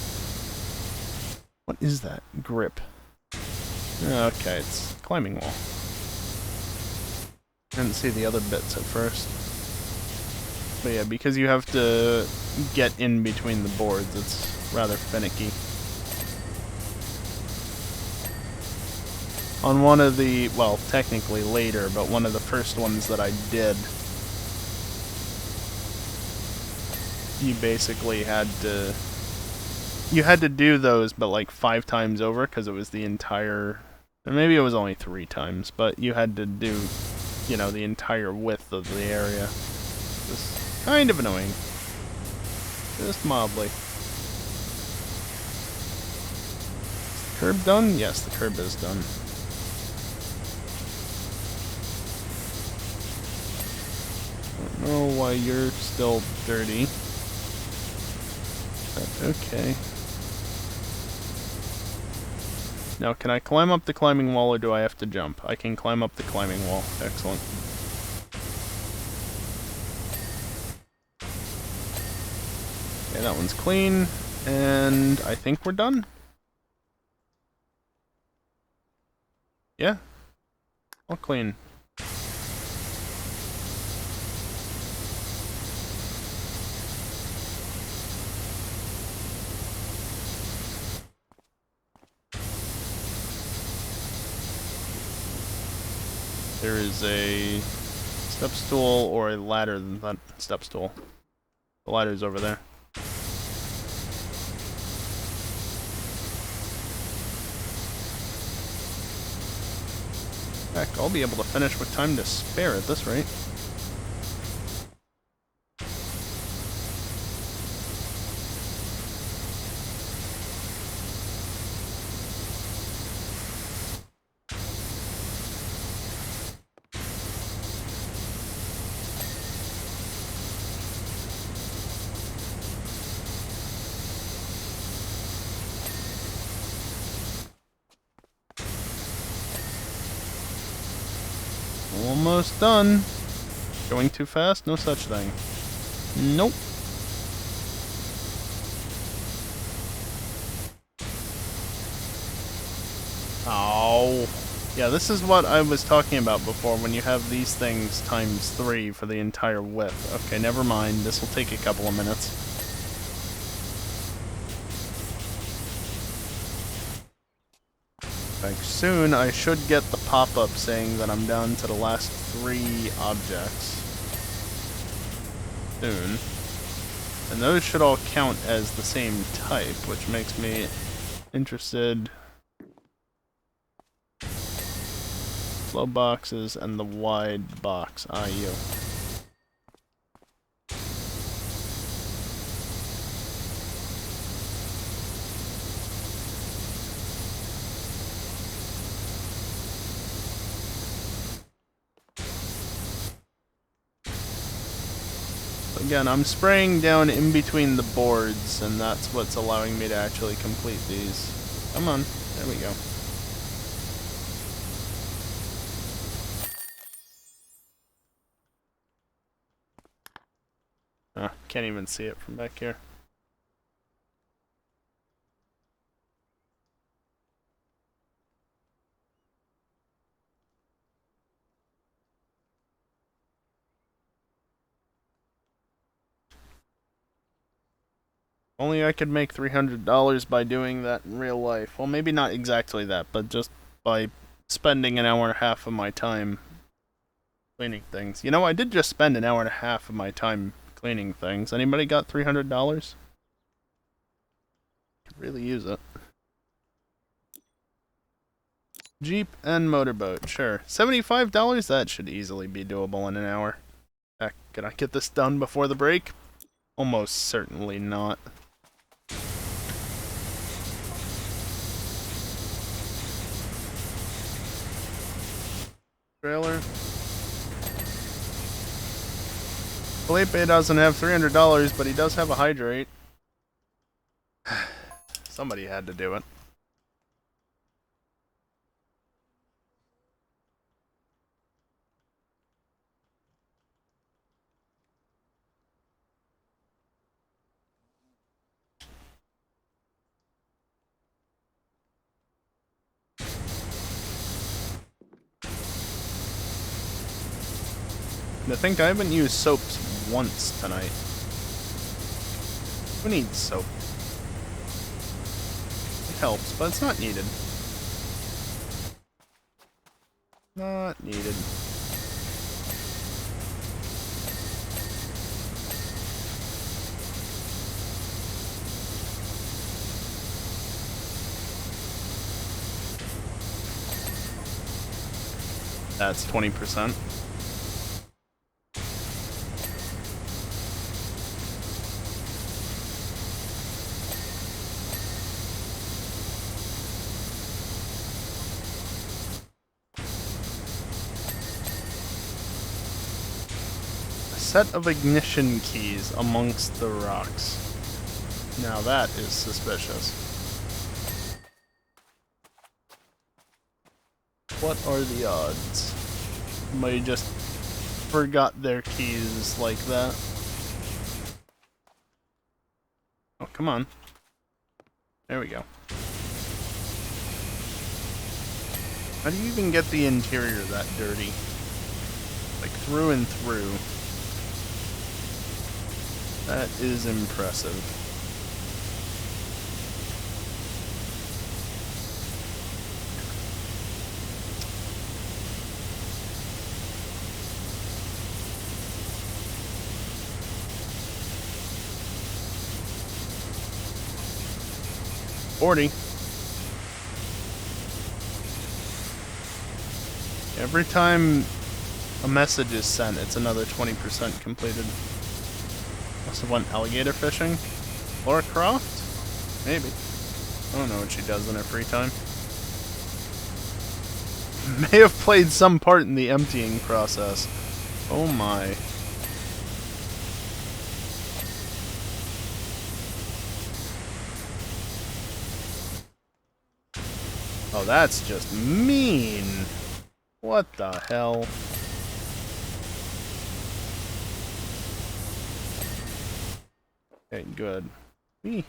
What is that? Grip. Okay, it's climbing wall. Didn't see the other bits at first. But yeah, because you have to get in between the boards, it's rather finicky. On one of the, well, technically later, but one of the first ones that I did, you basically had to do those, but like 5 times over, because it was the entire, or maybe it was only 3 times, but you had to do, you know, the entire width of the area. Just kind of annoying. Just mildly. Curb done? Yes, the curb is done. Don't know why you're still dirty. But okay. Now, can I climb up the climbing wall or do I have to jump? I can climb up the climbing wall. Excellent. Okay, that one's clean. And I think we're done. Yeah. All clean. There is a step stool or a ladder than that step stool. The ladder's over there. Heck, I'll be able to finish with time to spare at this rate. Almost done. Going too fast? No such thing. Nope. Oh. Yeah, this is what I was talking about before when you have these things times 3 for the entire width. Okay, never mind. This will take a couple of minutes. Like, soon I should get the pop-up saying that I'm down to the last 3 objects. Soon. And those should all count as the same type, which makes me interested. Low boxes and the wide box. IU. Again, I'm spraying down in between the boards, and that's what's allowing me to actually complete these. Come on, there we go. Can't even see it from back here. Only I could make $300 by doing that in real life. Well, maybe not exactly that, but just by spending an hour and a half of my time cleaning things. You know, I did just spend an hour and a half of my time cleaning things. Anybody got $300? Could really use it. Jeep and motorboat, sure. $75? That should easily be doable in an hour. Heck, can I get this done before the break? Almost certainly not. Trailer. Felipe doesn't have $300, but he does have a hydrate. Somebody had to do it. I think I haven't used soaps once tonight. Who needs soap? It helps, but it's not needed. Not needed. That's 20%. set of ignition keys amongst the rocks. Now that is suspicious. What are the odds? Somebody just forgot their keys like that. Oh, come on. There we go. How do you even get the interior that dirty? Like, through and through. That is impressive. Every time a message is sent, it's another 20% completed. Must have went alligator fishing? Laura Croft? Maybe. I don't know what she does in her free time. May have played some part in the emptying process. Oh my. Oh, that's just mean. What the hell? Okay, good. Eeh.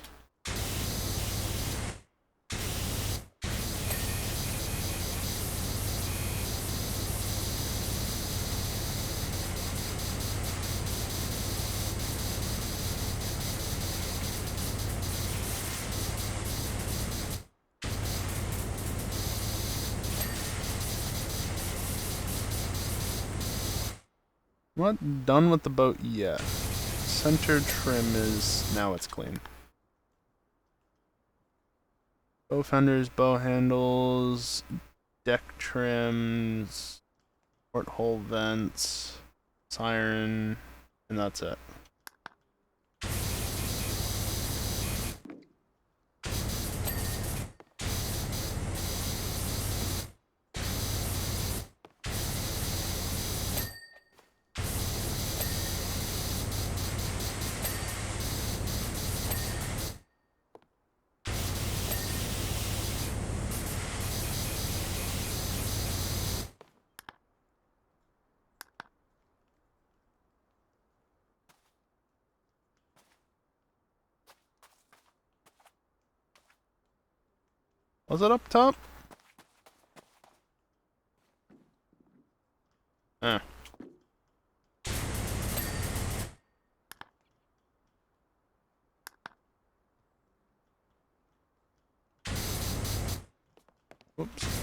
Not done with the boat yet. Center trim is... now it's clean. Bow fenders, bow handles, deck trims, porthole vents, siren, and that's it. Was it up top? Ah. Whoops.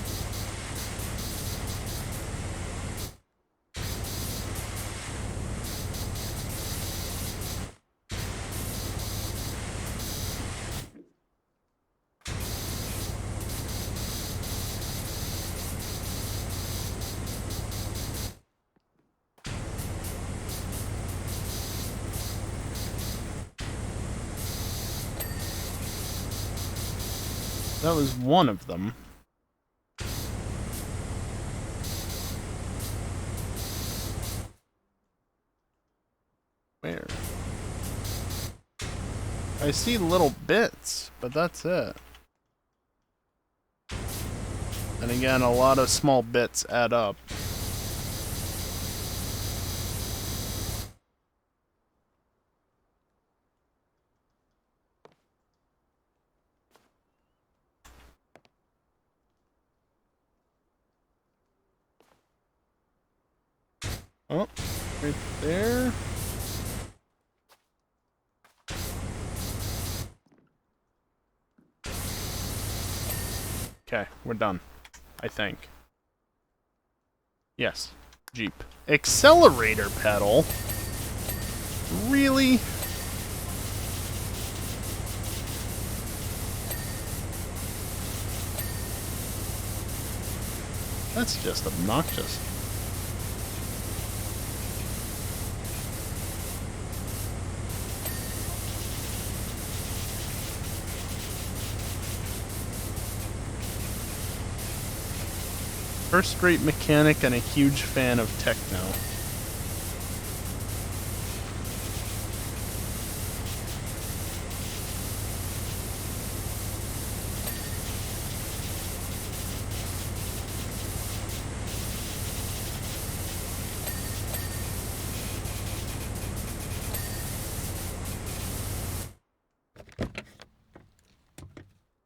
That was one of them. Where? I see little bits, but that's it. And again, a lot of small bits add up. Oh, right there. Okay, we're done. I think. Yes. Jeep. Accelerator pedal? Really? That's just obnoxious. First-rate mechanic and a huge fan of techno.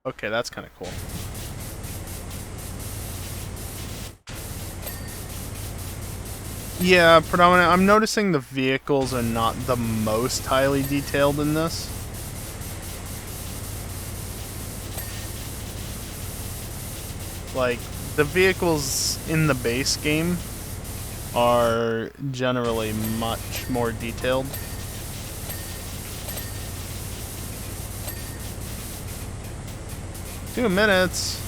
Okay, that's kind of cool. Yeah, predominantly. I'm noticing the vehicles are not the most highly detailed in this. Like, the vehicles in the base game are generally much more detailed. Two minutes.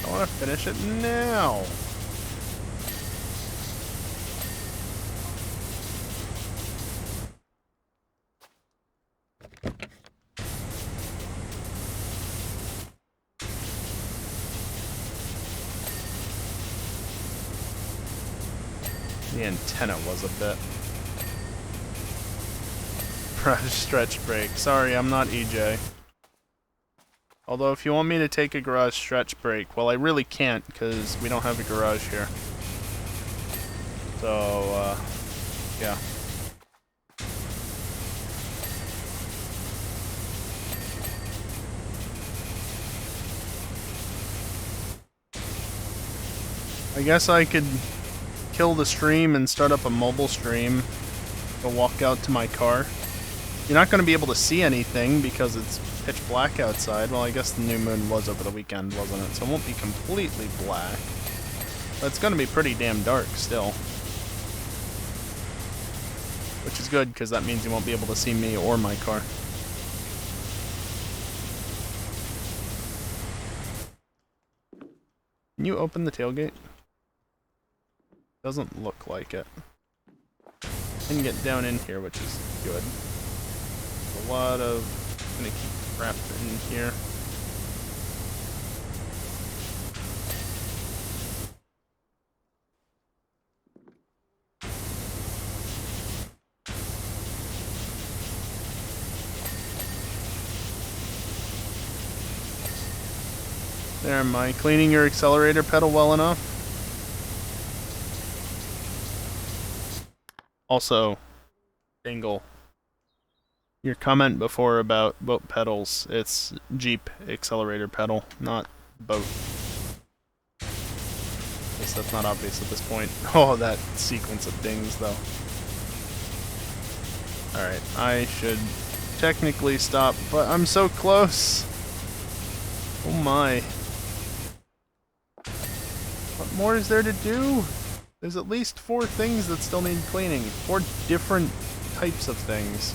I want to finish it now. The antenna was a bit. Press stretch brake. Sorry, I'm not EJ. Although, if you want me to take a garage stretch brake, well, I really can't, because we don't have a garage here. So, yeah. I guess I could kill the stream and start up a mobile stream. Go walk out to my car. You're not going to be able to see anything because it's pitch black outside. Well, I guess the new moon was over the weekend, wasn't it? So it won't be completely black. But it's going to be pretty damn dark still. Which is good, because that means you won't be able to see me or my car. Can you open the tailgate? Doesn't look like it. And get down in here, which is good. A lot of finicky crap in here. There, am I cleaning your accelerator pedal well enough? Also, Dingle, your comment before about boat pedals, it's Jeep accelerator pedal, not boat. I guess that's not obvious at this point. Oh, that sequence of dings, though. Alright, I should technically stop, but I'm so close! Oh my. What more is there to do? There's at least 4 things that still need cleaning. 4 different types of things.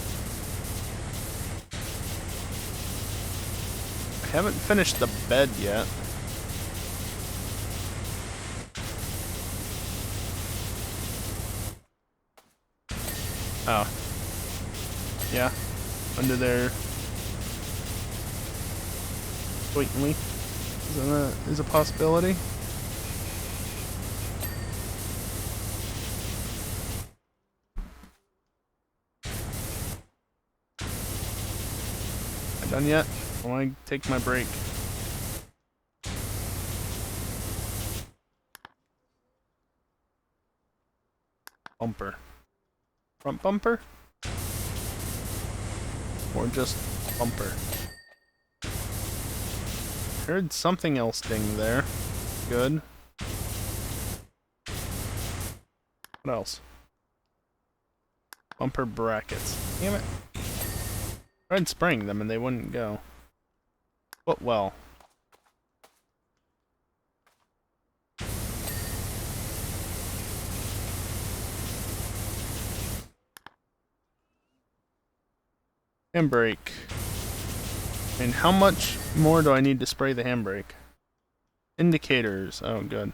I haven't finished the bed yet. Oh. Yeah. Under there. Blatantly. Is a possibility. Done yet? I want to take my break. Bumper. Front bumper? Or just bumper? Heard something else ding there. Good. What else? Bumper brackets. Damn it. Tried spraying them and they wouldn't go. But well. Handbrake. And how much more do I need to spray the handbrake? Indicators. Oh, good.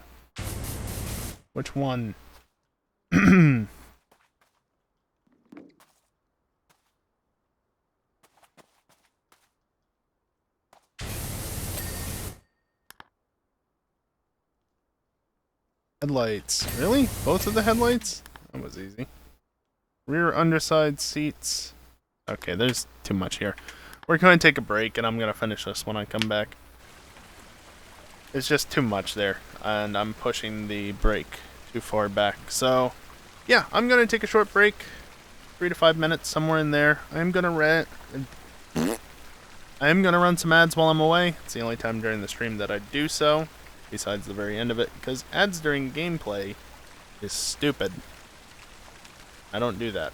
Which one? Headlights. Really? Both of the headlights? That was easy. Rear underside seats. Okay, there's too much here. We're going to take a break, and I'm going to finish this when I come back. It's just too much there, and I'm pushing the brake too far back. So, yeah, I'm going to take a short break. 3 to 5 minutes, somewhere in there. I'm going to I am going to run some ads while I'm away. It's the only time during the stream that I do so, besides the very end of it, because ads during gameplay is stupid. I don't do that.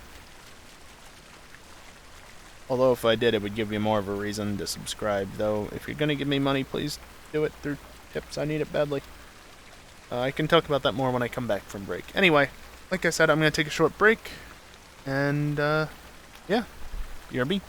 Although if I did, it would give you more of a reason to subscribe, though if you're going to give me money, please do it through tips. I need it badly. I can talk about that more when I come back from break. Anyway, like I said, I'm going to take a short break, and yeah, BRB.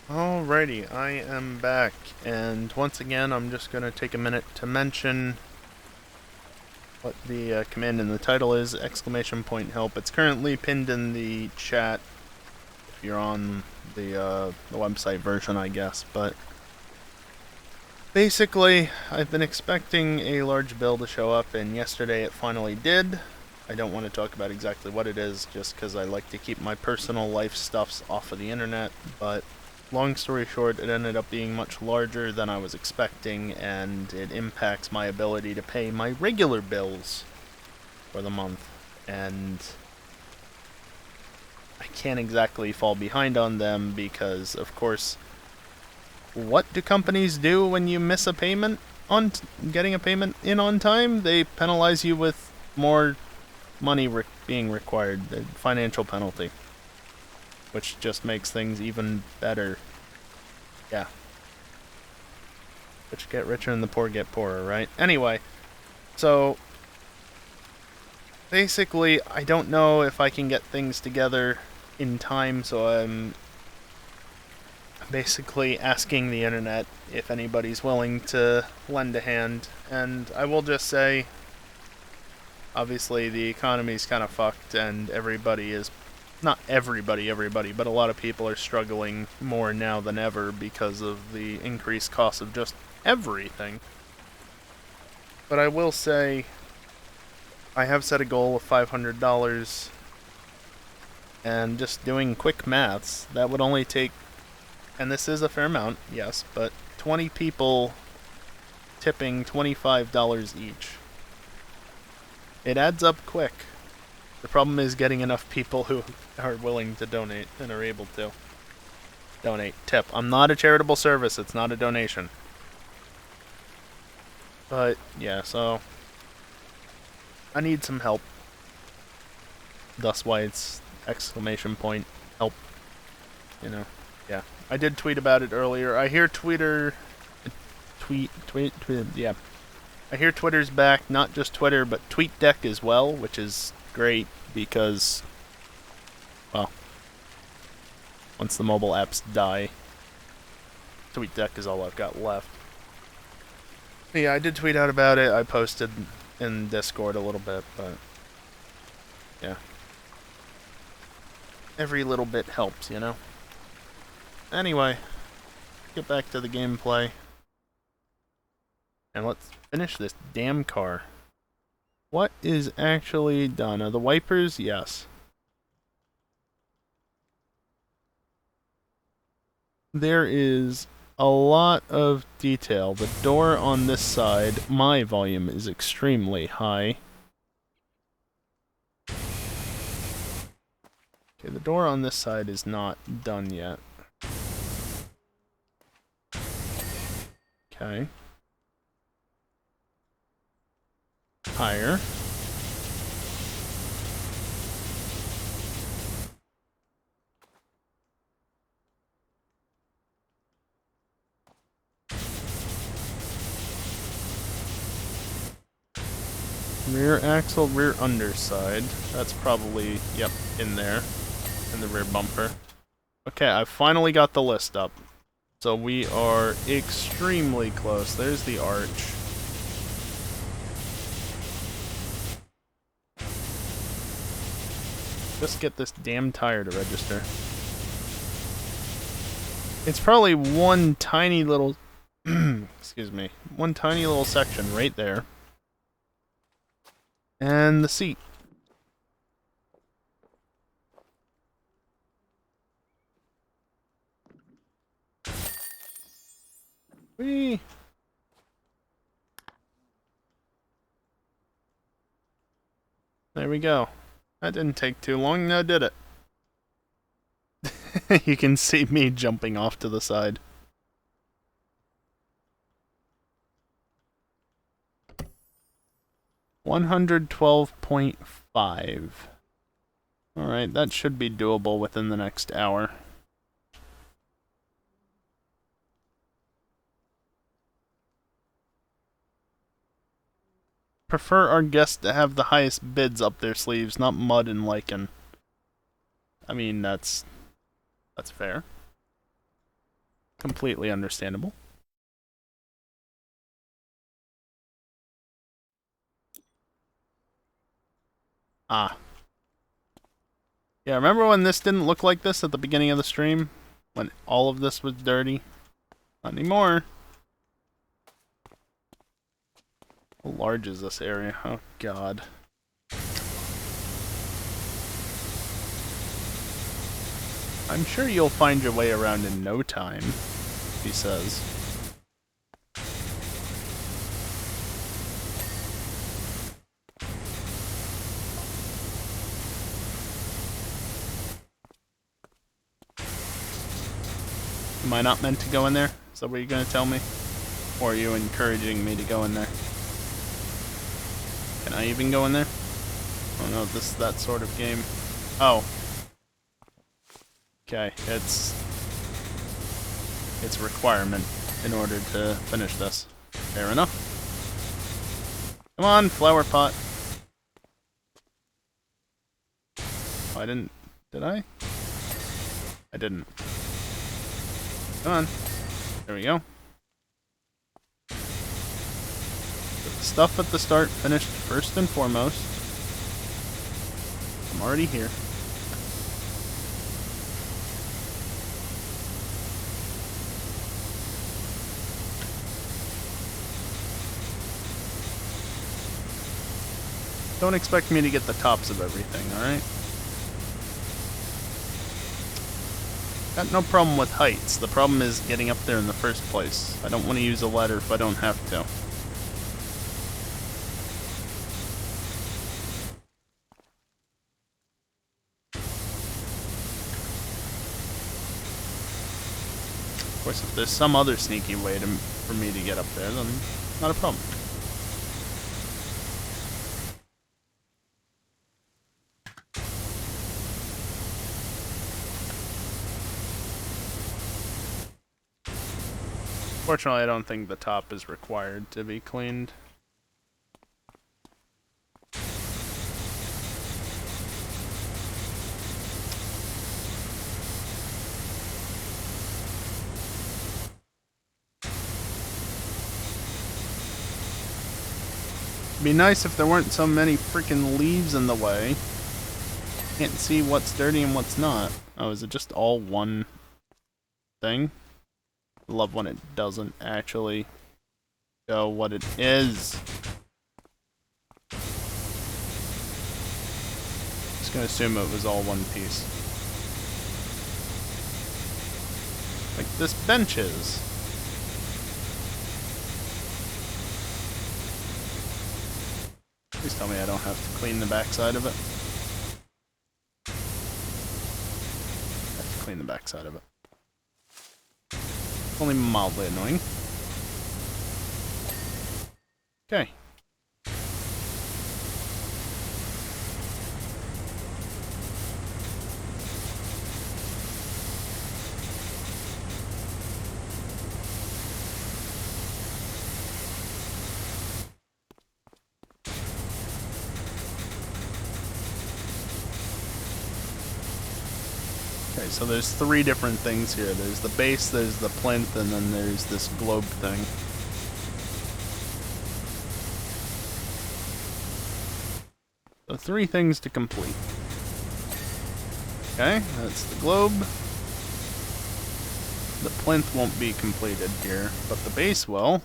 Alrighty, I am back, and once again I'm just going to take a minute to mention what the command in the title is, !help. It's currently pinned in the chat if you're on the website version, I guess, but basically I've been expecting a large bill to show up, and yesterday it finally did. I don't want to talk about exactly what it is, just because I like to keep my personal life stuffs off of the internet, but long story short, it ended up being much larger than I was expecting, and it impacts my ability to pay my regular bills for the month. And I can't exactly fall behind on them because, of course, what do companies do when you miss a payment on getting a payment in on time? They penalize you with more money being required, the financial penalty, which just makes things even better. Yeah. Rich get richer and the poor get poorer, right? Anyway, so basically, I don't know if I can get things together in time, so I'm basically asking the internet if anybody's willing to lend a hand. And I will just say, obviously, the economy's kind of fucked, and everybody is not everybody, but a lot of people are struggling more now than ever because of the increased cost of just everything. But I will say, I have set a goal of $500, and just doing quick maths, that would only take, and this is a fair amount, yes, but 20 people tipping $25 each. It adds up quick. The problem is getting enough people who are willing to donate and are able to donate. Tip. I'm not a charitable service. It's not a donation. But, yeah, so I need some help. Thus why it's ! Help. You know, yeah. I did tweet about it earlier. I hear yeah. I hear Twitter's back, not just Twitter, but TweetDeck as well, which is great because, well, once the mobile apps die, TweetDeck is all I've got left. But yeah, I did tweet out about it. I posted in Discord a little bit, but yeah. Every little bit helps, you know? Anyway, get back to the gameplay. And let's finish this damn car. What is actually done? Are the wipers? Yes. There is a lot of detail. The door on this side, my volume is extremely high. Okay, the door on this side is not done yet. Okay. Higher. Rear axle, rear underside. That's probably, yep, in there. In the rear bumper. Okay, I finally got the list up. So we are extremely close. There's the arch. Just get this damn tire to register. It's probably one tiny little... excuse me. One tiny little section right there. And the seat. Whee! There we go. That didn't take too long, now did it? You can see me jumping off to the side. $112.5. Alright, that should be doable within the next hour. Prefer our guests to have the highest bids up their sleeves, not mud and lichen. I mean, that's fair. Completely understandable. Ah. Yeah, remember when this didn't look like this at the beginning of the stream? When all of this was dirty? Not anymore. How large is this area? Oh, God. I'm sure you'll find your way around in no time, he says. Am I not meant to go in there? Is that what you're going to tell me? Or are you encouraging me to go in there? Can I even go in there? Oh no, this is that sort of game. Oh. Okay, it's a requirement in order to finish this. Fair enough. Come on, flower pot. Oh, I didn't... Did I? I didn't. Come on. There we go. Get the stuff at the start finished first and foremost. I'm already here. Don't expect me to get the tops of everything, alright? Got no problem with heights. The problem is getting up there in the first place. I don't want to use a ladder if I don't have to. Of course, if there's some other sneaky way for me to get up there, then not a problem. Fortunately, I don't think the top is required to be cleaned. It'd be nice if there weren't so many freaking leaves in the way. Can't see what's dirty and what's not. Oh, is it just all one thing? I love when it doesn't actually show what it is. Just gonna assume it was all one piece. Like this bench is. Please tell me I don't have to clean the backside of it. I have to clean the backside of it. Only mildly annoying. Okay. Okay, so there's three different things here. There's the base, there's the plinth, and then there's this globe thing. So three things to complete. Okay, that's the globe. The plinth won't be completed here, but the base will.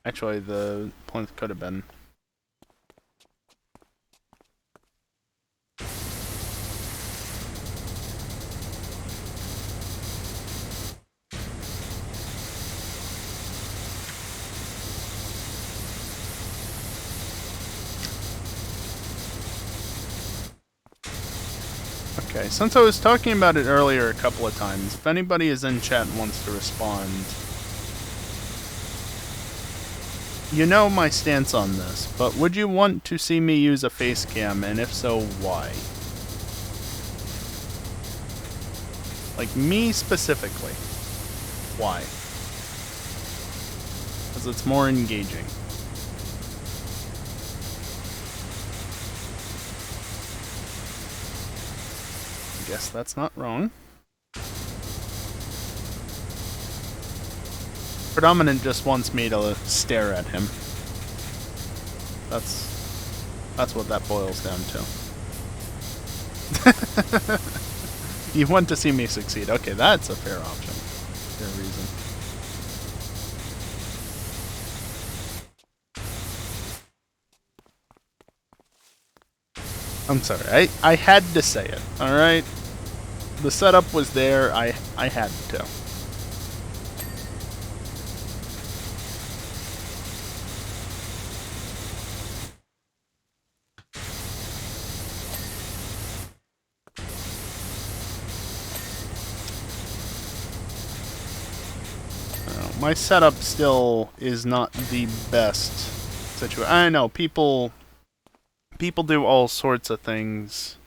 Actually, the plinth could have been. Okay, since I was talking about it earlier a couple of times, if anybody is in chat and wants to respond, you know my stance on this, but would you want to see me use a face cam, and if so, why? Like, me specifically. Why? Because it's more engaging. Guess that's not wrong. Predominant just wants me to stare at him. That's what that boils down to. You want to see me succeed. Okay, that's a fair option. Fair reason. I'm sorry. I had to say it, alright? The setup was there. I had to. My setup still is not the best situation. I know people do all sorts of things.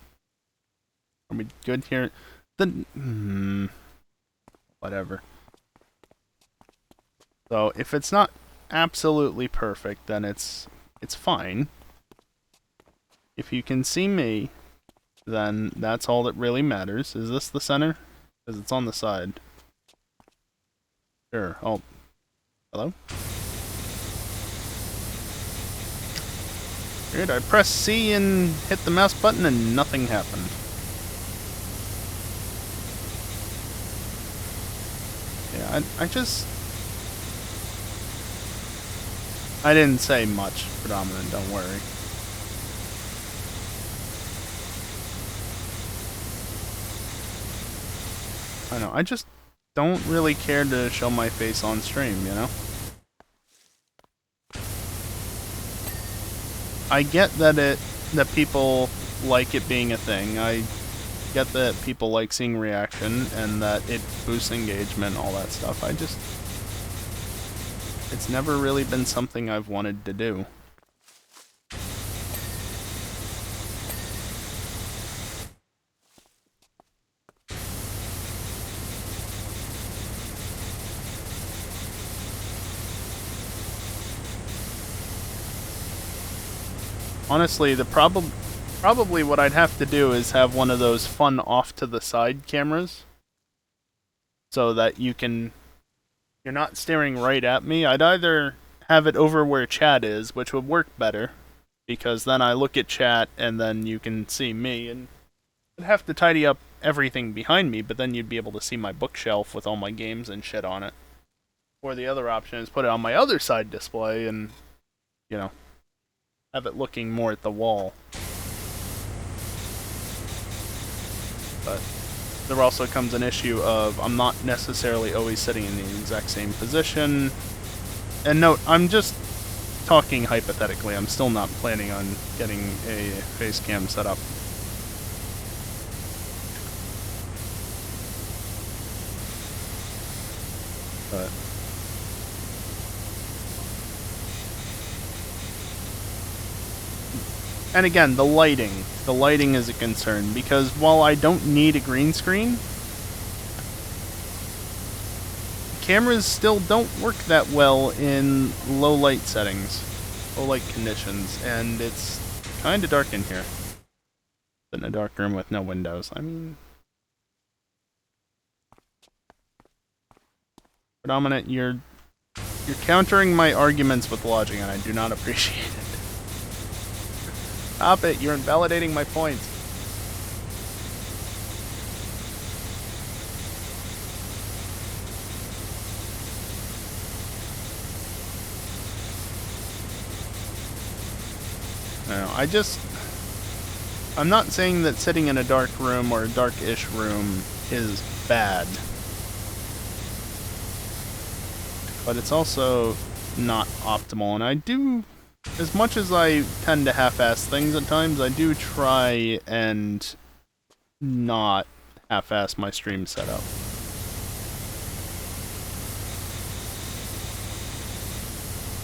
Are we good here? Whatever. So if it's not absolutely perfect, then it's fine. If you can see me, then that's all that really matters. Is this the center? Because it's on the side. Sure. Oh. Hello? Weird, I pressed C and hit the mouse button and nothing happened. Yeah, I didn't say much, Predominant, don't worry. I know, I just don't really care to show my face on stream, you know? I get that people like it being a thing. I get that people like seeing reaction and that it boosts engagement, all that stuff. It's never really been something I've wanted to do. Honestly, probably what I'd have to do is have one of those fun off to the side cameras so that you're not staring right at me. I'd either have it over where chat is, which would work better, because then I look at chat and then you can see me, and I'd have to tidy up everything behind me, but then you'd be able to see my bookshelf with all my games and shit on it. Or the other option is put it on my other side display and, you know, have it looking more at the wall. But there also comes an issue of I'm not necessarily always sitting in the exact same position. And note, I'm just talking hypothetically. I'm still not planning on getting a face cam set up. But and again, the lighting is a concern, because while I don't need a green screen, cameras still don't work that well in low light settings, low light conditions, and it's kinda dark in here. In a dark room with no windows. I mean, Predominant, you're countering my arguments with logic, and I do not appreciate it. Stop it, you're invalidating my points. No, I'm not saying that sitting in a dark room or a dark-ish room is bad. But it's also not optimal, and I do, as much as I tend to half-ass things at times, I do try and not half-ass my stream setup.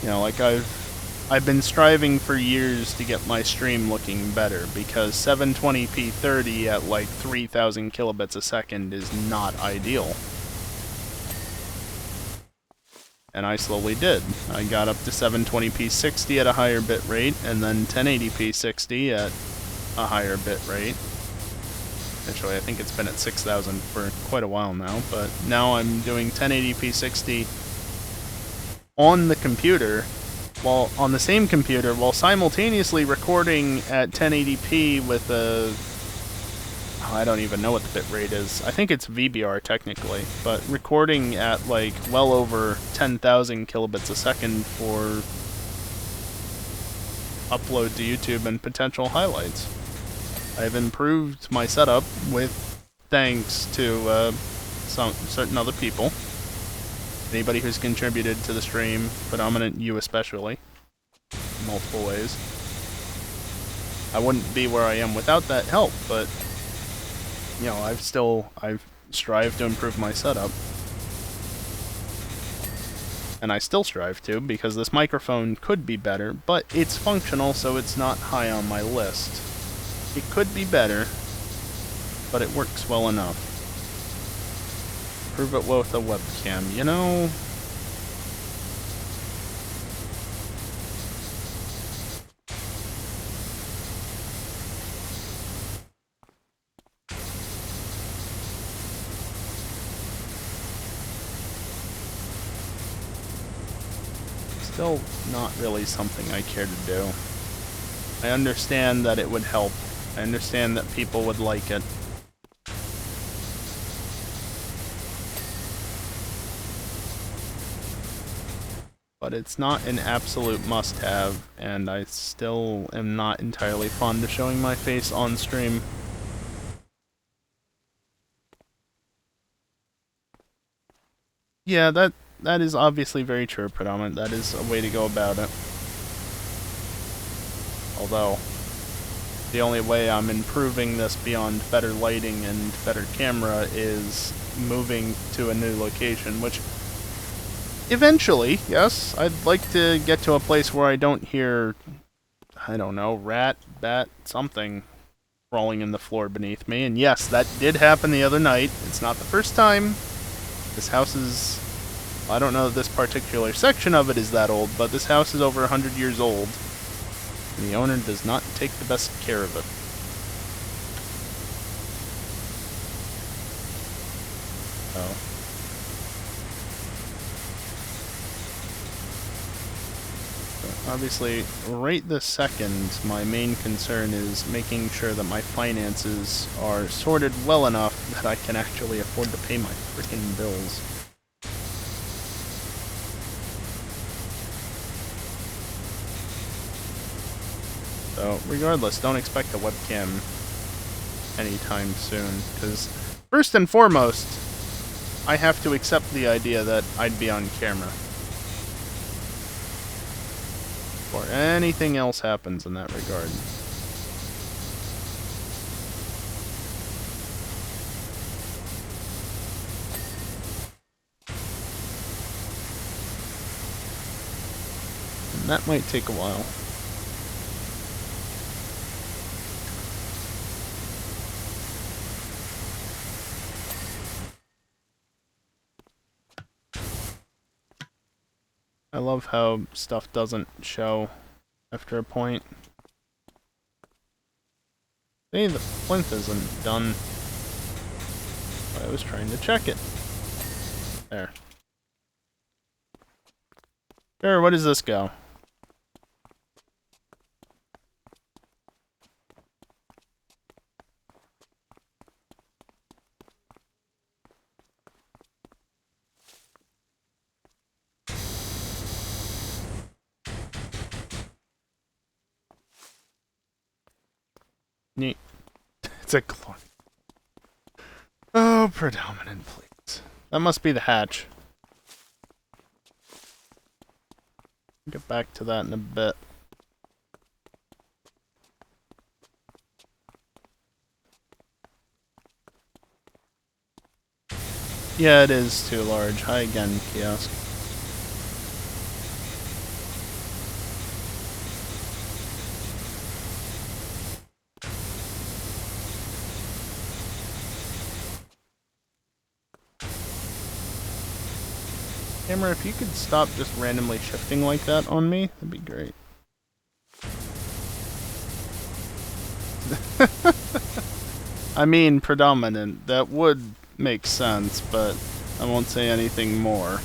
You know, like I've been striving for years to get my stream looking better, because 720p 30 at like 3000 kilobits a second is not ideal. And I slowly did. I got up to 720p 60 at a higher bit rate, and then 1080p 60 at a higher bit rate. Actually, I think it's been at 6000 for quite a while now, but now I'm doing 1080p 60 on the computer, while on the same computer, while simultaneously recording at 1080p with a... I don't even know what the bit rate is. I think it's VBR technically, but recording at like well over 10,000 kilobits a second for upload to YouTube and potential highlights. I've improved my setup with thanks to some certain other people. Anybody who's contributed to the stream, predominant you especially, in multiple ways. I wouldn't be where I am without that help, but you know, I've strived to improve my setup. And I still strive to, because this microphone could be better, but it's functional, so it's not high on my list. It could be better, but it works well enough. Prove it with a webcam, you know? Still not really something I care to do. I understand that it would help. I understand that people would like it. But it's not an absolute must-have, and I still am not entirely fond of showing my face on stream. Yeah, that is obviously very true, Predominant. That is a way to go about it. Although, the only way I'm improving this beyond better lighting and better camera is moving to a new location, which eventually, yes, I'd like to get to a place where I don't hear, I don't know, rat, bat, something crawling in the floor beneath me. And yes, that did happen the other night. It's not the first time. This house is, I don't know if this particular section of it is that old, but this house is over 100 years old. And the owner does not take the best care of it. So. Obviously, right this second, my main concern is making sure that my finances are sorted well enough that I can actually afford to pay my freaking bills. So, regardless, don't expect a webcam anytime soon, because first and foremost, I have to accept the idea that I'd be on camera. Before anything else happens in that regard. And that might take a while. I love how stuff doesn't show after a point. Hey, the plinth isn't done. I was trying to check it. There. Sure, what does this go? Neat. It's a clock. Oh, predominant, please. That must be the hatch. Get back to that in a bit. Yeah, it is too large. Hi again, kiosk. Camera, if you could stop just randomly shifting like that on me, that'd be great. I mean, predominant. That would make sense, but I won't say anything more.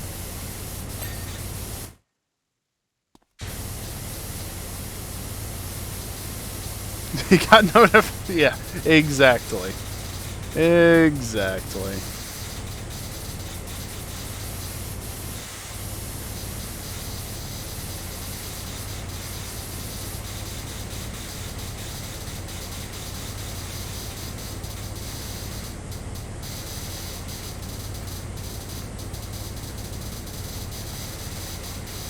You got notified. Yeah, exactly. Exactly.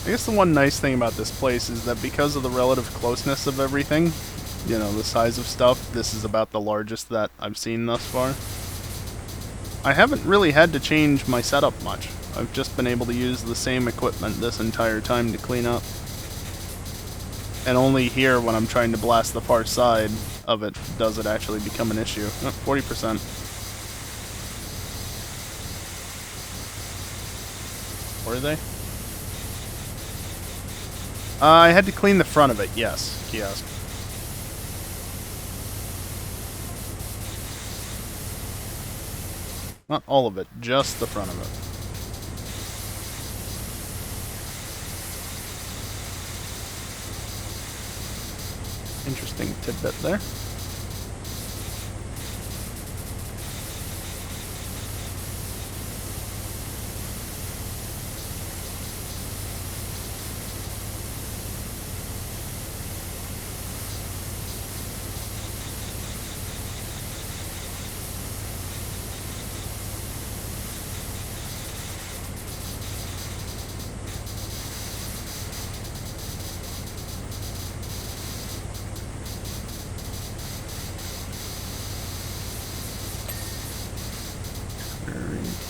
I guess the one nice thing about this place is that because of the relative closeness of everything, you know, the size of stuff, this is about the largest that I've seen thus far. I haven't really had to change my setup much. I've just been able to use the same equipment this entire time to clean up. And only here, when I'm trying to blast the far side of it, does it actually become an issue. Oh, 40%. Were they? I had to clean the front of it, yes, kiosk. Not all of it, just the front of it. Interesting tidbit there.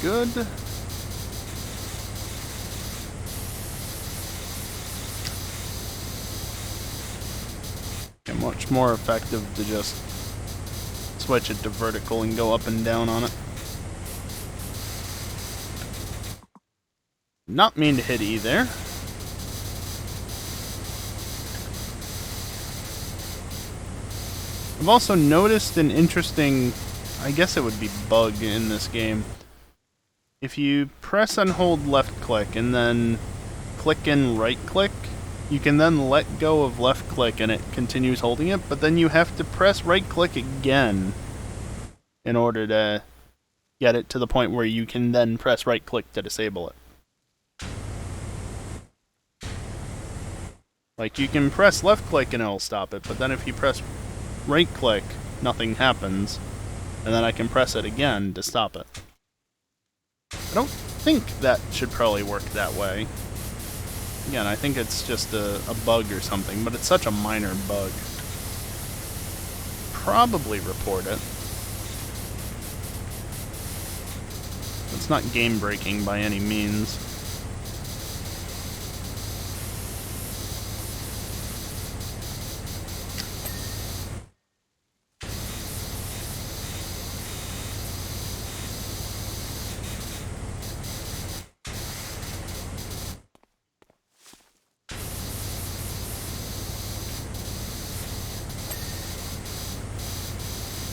Good. Okay, much more effective to just switch it to vertical and go up and down on it. Not mean to hit E there. I've also noticed an interesting, I guess it would be bug in this game. If you press and hold left click and then click and right click, you can then let go of left click and it continues holding it, but then you have to press right click again in order to get it to the point where you can then press right click to disable it. Like, you can press left click and it'll stop it, but then if you press right click, nothing happens, and then I can press it again to stop it. I don't think that should probably work that way. Again, I think it's just a bug or something, but it's such a minor bug. Probably report it. It's not game-breaking by any means.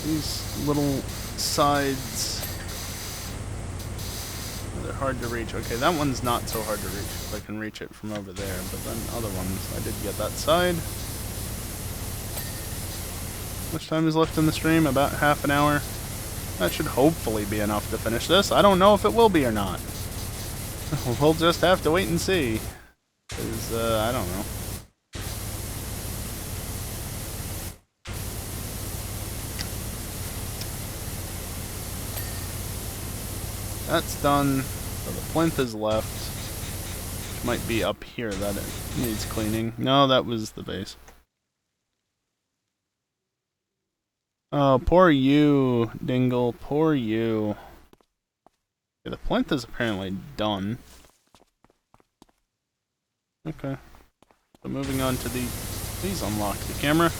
These little sides, they're hard to reach. Okay, that one's not so hard to reach, if I can reach it from over there, but then other ones, I did get that side. How much time is left in the stream? About half an hour. That should hopefully be enough to finish this. I don't know if it will be or not. We'll just have to wait and see. Because, I don't know. That's done. So the plinth is left. Which might be up here that it needs cleaning. No, that was the base. Oh, poor you, Dingle. Poor you. Okay, the plinth is apparently done. Okay. So moving on to the... Please unlock the camera.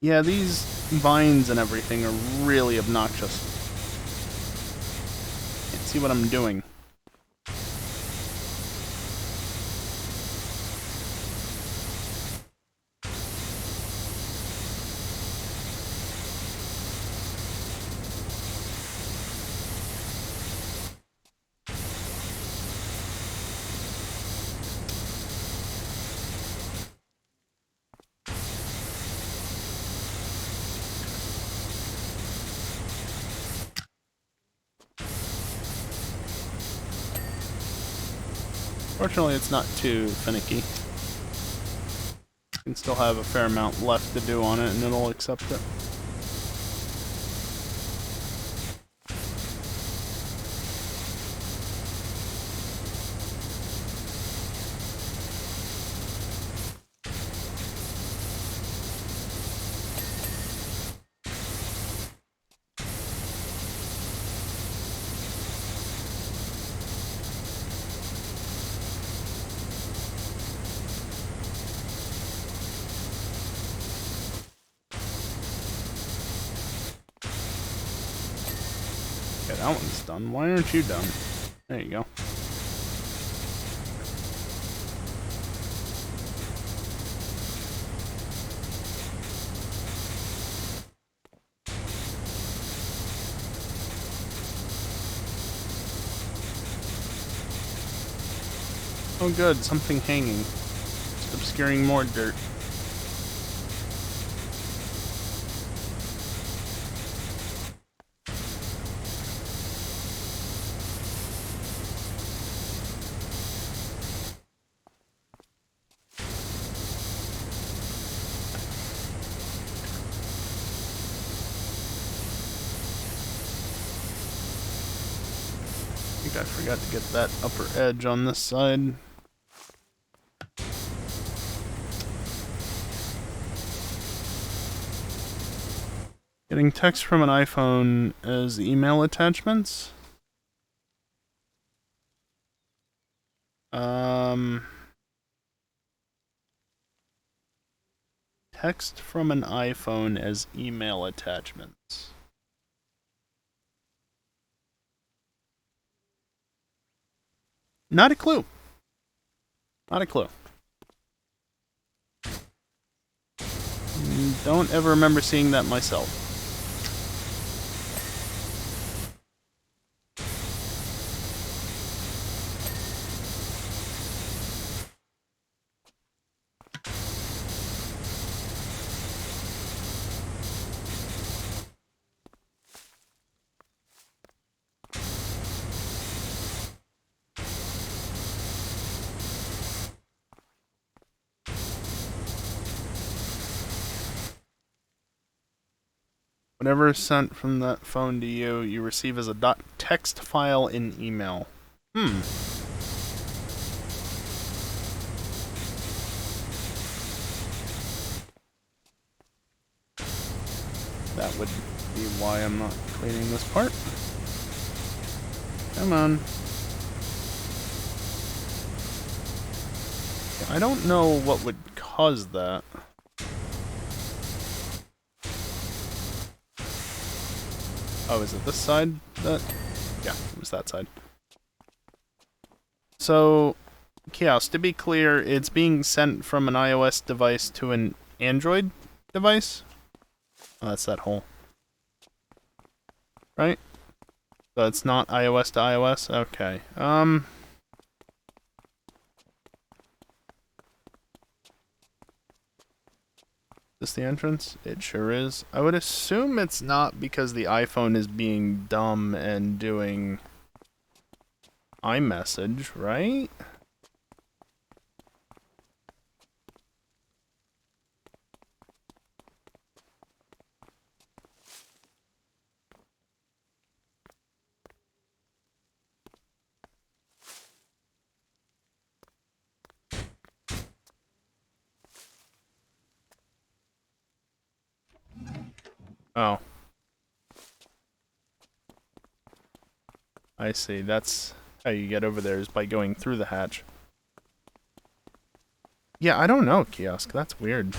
Yeah, these vines and everything are really obnoxious. Can't see what I'm doing. Fortunately, it's not too finicky. You can still have a fair amount left to do on it, and it'll accept it. Okay, that one's done. Why aren't you done? There you go. Oh good, something hanging. Just obscuring more dirt. I think I forgot to get that upper edge on this side. Getting text from an iPhone as email attachments? Text from an iPhone as email attachments. Not a clue. Not a clue. Don't ever remember seeing that myself. Whatever is sent from that phone to you, you receive as a .text file in email. That would be why I'm not cleaning this part. Come on. I don't know what would cause that. Oh, is it this side? Yeah, it was that side. So, Chaos, to be clear, it's being sent from an iOS device to an Android device? Oh, that's that hole. Right? So it's not iOS to iOS? Okay. Is this the entrance? It sure is. I would assume it's not because the iPhone is being dumb and doing iMessage, right? Oh. I see. That's how you get over there, is by going through the hatch. Yeah, I don't know, Kiosk. That's weird.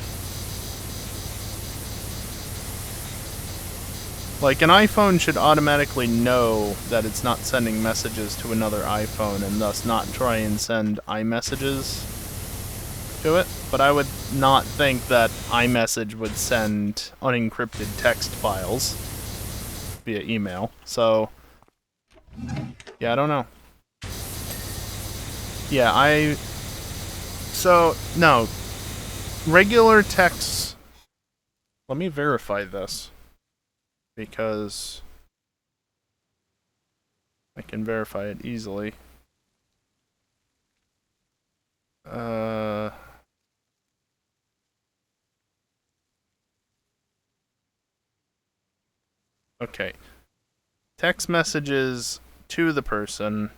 Like, an iPhone should automatically know that it's not sending messages to another iPhone and thus not try and send iMessages to it. But I would not think that iMessage would send unencrypted text files via email. So, yeah, I don't know. Yeah, So, no. Regular texts... Let me verify this, because I can verify it easily. Okay. Text messages to the person.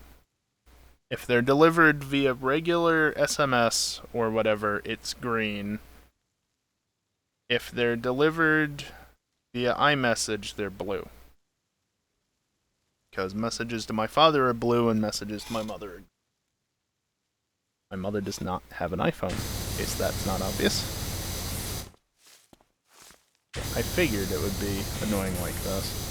If they're delivered via regular SMS or whatever, it's green. If they're delivered via iMessage, they're blue. Because messages to my father are blue and messages to my mother are... My mother does not have an iPhone, in case that's not obvious. I figured it would be annoying like this.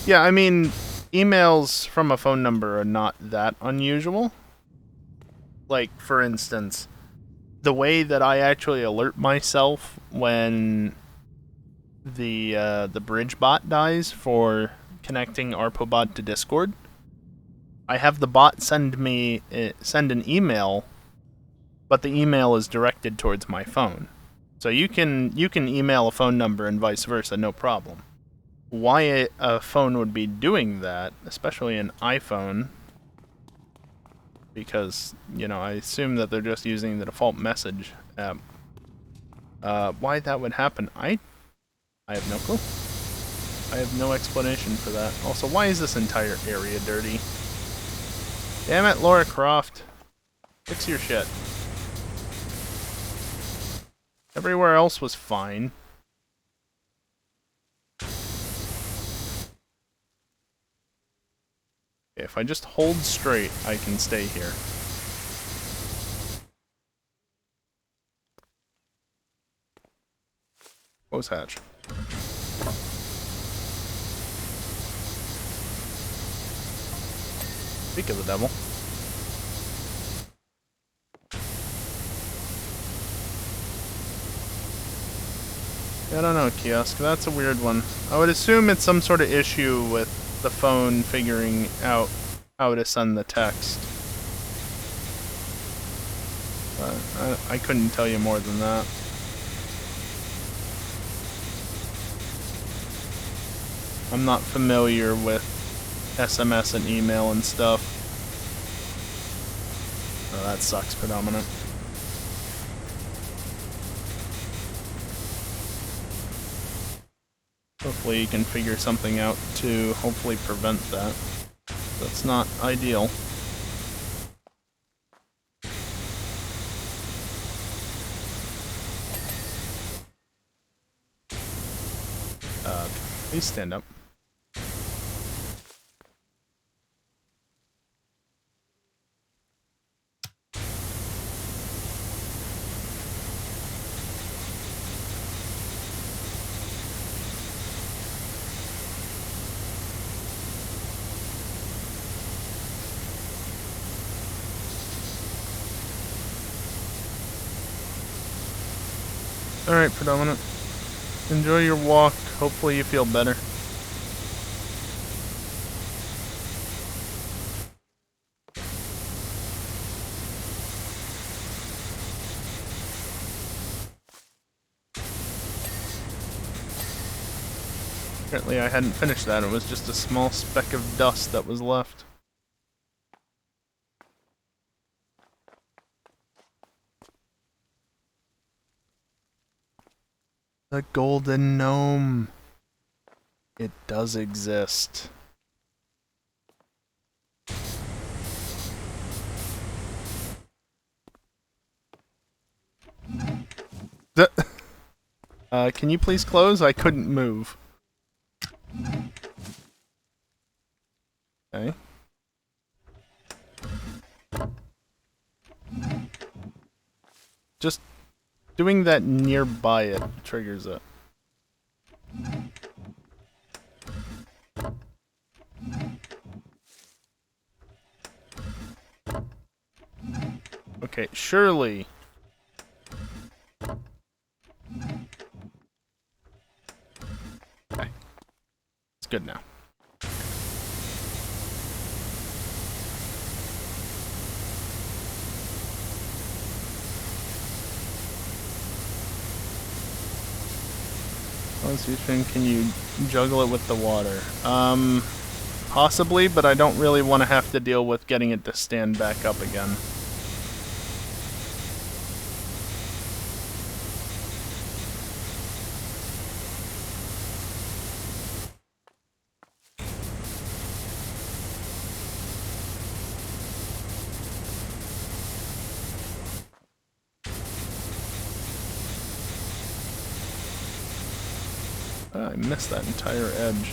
Yeah, I mean, emails from a phone number are not that unusual. Like, for instance, the way that I actually alert myself when the bridge bot dies for connecting ARPOBot to Discord, I have the bot send an email, but the email is directed towards my phone. So you can email a phone number and vice versa, no problem. Why a phone would be doing that, especially an iPhone, because, you know, I assume that they're just using the default message app. Why that would happen, I have no clue. I have no explanation for that. Also, why is this entire area dirty? Damn it, Lara Croft. Fix your shit. Everywhere else was fine. Okay, if I just hold straight, I can stay here. Close hatch. Speak of the devil. I don't know, Kiosk. That's a weird one. I would assume it's some sort of issue with the phone figuring out how to send the text. I couldn't tell you more than that. I'm not familiar with SMS and email and stuff. Oh, that sucks, Predominant. Hopefully you can figure something out to hopefully prevent that. That's not ideal. Please stand up. Alright, Predominant. Enjoy your walk. Hopefully you feel better. Apparently I hadn't finished that. It was just a small speck of dust that was left. The golden gnome. It does exist. Can you please close? I couldn't move. Okay. Just doing that nearby it triggers it. Okay, surely. Okay. It's good now. Once you think, can you juggle it with the water? Possibly, but I don't really want to have to deal with getting it to stand back up again. Oh, I missed that entire edge.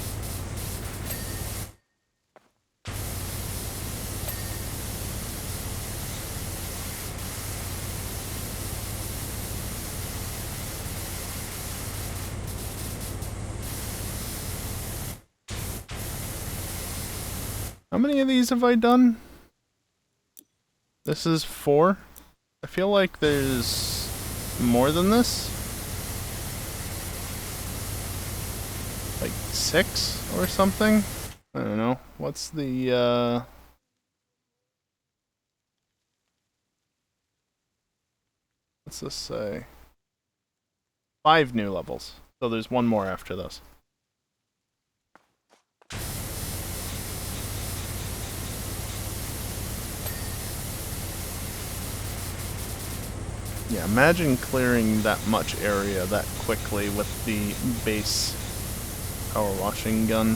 How many of these have I done? This is 4. I feel like there's more than this. Like 6 or something? I don't know. What's the, what's this say? 5 new levels. So there's one more after this. Yeah, imagine clearing that much area that quickly with the base power washing gun.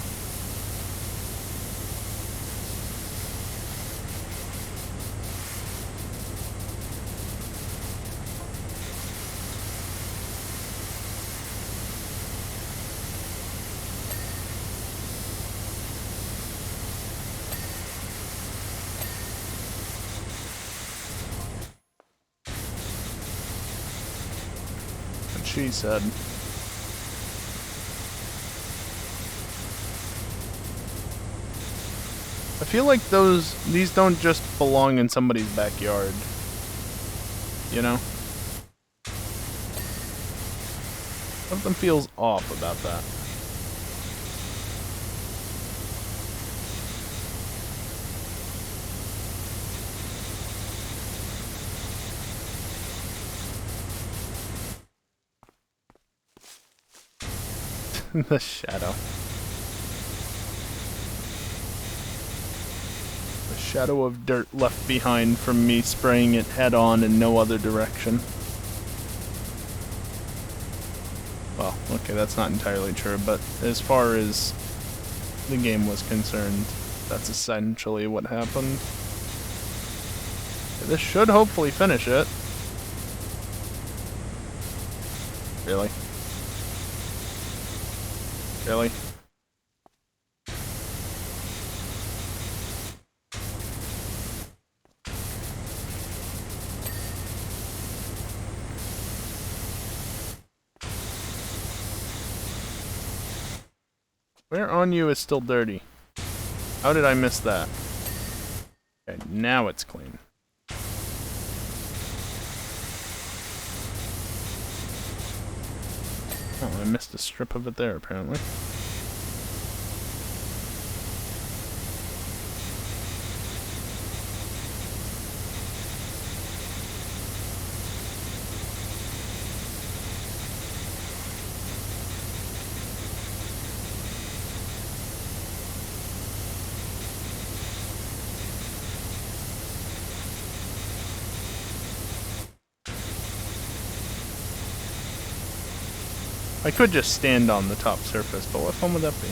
She said. I feel like these don't just belong in somebody's backyard. You know? Something feels off about that. The shadow. The shadow of dirt left behind from me spraying it head on in no other direction. Well, okay, that's not entirely true, but as far as the game was concerned, that's essentially what happened. This should hopefully finish it. Really? Really? Where on you is still dirty? How did I miss that? Okay, now it's clean. Oh, I missed a strip of it there, apparently. I could just stand on the top surface, but what fun would that be?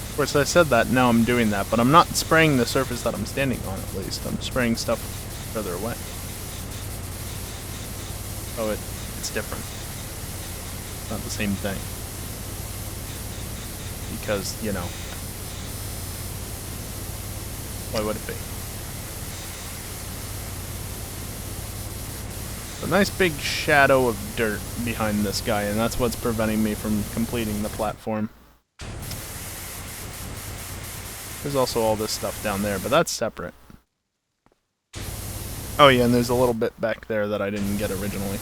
Of course, I said that, now I'm doing that, but I'm not spraying the surface that I'm standing on, at least. I'm spraying stuff further away. Oh, it's different. Not the same thing. Because, you know, why would it be? A nice big shadow of dirt behind this guy, and that's what's preventing me from completing the platform. There's also all this stuff down there, but that's separate. Oh yeah, and there's a little bit back there that I didn't get originally.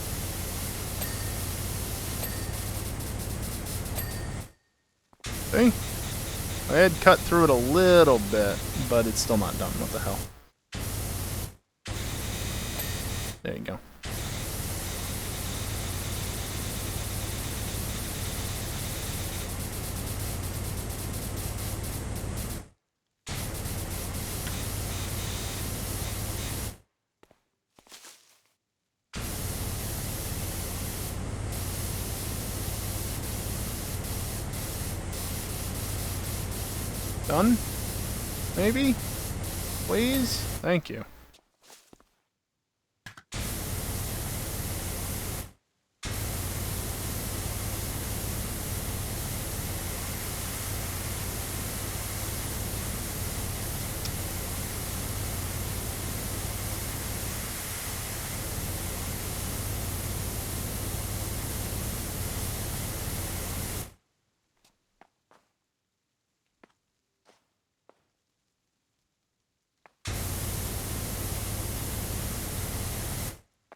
See? I had cut through it a little bit, but it's still not done. What the hell? There you go. Done? Maybe? Please? Thank you.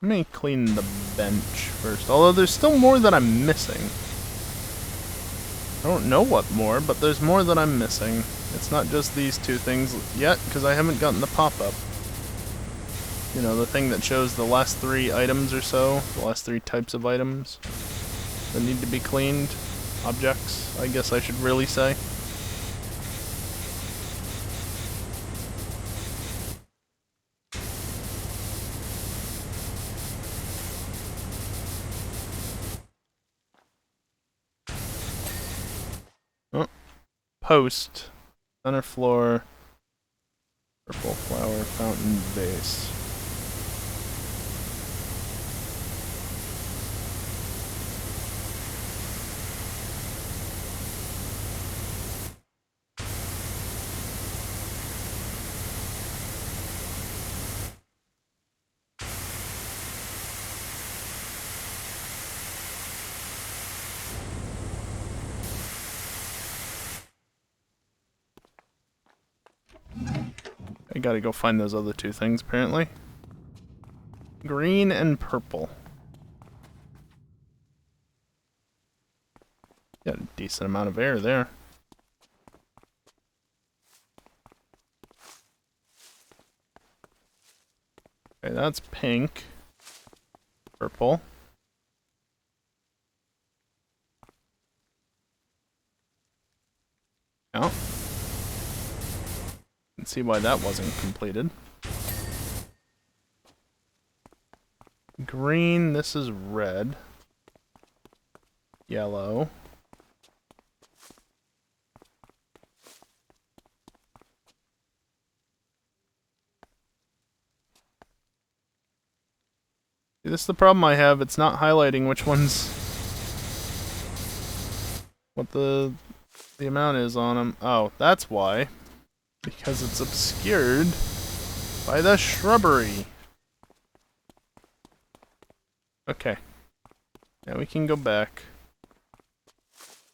Let me clean the bench first, although there's still more that I'm missing. I don't know what more, but there's more that I'm missing. It's not just these two things yet, because I haven't gotten the pop-up. You know, the thing that shows the last 3 items or so, the last 3 types of items that need to be cleaned. Objects, I guess I should really say. Oh, post, center floor, purple flower, fountain vase. I gotta go find those other 2 things, apparently. Green and purple. Got a decent amount of air there. Okay, that's pink. Purple. Oh. Can see why that wasn't completed. Green, this is red. Yellow. See, this is the problem I have. It's not highlighting which ones... what the amount is on them. Oh, that's why. Because it's obscured by the shrubbery. Okay. Now we can go back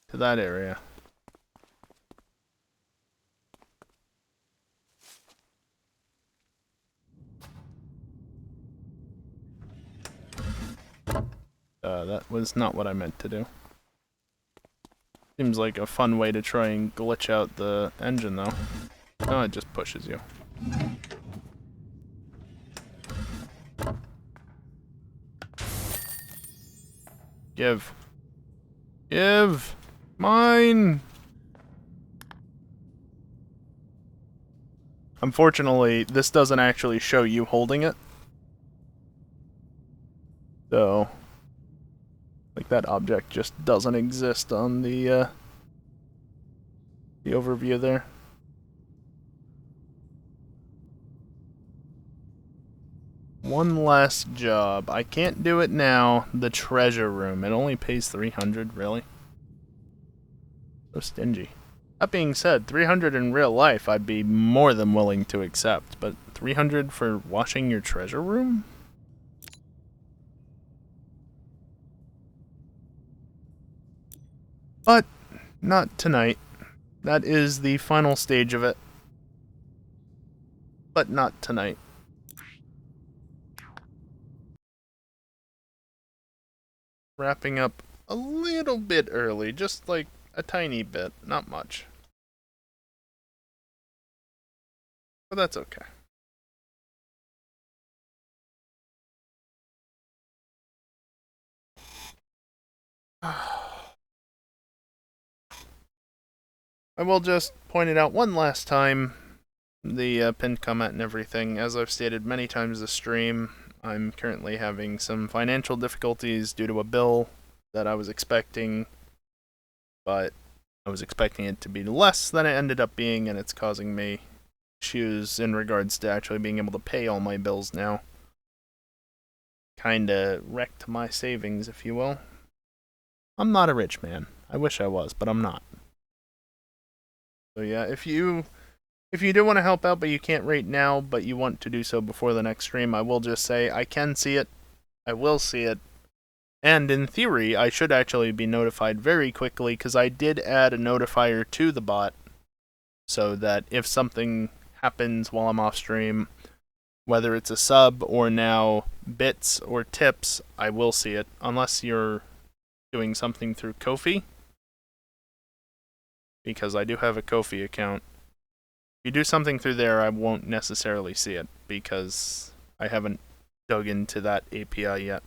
to that area. That was not what I meant to do. Seems like a fun way to try and glitch out the engine, though. Oh, it just pushes you. Give. Give! Mine! Unfortunately, this doesn't actually show you holding it. So, like, that object just doesn't exist on the overview there. One last job. I can't do it now. The treasure room. It only pays 300, really? So stingy. That being said, 300 in real life I'd be more than willing to accept, but 300 for washing your treasure room? But not tonight. That is the final stage of it. But not tonight. Wrapping up a little bit early, just like a tiny bit, not much. But that's okay. I will just point it out one last time, the pinned comment and everything. As I've stated many times this stream, I'm currently having some financial difficulties due to a bill that I was expecting, but I was expecting it to be less than it ended up being, and it's causing me issues in regards to actually being able to pay all my bills now. Kinda wrecked my savings, if you will. I'm not a rich man. I wish I was, but I'm not. So yeah, if you do want to help out but you can't right now, but you want to do so before the next stream, I will just say I can see it, I will see it, and in theory, I should actually be notified very quickly because I did add a notifier to the bot so that if something happens while I'm off stream, whether it's a sub or now bits or tips, I will see it, unless you're doing something through Ko-fi, because I do have a Ko-fi account. If you do something through there, I won't necessarily see it, because I haven't dug into that API yet.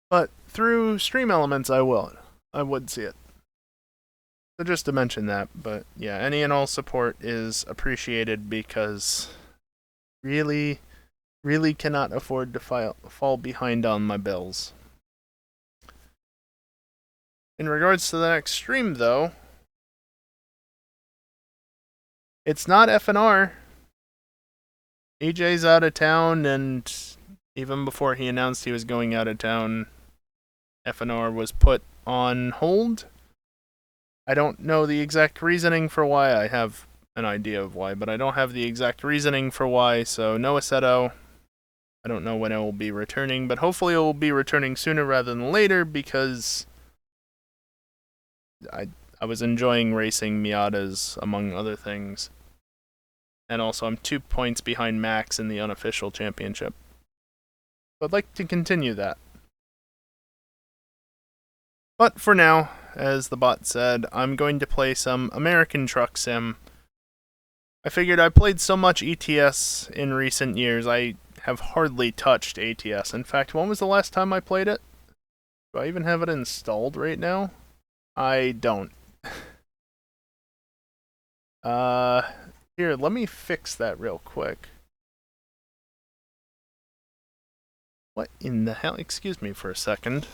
But through Stream Elements, I would see it. So just to mention that, but yeah, any and all support is appreciated, because really cannot afford to fall behind on my bills. In regards to the next stream, though, it's not FNR. EJ's out of town, and even before he announced he was going out of town, FNR was put on hold. I don't know the exact reasoning for why. I have an idea of why, but I don't have the exact reasoning for why, so no Assetto. I don't know when it will be returning, but hopefully it will be returning sooner rather than later, because I was enjoying racing Miatas, among other things. And also, I'm 2 points behind Max in the unofficial championship. I'd like to continue that. But for now, as the bot said, I'm going to play some American Truck Sim. I figured I played so much ETS in recent years, I have hardly touched ATS. In fact, when was the last time I played it? Do I even have it installed right now? I don't. Here, let me fix that real quick. What in the hell? Excuse me for a second.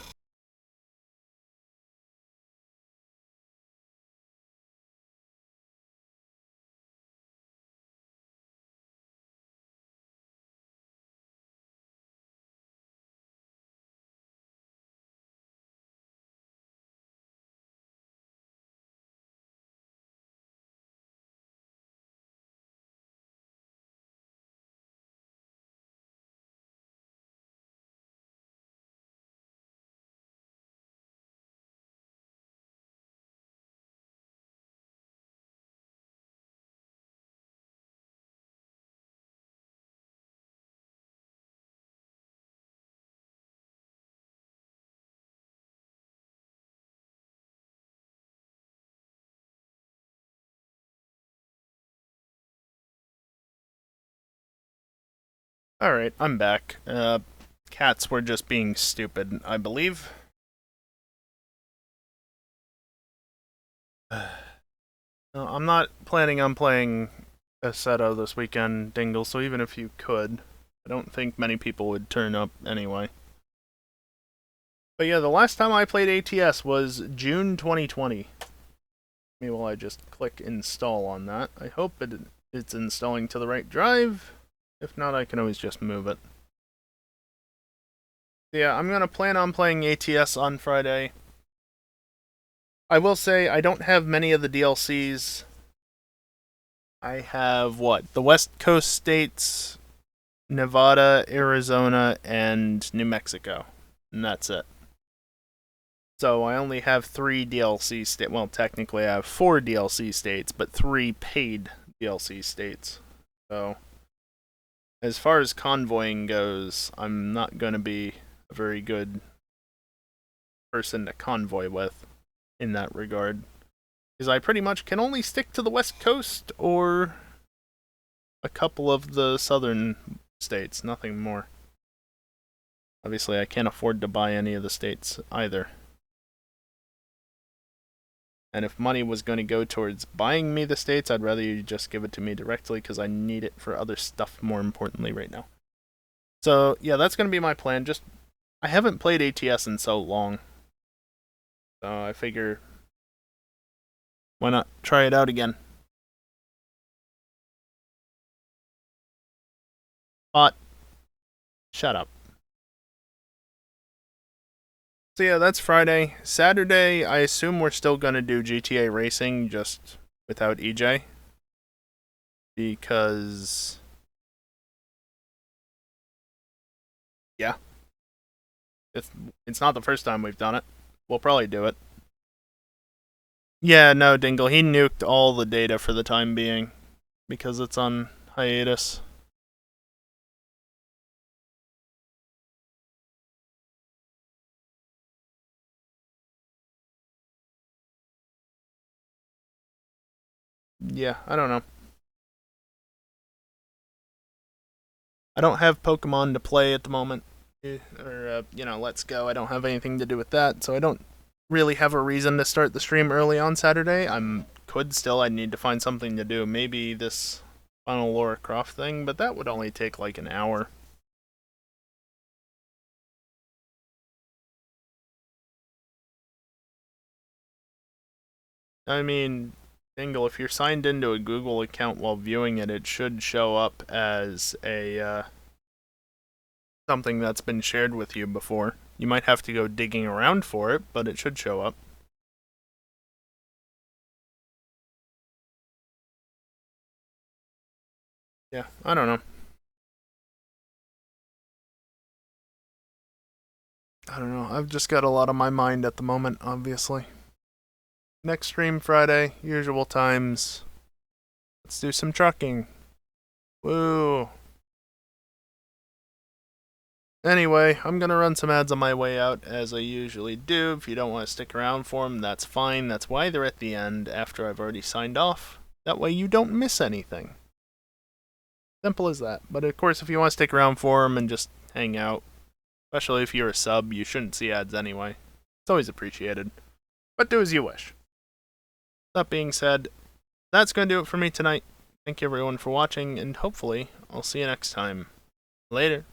Alright, I'm back. Cats were just being stupid, I believe. No, I'm not planning on playing Assetto this weekend, Dingle, so even if you could, I don't think many people would turn up anyway. But yeah, the last time I played ATS was June 2020. Maybe while I just click install on that. I hope it's installing to the right drive. If not, I can always just move it. Yeah, I'm gonna plan on playing ATS on Friday. I will say I don't have many of the DLCs. I have what? The West Coast states, Nevada, Arizona, and New Mexico. And that's it. So I only have 3 DLC states. Well, technically I have 4 DLC states, but 3 paid DLC states. So as far as convoying goes, I'm not going to be a very good person to convoy with in that regard. Because I pretty much can only stick to the West Coast or a couple of the southern states, nothing more. Obviously, I can't afford to buy any of the states either. And if money was going to go towards buying me the states, I'd rather you just give it to me directly because I need it for other stuff more importantly right now. So, yeah, that's going to be my plan. Just, I haven't played ATS in so long. So I figure, why not try it out again? But, shut up. So yeah, that's Friday. Saturday, I assume we're still going to do GTA Racing, just without EJ. Because, yeah, it's not the first time we've done it. We'll probably do it. Yeah, no, Dingle, he nuked all the data for the time being because it's on hiatus. Yeah, I don't know. I don't have Pokemon to play at the moment. Or, Let's Go. I don't have anything to do with that, so I don't really have a reason to start the stream early on Saturday. I need to find something to do. Maybe this final Laura Croft thing, but that would only take like an hour. I mean, Dingle, if you're signed into a Google account while viewing it, it should show up as a something that's been shared with you before. You might have to go digging around for it, but it should show up. Yeah, I don't know. I don't know. I've just got a lot on my mind at the moment, obviously. Next stream Friday, usual times. Let's do some trucking. Woo. Anyway, I'm gonna run some ads on my way out, as I usually do. If you don't want to stick around for them, that's fine. That's why they're at the end, after I've already signed off. That way you don't miss anything. Simple as that. But of course, if you want to stick around for them and just hang out, especially if you're a sub, you shouldn't see ads anyway. It's always appreciated. But do as you wish. That being said, that's going to do it for me tonight. Thank you everyone for watching, and hopefully, I'll see you next time. Later.